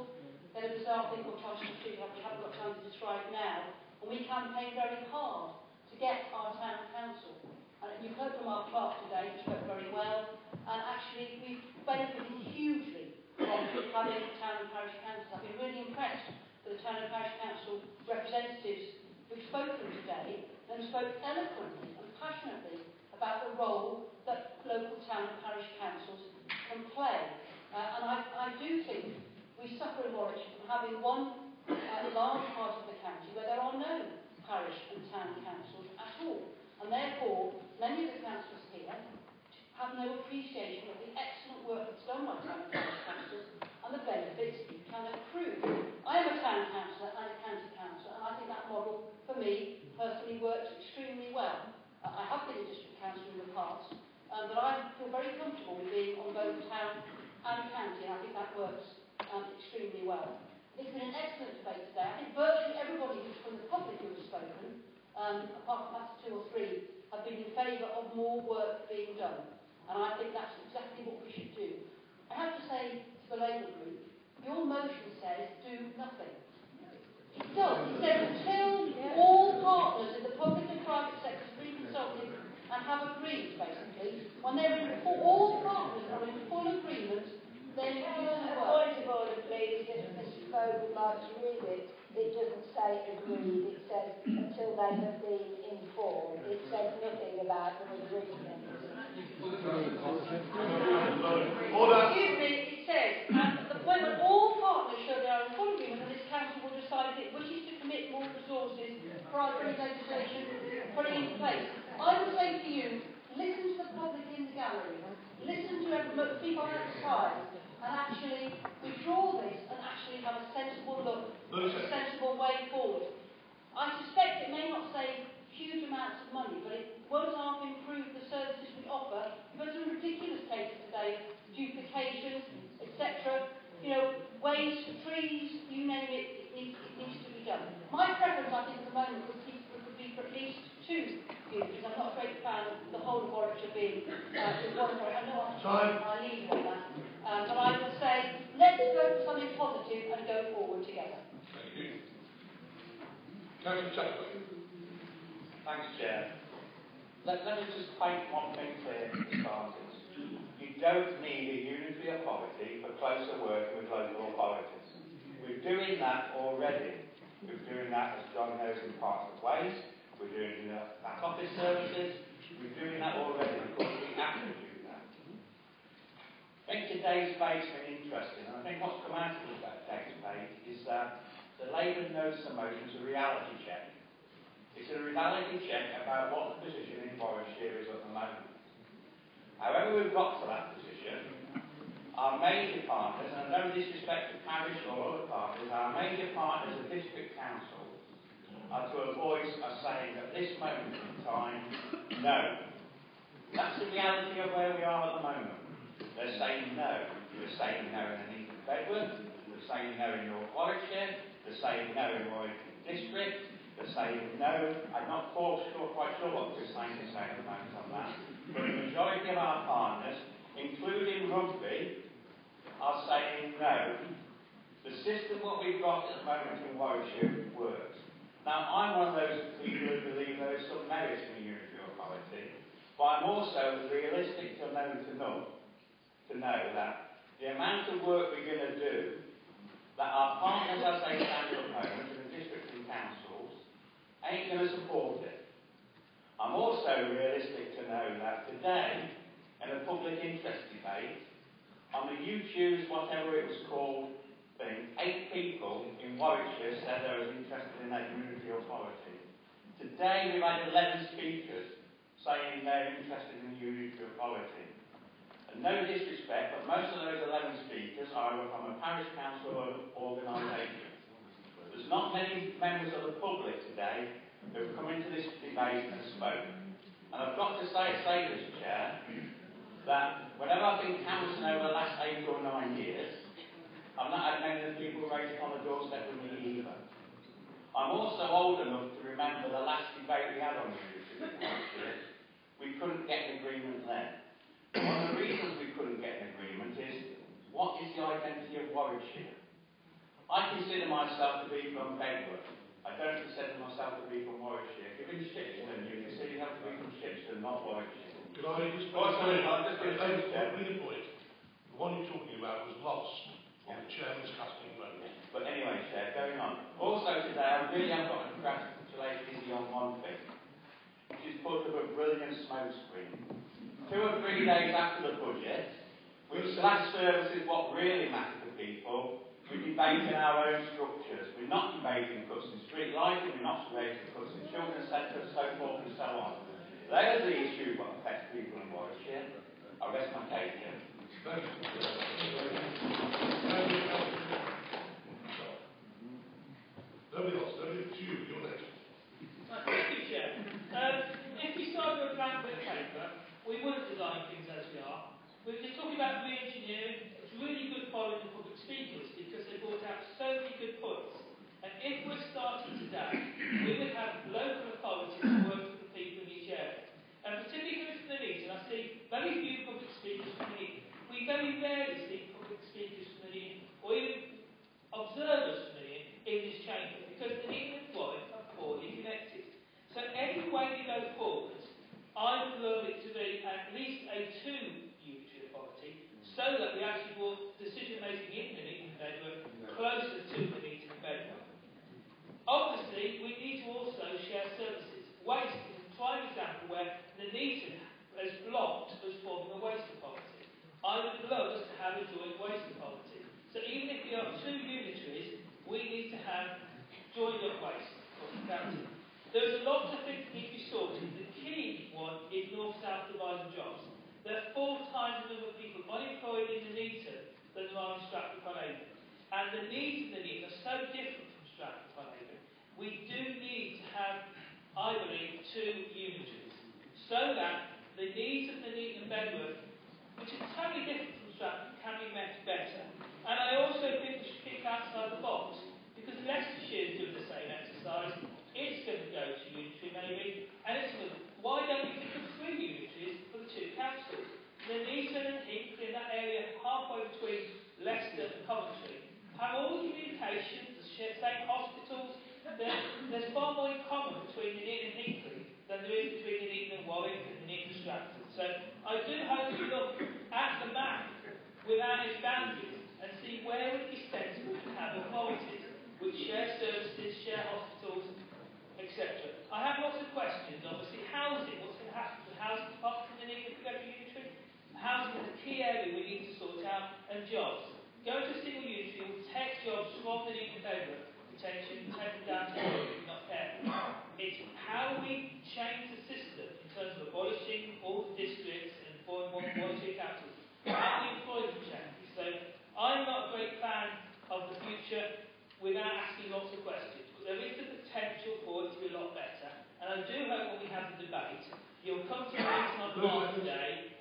They had a bizarre thing called Charter Street, which I haven't got time to describe now. And we campaigned very hard to get our town council. And you've heard from our clerk today, who spoke very well. And actually, we've benefited hugely from having town and parish councils. I've been really impressed with the town and parish council representatives who've spoken today and spoke eloquently and passionately about the role that local town and parish councils can play. And I do think we suffer in Warwickshire from having one large part of the county where there are no parish and town councils at all. And therefore, many of the councillors here have no appreciation of the excellent work that's done by town and parish councils and the benefits it can accrue. I am a town councillor and a county councillor, and I think that model, for me, personally works extremely well. I have been a district councillor in the past, but I feel very comfortable with being on both town and county, and I think that works extremely well. It's been an excellent debate today. I think virtually everybody from the public who has spoken, apart from perhaps 2 or 3, have been in favour of more work being done. And I think that's exactly what we should do. I have to say to the Labour group, your motion says do nothing. It does. It says until all partners in the public and private sectors have been consulted and have agreed, basically. When they're in all partners are in full agreement, then it doesn't work. Point of order, please. If Mrs. Fogg would like to read it, it doesn't say agreed. It says until they have been informed. It says nothing about them agreement. Excuse me, it says at the point when all partners show they are in full agreement, and this council will decide if it wishes to commit more resources prior to any legislation putting in place. I would say to you, listen to the public in the gallery, listen to the people outside, and actually withdraw this and actually have a sensible look, a sensible way forward. I suspect it may not save huge amounts of money, but it won't half improve the services we offer. We've had some ridiculous cases today, duplication, etc. You know, waste, trees, you name it, it needs to be done. My preference, I think, at the moment would be for at least 2 units. I'm not a great fan of the whole of Warwickshire being with one authority. I know I lead on that. But I would say, let's go for something positive and go forward together. Thank you. Councillor Chapman. Thanks, Chair. Let me just paint one thing clear for starters. You don't need a unitary authority for closer working with local authorities. We're doing that already. We're doing that, as John knows, in parts of ways. We're doing it in back office services. We're doing that already. Of course, we have to do that. I think today's debate's been interesting, and I think what's come out of today's debate is that the Labour notice of motion is a reality check. It's a reality check about what the position in Warwickshire is at the moment. However we've got to that position, our major partners, and no disrespect to parish or other partners, our major partners of district council are to a voice are saying at this moment in time, no. That's the reality of where we are at the moment. They're saying no. They're saying no in the East of Bedford. They're saying no in North Warwickshire. They're saying no in Warwickshire District. They're saying no. I'm not quite sure what they're saying at the moment on that. But the majority of our partners, including Rugby, are saying no. The system what we've got at the moment in Warwickshire works. Now, I'm one of those people who believe there is some merit in the unitary authority, but I'm also realistic enough to know that the amount of work we're going to do, that our partners as they stand at the moment in the districts and councils, ain't going to support it. I'm also realistic to know that today, in a public interest debate, on the YouTube's whatever it was called thing, 8 people in Warwickshire said they were interested in that unitary authority. Today we've had 11 speakers saying they're interested in the unitary authority. And no disrespect, but most of those 11 speakers are either from a parish council or an organisation. There's not many members of the public today who have come into this debate and spoken. And I've got to say this, Chair, that whenever I've been canvassing over the last 8 or 9 years, I've not had many of the people raised on the doorstep with me either. I'm also old enough to remember the last debate we had on unitary authority. We couldn't get an agreement then. One of the reasons we couldn't get an agreement is, what is the identity of Warwickshire? I consider myself to be from Bedworth. I don't consider myself to be from Warwickshire. If you're in Shipston, you consider you have to be from Shipston, not Warwickshire. Could I just read a point? The one you're talking about was lost on the chairman's casting vote. But anyway, Chair, going on. Also today, I really have got to congratulate Izzy on one thing. She's put up a brilliant smoke screen. 2 or 3 days after the budget, which last service is what really matters to people, we're debating our own structures. We're not debating cuts in street lighting, we're not debating cuts in children's centres, so forth and so on. They are the issues that affect people in Warwickshire. I rest my case here. Nobody else, it's you, you're next. Thank you, Chair. If we started with a blank bit of paper, we wouldn't design things as we are. We're just talking about re-engineering. It's really good following the public speakers because they brought out so many good points. And if we're starting today, we would have local authorities to work with the people in each area. And particularly coming from the meeting, I see very few public speakers from the meeting. We very rarely see public speakers from the meeting, or even observers from the meeting in this chamber, because the meeting and Warwick are poorly connected. So any way we go forward, I would love it to be at least a 2 unitary authority, so that we actually brought decision making in the meeting in Bedworth closer to the meeting in Bedworth. Obviously, we need to also share services. Waste is a prime example where the Nuneaton has blocked us forming a waste authority. I would love us to have a joint waste authority. So even if we are 2 unitaries, we need to have joined up waste for the county. There's a lot of things that need to be sorted. The key one is north-south dividing jobs. There are 4 times the number of people unemployed in the Nuneaton than there are in Stratford-upon-Avon. And the needs of the Nuneaton are so different from Stratford-upon-Avon. We do need to have, I believe, 2 unitaries, so that the needs of the Nuneaton and Bedworth, which is totally different from Stratford, can be met better. And I also think we should think outside the box, because Leicestershire is doing the same exercise. It's going to go to unitary maybe, and it's going to, why don't we think of 3 unitaries for the 2 councils? Nuneaton and Hinkley, in that area halfway between Leicester and Coventry, have all the communications, the same hospitals. There's far more in common between Nuneaton and Hinkley than there is between Nuneaton and Warwick and Nuneaton and Stratford. So I do hope we look at the map without its boundaries and see where would it be sensible to have authorities which share services, share hospitals, etc. I have lots of questions. Obviously, housing. What's going to happen to the housing department in the Nuneaton if we go to unitary? Housing is a key area we need to sort out, and jobs. Going to a single unitary will take jobs from the Nuneaton Bedworth, potentially take them down to Warwick, not careful. It's how we change the system in terms of abolishing all the districts and forming one or 2 councils. How we employ them changes. So I'm not a great fan of the future without asking lots of questions. But there is the potential for it to be a lot better. And I do hope when we have the debate, you'll come to a meeting on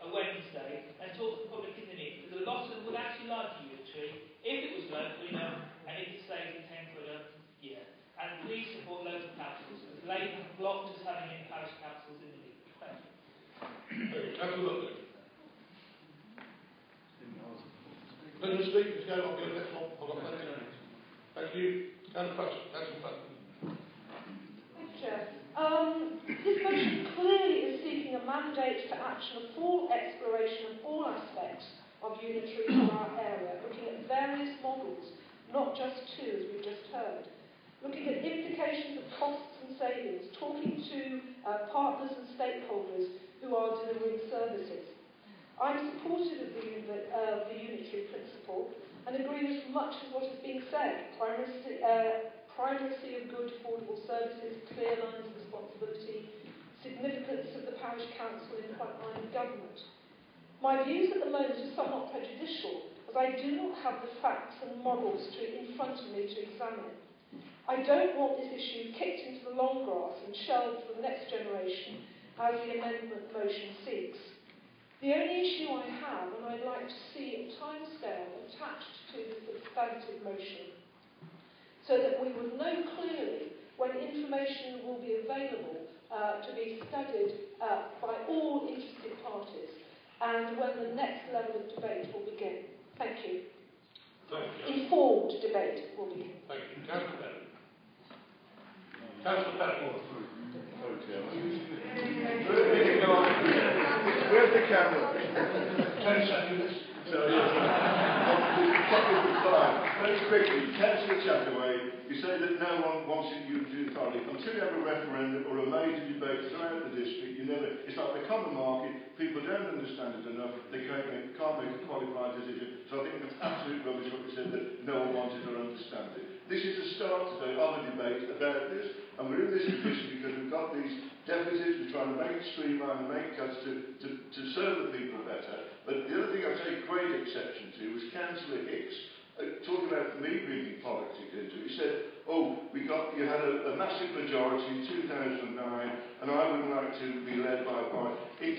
a Wednesday, and talk to the public in the meeting. Because a lot of them would actually like a unitary if it was local enough and if it saved them 10 quid a year. And please support local councils, because Labour have blocked us having any parish councils in the meeting. Thank you. Absolutely. Let me speak. Let's go. I'll go next one. I've got plenty. Thank you. Councillor Patton. Thank you, Chair. This motion clearly is seeking a mandate for action of full exploration of all aspects of unitary for our area, looking at various models, not just two, as we've just heard. Looking at implications of costs and savings, talking to partners and stakeholders who are delivering services. I'm supportive of the unitary principle and agree with much of what has been said. Primacy of good, affordable services, clear lines of responsibility, significance of the parish council in frontline of government. My views at the moment are somewhat prejudicial, as I do not have the facts and models in front of me to examine. I don't want this issue kicked into the long grass and shelved for the next generation, as the amendment motion seeks. The only issue I have, and I'd like to see a timescale attached to the substantive motion, so that we would know clearly when information will be available to be studied by all interested parties, and when the next level of debate will begin. Thank you. Thank you. Informed debate will begin. Thank you. Councillor Patton. Councillor Patton. Where's the camera? 10 seconds. Sorry. Very quickly, Councillor Chataway, you say that no one wants it unitary authority. Until you have a referendum or a major debate throughout the district, it's like the common market, people don't understand it enough, they can't make a qualified decision. So I think that's absolute rubbish what you said, that no one wants it or understands it. This is the start today of a debate about this, and we're in this position because we've got these deficits, we're trying to make it streamline and make cuts to serve the people better. But the other thing I take great exception to was Councillor Hicks talking about me bringing politics into it. He said, you had a massive majority in 2009, and I would like to be led by a party. In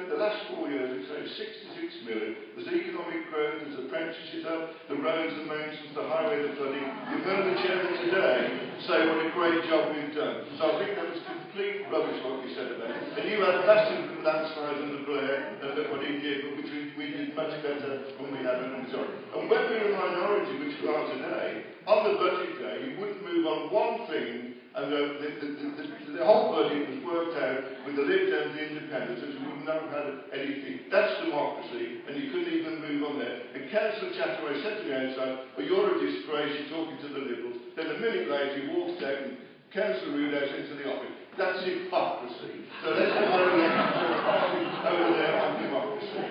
the last 4 years, we saved 66 million. There's economic growth, there's apprentices up, the roads, the mountains, the highway, the flooding. You've heard the chairman today say what a great job we've done. So I think that was complete rubbish what you said about it. And you had massive landslides under Blair, what he did, but which we did much better when we had a majority. And when we were a minority, which we are today, on the budget day, you wouldn't move on one thing, and the whole budget was worked out with the Lib Dems, the independents, and we would not have had anything. That's democracy, and you couldn't even move on there. And Councillor Chataway said to me outside, you're a disgrace, you're talking to the Liberals. Then a minute later, he walked out and Councillor Rudehouse into the office. That's hypocrisy. So let's have over there on democracy.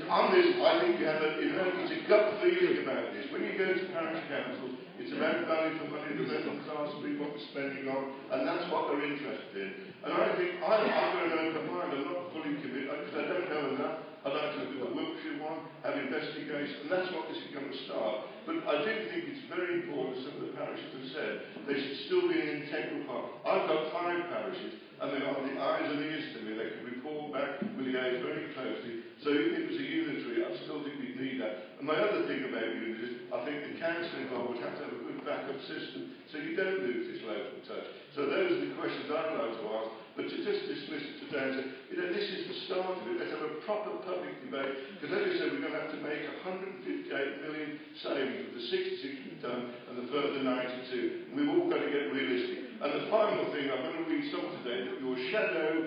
On this, I think it's a gut feeling about this. When you go to parish councils, it's about value for money, the residents ask me what we're spending on, and that's what they're interested in. And I think I've got an open mind, I'm not fully committed, because I don't know enough. I'd like to look at the Warwickshire one, have investigation, and that's what this is going to start. But I do think it's very important, as some of the parishes have said, they should still be an integral part. I've got 5 parishes, and they are the eyes and ears to me. They can report back, we liaise very closely. So if it was a unitary, I still think we'd need that. And my other thing about unitaries, I think the council involved would have to have a good backup system, so you don't lose this local touch. So those are the questions I'd like to ask. But to just dismiss it today and say, this is the start of it. Let's have a proper public debate. Because as you said, we're going to have to make 158 million savings with the 66 we've done and the further 92. And we've all got to get realistic. And the final thing, I'm going to read some today that your shadow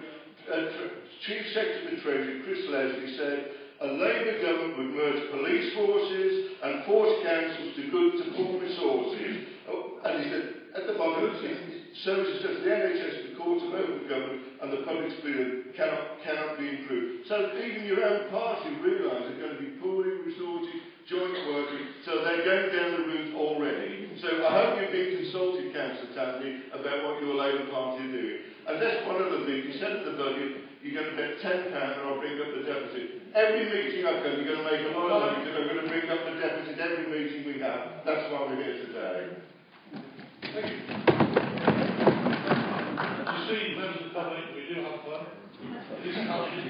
Chief Secretary of the Treasury, Chris Leslie, said, a Labour government would merge police forces and force councils to pool resources. And he said, at the moment, services such as the NHS, the courts and local government and the public sphere cannot be improved. So even your own party realise they're going to be pooling resources, joint working, so they're going down the route already. So I hope you've been consulted, Councillor Tansley, about what your Labour Party are doing. And that's one other thing. You said at the budget, you're going to bet £10 and I'll bring up the deficit. Every meeting I've got, you're going to make a lot of money because I'm going to bring up the deficit every meeting we have. That's why we're here today. Thank you. You see, members of the public, we do have discussion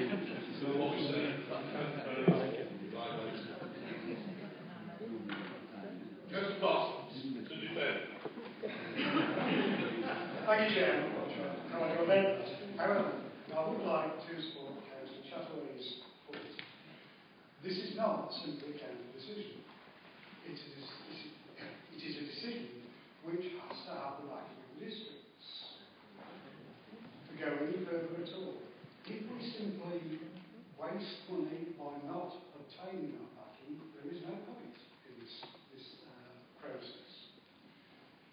to what we say. Councillor Parsons, to defend. Thank you, Chairman. However, I would like to support Councillor Chataway's point. This is not simply a county decision. It It is a decision which has to have the backing of the districts to go any further at all. If we simply waste money by not obtaining that backing, there is no point in this process.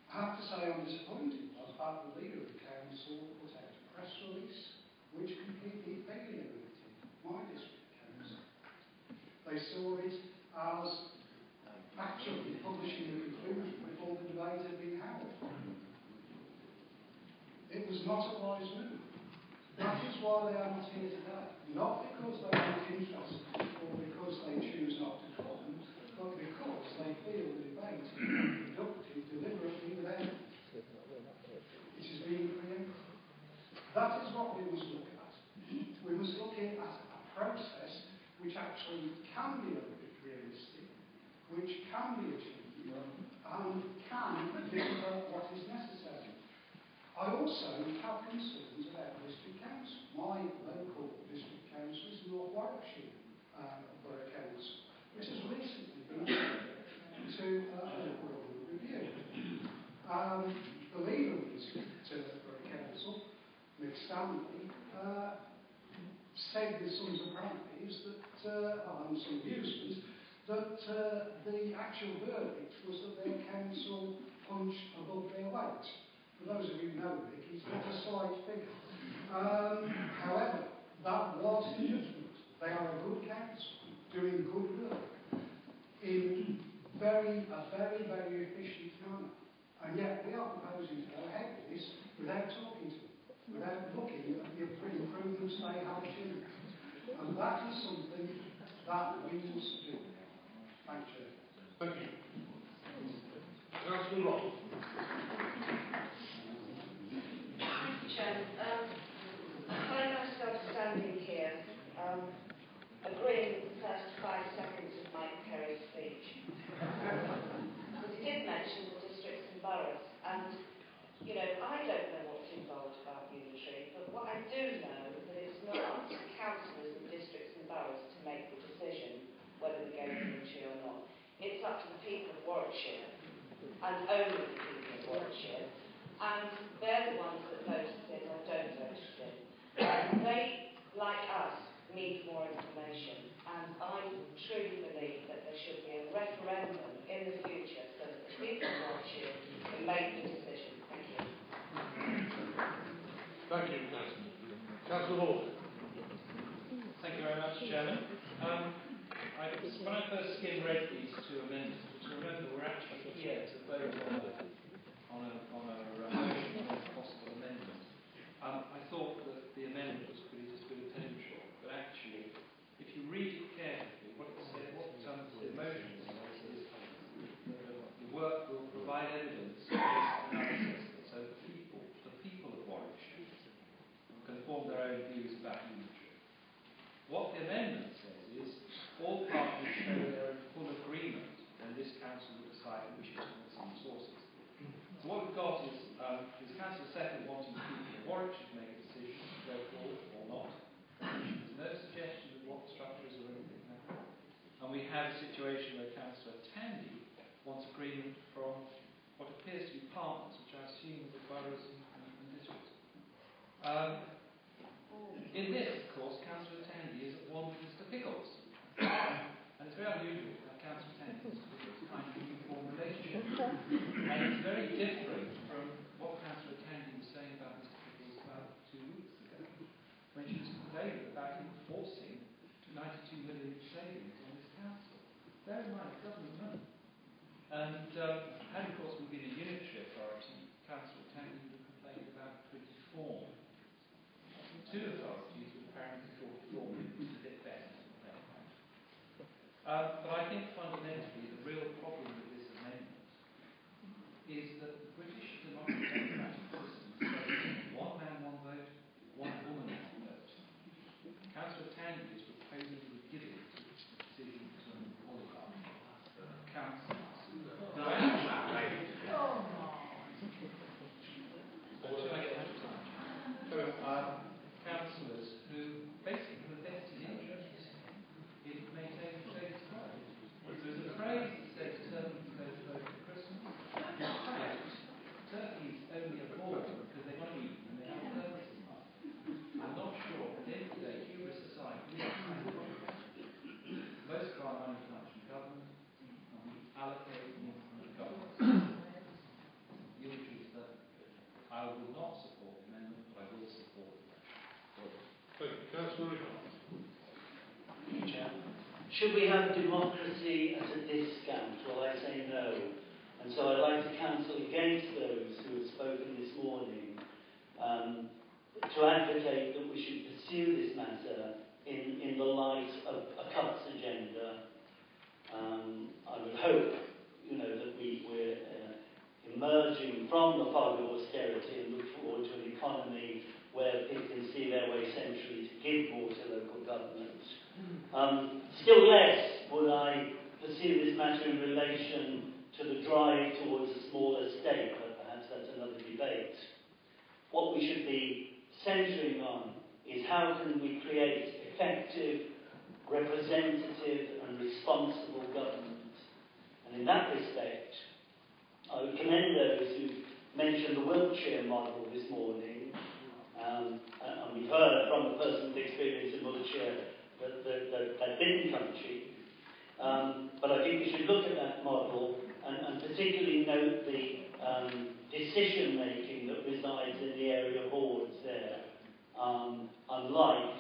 I have to say I'm disappointed by the fact the leader of the council put out a press release which completely alienated my district council. They saw it as actually publishing the conclusion before the debate had been held. It was not a wise move. That is why they are not here today. Not because they aren't interested or because they choose not to come, but because they feel the debate is conducted deliberately without it. It is being preempted. That is what we must look at. We must look at a process which actually can be realistic, which can be achieved, and can deliver what is necessary. I also have concerns about district council. My local district council is North Warwickshire Borough Council, which has recently been to a local government review. The leader of the district Borough Council, Mick Stanley, said with some surprise that, and some amusement, that the actual verdict was that their council punched above their weight. For those of you who know Mick, he's not a slight figure. However, that was the judgment. They are a good council, doing good work in a very, very efficient manner. And yet we are proposing to go ahead with this without talking to them, without looking at the improvements they have achieved. And that is something that we must do. Thank you. Thank you. Councillor Ross. Thank you, Chairman. I find myself standing here agreeing with the first 5 seconds of Mike Perry's speech. Because he did mention the districts and boroughs, and, you know, I don't know what's involved about unitary, but what I do know is that it's not up to councillors in districts and boroughs to make the decision whether we go to unitary or not. It's up to the people of Warwickshire, and only the people of Warwickshire, and they're the ones that vote us in or don't vote us in. They, like us, need more information, and I truly believe that there should be a referendum in the future so that the people of Warwickshire can make the decision. Thank you. Thank you, Councillor. Councillor Hall. Thank you very much, Chairman. When I first read these two amendments, to remember we're actually here to vote on a motion on a possible amendment. I thought that the amendment was pretty potential, but actually, if you read it carefully, what it says, the motion says is the work will provide evidence based analysis so the people of Warwickshire can form their own views about unitary. What the amendment says is all parties show their full agreement when this council will decide which is some sources. So what we've got is Councillor Settle wanting the people of Warwickshire to make a decision to go forward or not. There's no suggestion of what structures or anything like that. And we have a situation where Councillor Tandy wants agreement from what appears to be partners, which I assume are the boroughs and districts. In this, of course, Councillor Tandy is at one with Mr Pickles. And it's very unusual to have Councillor Tandy and Mr Pickles kind of uniform relationship. And it's very different from what Councillor Tandy was saying about Mr Pickles about 2 weeks ago, when she was complaining about him forcing 92 million savings on this council. Bear in mind, it's government money. And of course we've been a unitary authority, Councillor Tandy would have complained about 24. Two authorities would apparently thought 4 million was a bit better. But I think fundamentally the real problem with this amendment is that the British democratic system says one man, one vote, one woman, one vote. Councillor Tandy is proposing to give it to the decision to an oligarch. Councillors. Councillors who basically have a vested interest in maintaining the status quo. There's a phrase that says determined to vote for Christmas. should we have democracy at a discount? Well, I say no. And so I'd like to counsel against those who have spoken this morning to advocate that we should pursue this matter in the light of a cuts agenda. I would hope, that we're emerging from the fog of austerity and look forward to an economy where people can see their way centrally to give more to local government. Still less would I pursue this matter in relation to the drive towards a smaller state, but perhaps that's another debate. What we should be centering on is how can we create effective, representative and responsible government. And in that respect, I would commend those who mentioned the Wiltshire model this morning. And we've heard from a person with experience in Wiltshire that didn't come cheap. But I think we should look at that model and particularly note the decision-making that resides in the area boards there, unlike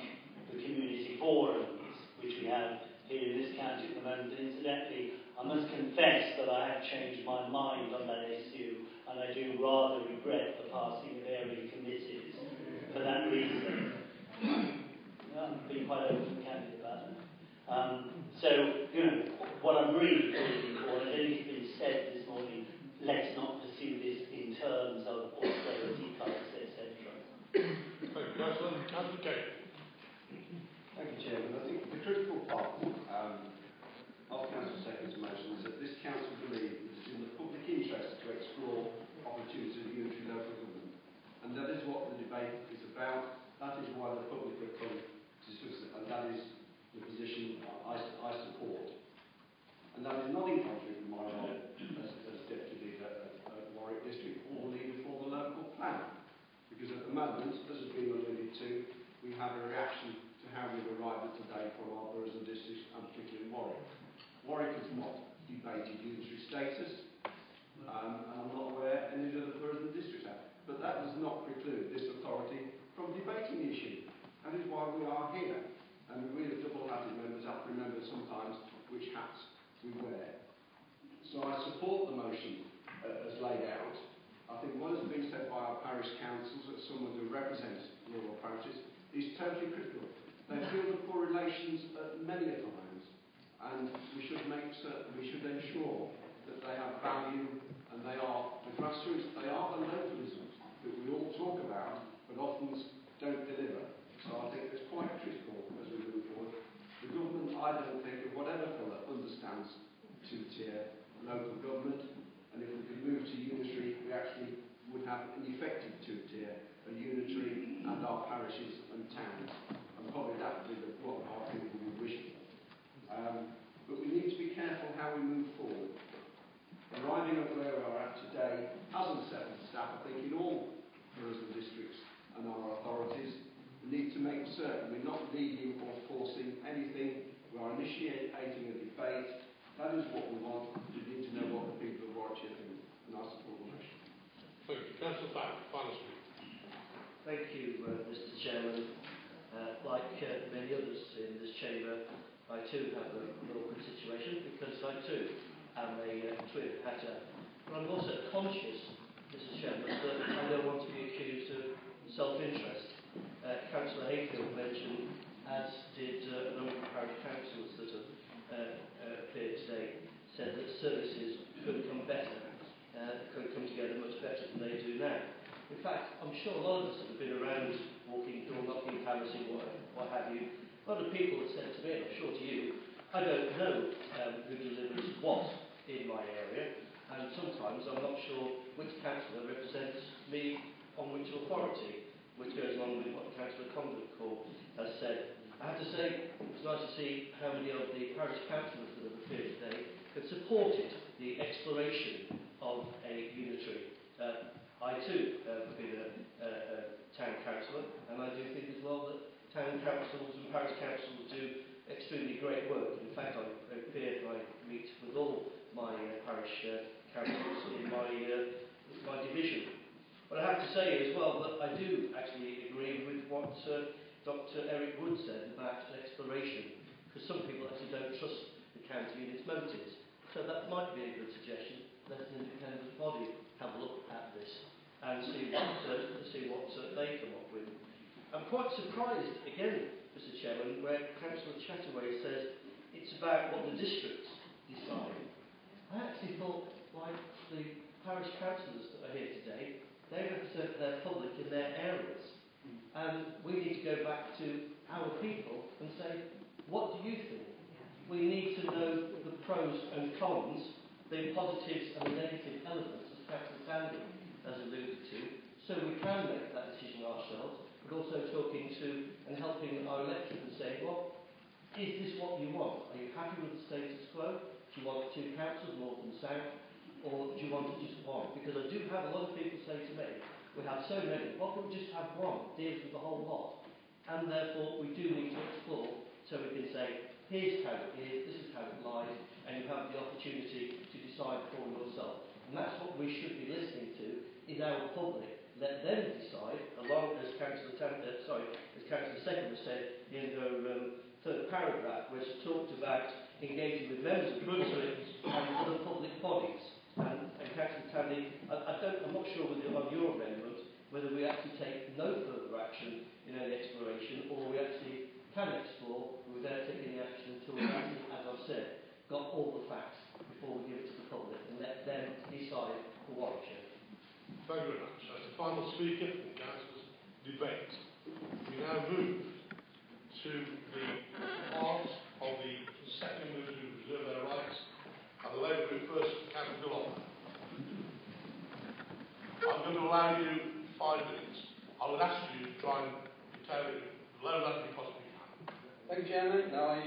the community forums, which we have here in this county at the moment. And incidentally, I must confess that I have changed my mind on that issue, and I do rather regret the passing of area committees for that reason. I'm being quite open-handed about it. So, what I'm really calling for, and I think it's been said this morning, let's not pursue this in terms of austerity cuts, etc. Thank you, Councillor Kane. Thank you, Chairman. I think the critical part of Councillor Second's motion is that this council believes it is in the public interest to explore opportunities of unitary local government. And that is what the debate is about. That is why the public have come to discuss it. And that is the position I support. And that is not in conflict with my role as Deputy Leader at Warwick District or Leader for the local plan. Because at the moment, as has been alluded to, we have a reaction to how we've arrived at today from our boroughs and districts, and particularly Warwick. Warwick has not debated unitary status, and I'm not aware any of the other boroughs and districts have. But that does not preclude this authority from debating the issue. That is why we are here. And we as double-hatted members have to remember sometimes which hats we wear. So I support the motion as laid out. I think what has been said by our parish councils, as someone who represents rural parishes, is totally critical. They feel the poor relations at many times, and we should make certain, we should ensure that they have value, and they are the grassroots, they are the localisms that we all talk about, but often don't deliver. So I think it's quite critical as we move forward. The government, I don't think, of whatever colour, understands two-tier local government, and if we could move to unitary, we actually would have an effective two-tier, a unitary and our parishes and towns, and probably that would be what our people would wish for. But we need to be careful how we move forward. Arriving at where we are at today hasn't settled the staff, I think, in all boroughs and districts and our authorities. We need to make certain we're not leading or forcing anything. We are initiating a debate. That is what we want. We need to know what the people of Warwickshire think, and I support the motion. Thank you. Councillor Fowler, final speaker. Thank you, Mr. Chairman. Like many others in this chamber, I too have an awkward situation because I too am a twin hatter. But I'm also conscious, Mr. Chairman, that I don't want to be accused of self-interest. Councillor Hayfield mentioned, as did a number of parish councils that have appeared today, said that services could come better, could come together much better than they do now. In fact, I'm sure a lot of us that have been around walking, door knocking, canvassing, what have you, a lot of people have said to me, and I'm sure to you, I don't know who delivers what in my area, and sometimes I'm not sure which councillor represents me on which authority, which goes along with what Councillor Conduct has said. I have to say, it was nice to see how many of the parish councillors that have appeared today have supported the exploration of a unitary. I too have been a town councillor, and I do think as well that town councils and parish councils do extremely great work. In fact, I appear and I meet with all my parish councils in my division. But I have to say as well that I do actually agree with what Dr. Eric Wood said about exploration. because some people actually don't trust the county and its motives. So that might be a good suggestion. Let an independent body have a look at this and see what they come up with. I'm quite surprised, again, Mr. Chairman, where Councillor Chataway says it's about what the districts decide. I actually thought, like the parish councillors that are here today, they represent their public in their areas. And we need to go back to our people and say, what do you think? We need to know the pros and cons, the positives and the negative elements, as Councillor Sandy has alluded to, so we can make that decision ourselves, but also talking to and helping our electorate and saying, well, is this what you want? Are you happy with the status quo? Do you want 2 councils, north and south? Or do you want just one? Because I do have a lot of people say to me, we have so many, why can't we just have one? Deals with the whole lot. And therefore, we do need to explore so we can say, here's how it is, this is how it lies, and you have the opportunity to decide for yourself. And that's what we should be listening to, is our public. Let them decide, along as Councillor Second said in her third paragraph, where she talked about engaging with members of the public and other public bodies. And Councillor Tandy, I'm not sure whether on your amendment, whether we actually take no further action in any exploration, or we actually can explore without taking any action until we actually, as I've said, got all the facts before we give it to the public and let them decide for Warwickshire. Thank you very much. As the final speaker in the Council's debate, we now move to the part of the second members who reserve their rights, and the Labour Group first, Councillor Gulloff. I'm going to allow you 5 minutes. I would ask you to try and curtail it as low as you possibly can. Thank you, Chairman. Now, I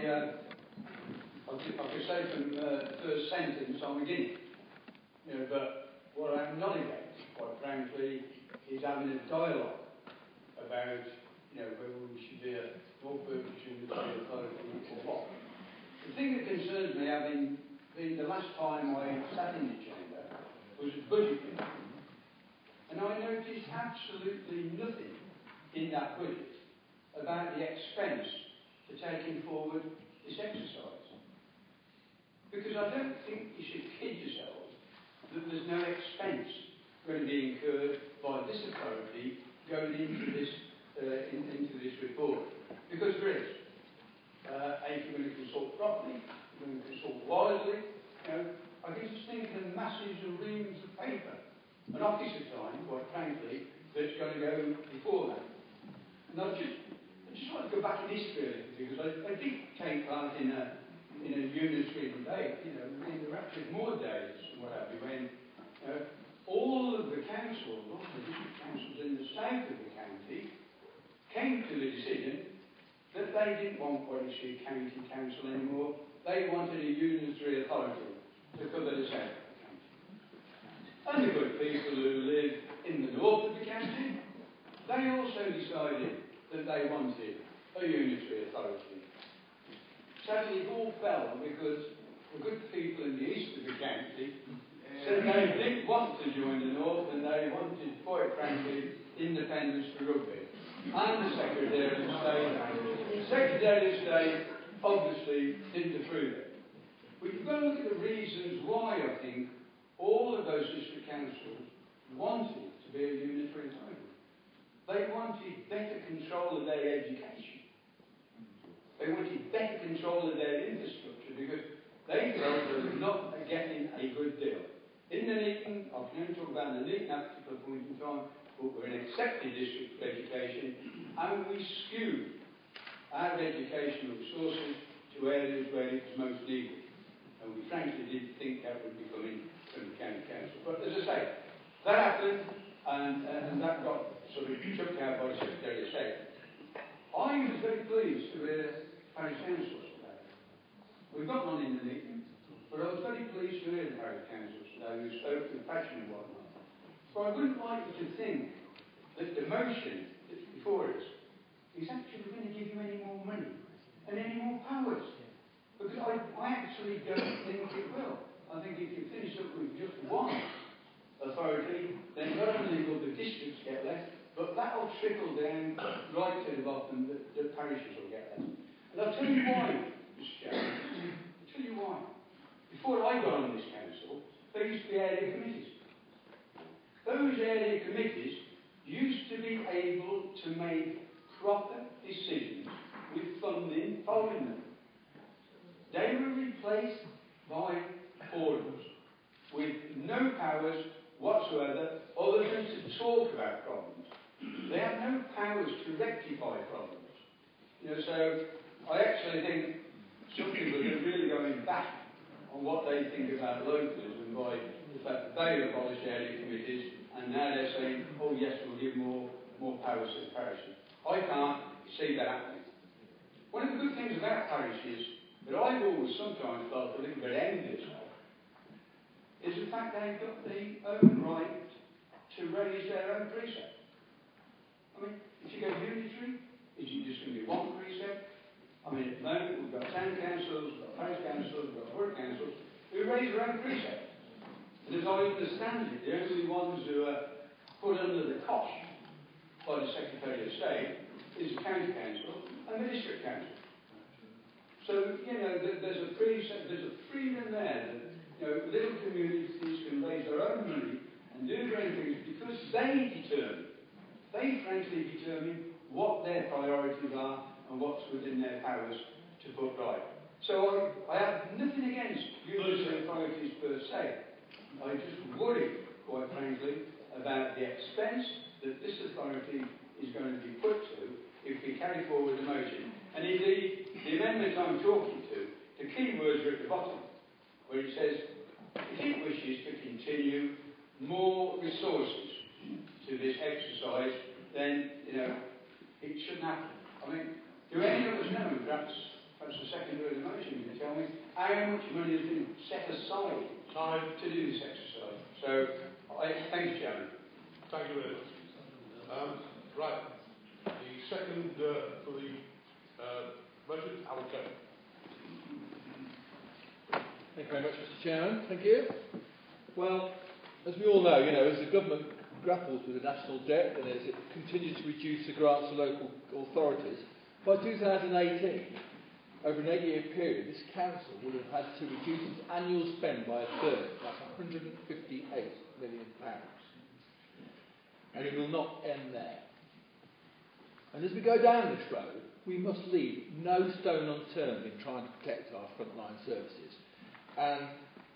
could say from the first sentence I'm beginning. But what I'm not against, quite frankly, is having a dialogue about, whether we should be a North Warwickshire Unitary Debate or what. The thing that concerns me, having been the last time I sat in the chamber, was a budget meeting. And I noticed absolutely nothing in that budget about the expense for taking forward this exercise. Because I don't think you should kid yourselves that there's no expense going to be incurred by this authority going into this report. Because there is. If you're going to consult properly, if you're going to consult wisely, I can just think of the masses of reams of paper, an officer time, quite frankly, that's going to go before that. And I just want to go back in history a little, because I did take part in a unitary debate, in the Rapture Moor days and what have you, when all of the councils, all the district councils in the south of the county, came to the decision that they didn't want Warwickshire County Council anymore. They wanted a unitary authority to cover the south of the county. And the good people who live in the north of the county, they also decided that they wanted a unitary authority. Sadly, it all fell because the good people in the east of the county said they didn't want to join the north, and they wanted, quite frankly, independence for rugby. And the Secretary of State obviously didn't approve it. But you've got to look at the reasons why I think all of those district councils wanted to be a unitary authority. They wanted better control of their education. They wanted better control of their infrastructure because they felt they were not getting a good deal. In the Neaton, I can only talk about the Neaton at a particular point in time, but we're an accepted district for education, and we skewed our educational resources to areas where it was most needed. And we frankly didn't think that would be coming from the county council. But as I say, that happened, and that got sort of chucked out by the Secretary of State. I was very pleased to hear parish councils today. We've got one in the Neaton, but I was very pleased to hear the parish councils today who spoke with passion and whatnot. So I wouldn't like you to think that the motion that's before us is actually going to give you any more money and any more powers. Because I actually don't think it will. I think if you finish up with just one authority, then not only will the districts get less, but that will trickle down right to the bottom that parishes will get less. And I'll tell you why, Mr. Chairman. I'll tell you why. Before I got on this council, there used to be area committees. Those area committees used to be able to make proper decisions with funding following them. They were replaced by forums with no powers whatsoever other than to talk about problems. They have no powers to rectify problems. So I actually think some people are really going back on what they think about localism by the fact that they abolished area committees and now they're saying, oh yes, we'll give more powers to the parishes. I can't see that happening. One of the good things about parishes that I've always sometimes felt a little bit envious of is the fact they've got the own right to raise their own precept. I mean, if you go unitary, is it just going to be one precept? I mean, at the moment we've got town councils, we've got parish councils, we've got ward councils who raise their own precept. And as I understand it, the only ones who are put under the cosh by the Secretary of State is the county council and the district council. So, there's a precept, there's a freedom there that, little communities can raise their own money and do their own things because they frankly determine what their priorities are and what's within their powers to put right. So I have nothing against unitary authorities per se. I just worry, quite frankly, about the expense that this authority is going to be put to if we carry forward the motion. And indeed, the amendment I'm talking to, the key words are at the bottom, where it says, if it wishes to continue more resources to this exercise, then, it shouldn't happen. I mean, do any of us know, perhaps the seconder of the motion can tell me, how much money has been set aside to do this exercise? So, thank you, Chairman. Thank you very much. Right. The second for the motion, Alan Kelly. Thank you very much, Mr. Chairman. Thank you. Well, as we all know, as the government grapples with the national debt and as it continues to reduce the grants to local authorities, by 2018, over an 8-year period, this council would have had to reduce its annual spend by a third. That's £158 million. And it will not end there. And as we go down this road, we must leave no stone unturned in trying to protect our frontline services. And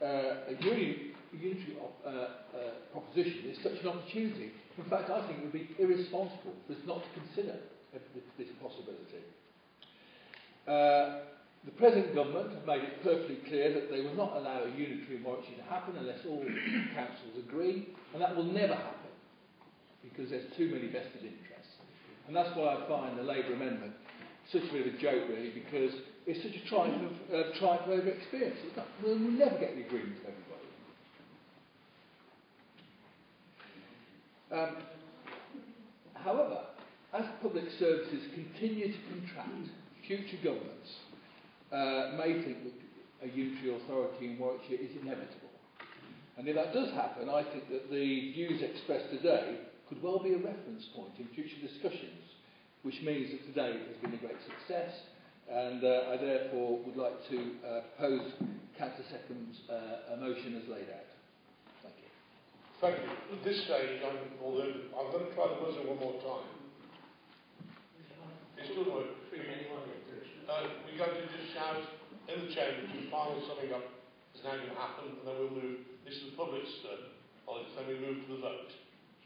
a unitary proposition is such an opportunity. In fact, I think it would be irresponsible for us not to consider this possibility. The present government have made it perfectly clear that they will not allow a unitary in Warwickshire to happen unless all councils agree, and that will never happen because there's too many vested interests. And that's why I find the Labour amendment such a bit of a joke, really, because it's such a triumph over experience. We'll never get the agreement of everybody. However, as public services continue to contract, future governments may think that a unitary authority in Warwickshire is inevitable. And if that does happen, I think that the views expressed today could well be a reference point in future discussions, which means that today has been a great success, and I therefore would like to propose Councillor Seckham's motion as laid out. Thank you. Thank you. At this stage, I'm going to try the buzzer one more time. It's still working. We're going to just shout in the chamber to final summing up is now going to happen, and then we'll move. This is the public's turn. Then we move to the vote.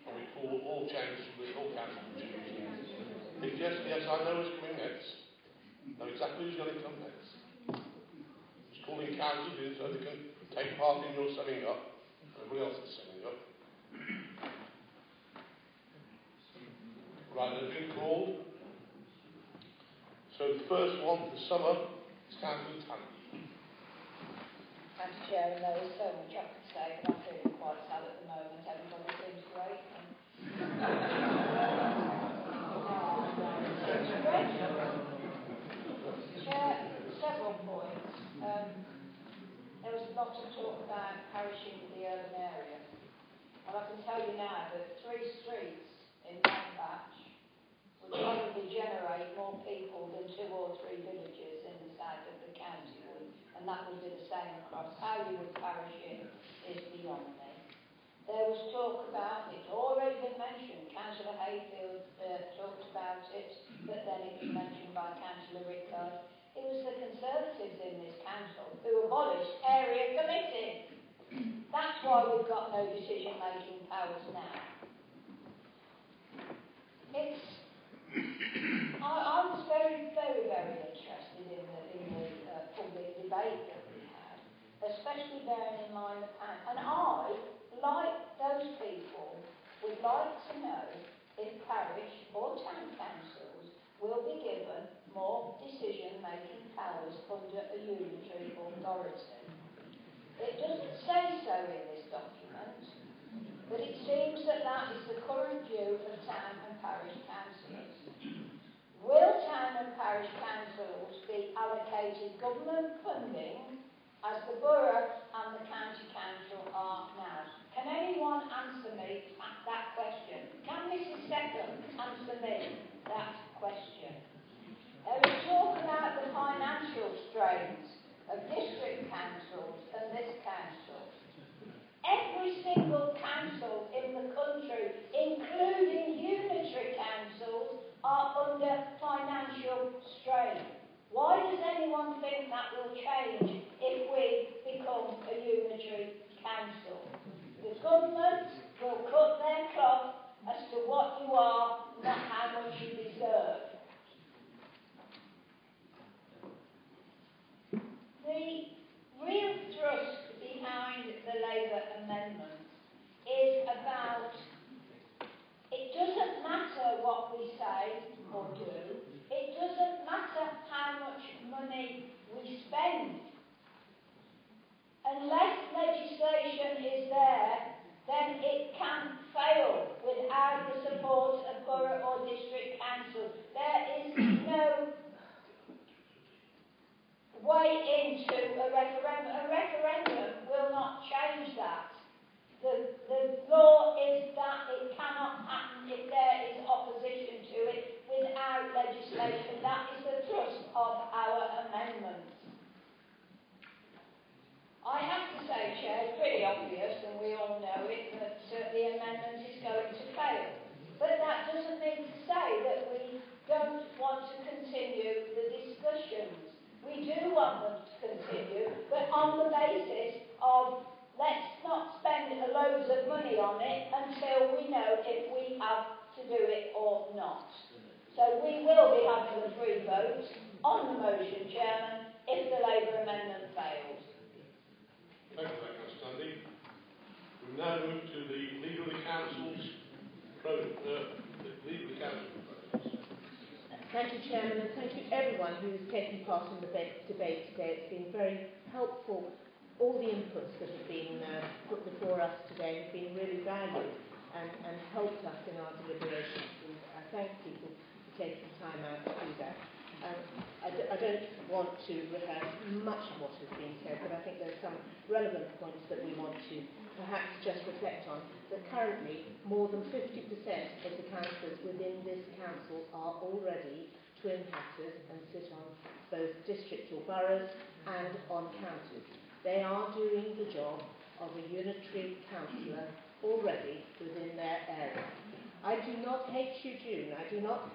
And we call all chambers from the whole council to choose. Yes, I know who's coming next. I know exactly who's going to come next. Just calling councils in so they can take part in your summing up. Everybody else is summing up. Right, they've been called. So the first one to sum up is Councillor Tanner. Thank you, Chair, and there is so much I could say, but I'm feeling quite sad at the moment. Everybody seems great. Chair, several points. There was a lot of talk about parishing the urban area. And I can tell you now that 3 streets in one batch would probably generate more people than 2 or 3 villages in the south of the county. and that will be the same across. How you would parish it is beyond me. There was talk about, it's already been mentioned, Councillor Hayfield talked about it, but then it was mentioned by Councillor Rickard. It was the Conservatives in this council who abolished area committee. That's why we've got no decision-making powers now. I was very, very, very interested in the public debate that we had, especially bearing in mind the pound. And I, like those people, would like to know if parish or town councils will be given more decision-making powers under a unitary authority. It doesn't say so in this document, but it seems that that is the current view of town and parish councillors. Will town and parish councils be allocated government funding as the borough and the county council are now? Can anyone answer me that question? Can Mrs. Second answer me that question? There is talk about the financial strains of district councils and this council. Every single council in the country, including unitary councils, are under financial strain. Why does anyone think that will change if we become a unitary council? The government will cut their cloth as to what you are, not how much you deserve. The real thrust behind the Labour amendment is about, it doesn't matter what we say or do, it doesn't matter how much money we spend. Unless legislation is there, then it can fail without the support of borough or district council. There is no way into a referendum. A referendum will not change that. The law is that it cannot happen if there is opposition to it without legislation. That is the thrust of our amendment. I have to say, Chair, it's pretty obvious, and we all know it, that the amendment is going to fail. But that doesn't mean to say that we don't want to continue the discussions. We do want them to continue, but on the basis of let's not spend loads of money on it until we know if we have to do it or not. So we will be having a free vote on the motion, Chairman, if the Labour amendment fails. Thank you for that, Councillor Tandy. We now move to the Leader of the Council's proposals. Thank you, Chairman, and thank you everyone who has taken part in the debate today. It's been very helpful. All the inputs that have been put before us today have been really valued and helped us in our deliberations. And I thank people for taking time out to do that. I don't want to rehearse much of what has been said, but I think there are some relevant points that we want to perhaps just reflect on. That currently, more than 50% of the councillors within this council are already twin hatters and sit on both district or boroughs and on counties. They are doing the job of a unitary councillor already within their area. I do not hate you, June. I do not.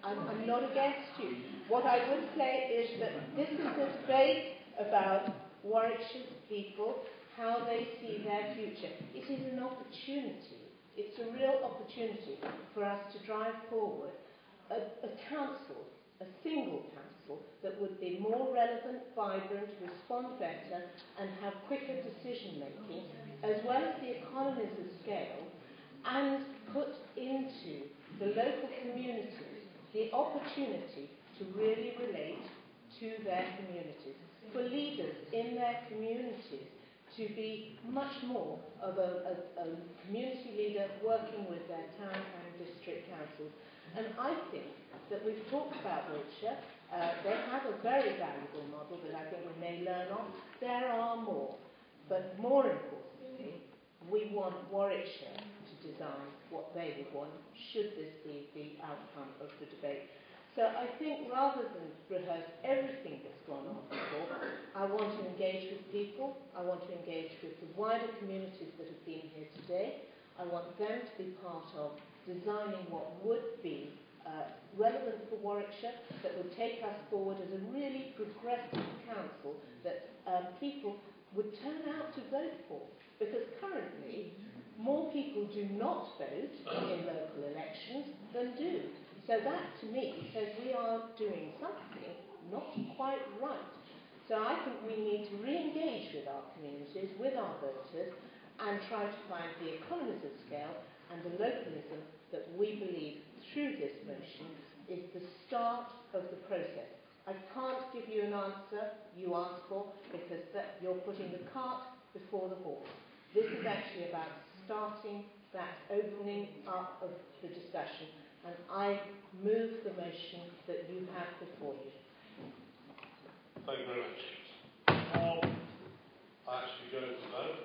I'm not against you. What I would say is that this is a debate about Warwickshire's people, how they see their future. It is an opportunity. It's a real opportunity for us to drive forward a council, a single council, that would be more relevant, vibrant, respond better, and have quicker decision-making, as well as the economies of scale, and put into the local communities the opportunity to really relate to their communities, for leaders in their communities to be much more of a community leader working with their town and district councils. And I think that we've talked about Wiltshire. They have a very valuable model that I think we may learn on. There are more. But more importantly, we want Warwickshire to design what they would want, should this be the outcome of the debate. So I think rather than rehearse everything that's gone on before, I want to engage with people, I want to engage with the wider communities that have been here today. I want them to be part of designing what would be relevant for Warwickshire, that would take us forward as a really progressive council that people would turn out to vote for. Because currently, more people do not vote in local elections than do. So that, to me, says we are doing something not quite right. So I think we need to re-engage with our communities, with our voters, and try to find the economies of scale and the localism that we believe through this motion is the start of the process. I can't give you an answer you asked for because you're putting the cart before the horse. This is actually about starting that opening up of the discussion, and I move the motion that you have before you. Thank you very much. Before I actually go to vote,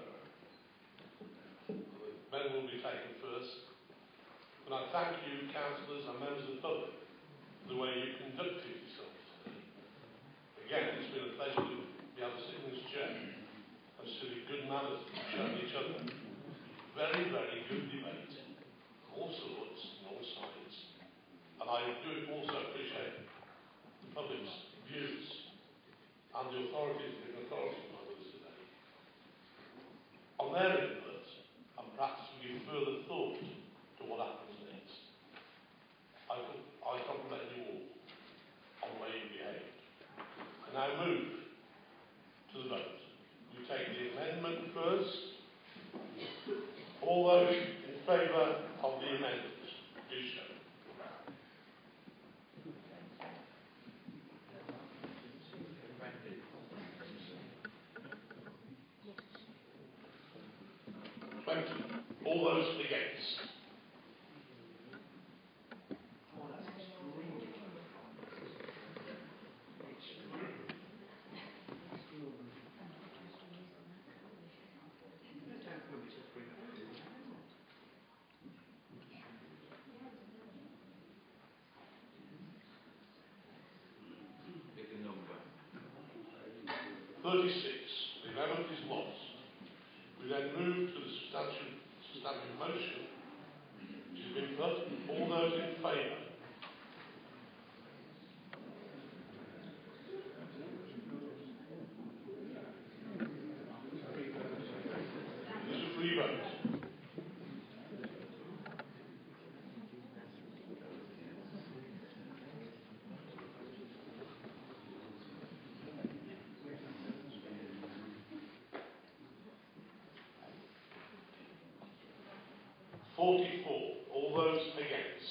the men will be taken first. And I thank you, councillors and members of the public, for the way you conducted yourselves today. Again, it's been a pleasure to be able to sit in this chair and see the good manners that you've shown each other. Very, very good debate. All sorts and all sides. And I do also appreciate the public's views and the authorities giving authority to others today on their input, and perhaps to give further thought to what happens next. I compliment you all on the way you behaved. I now move to the vote. We take the amendment first. All those in favour of the amendment, do so. All those against. Pick a number. 36. The amendment is lost. We then move to the substantive motion, which has been put. All those in favour? It is a free vote. All those against.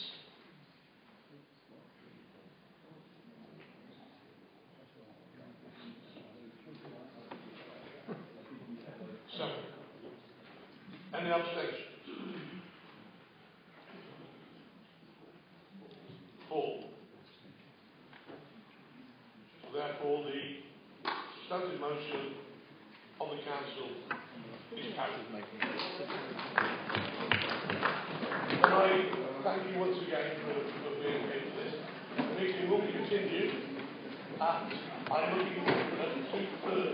Seven. Any abstentions? 4. Therefore, the substantive motion on the council is carried. And I thank you once again for being here for this. The meeting will continue at, I'm looking at 2:30.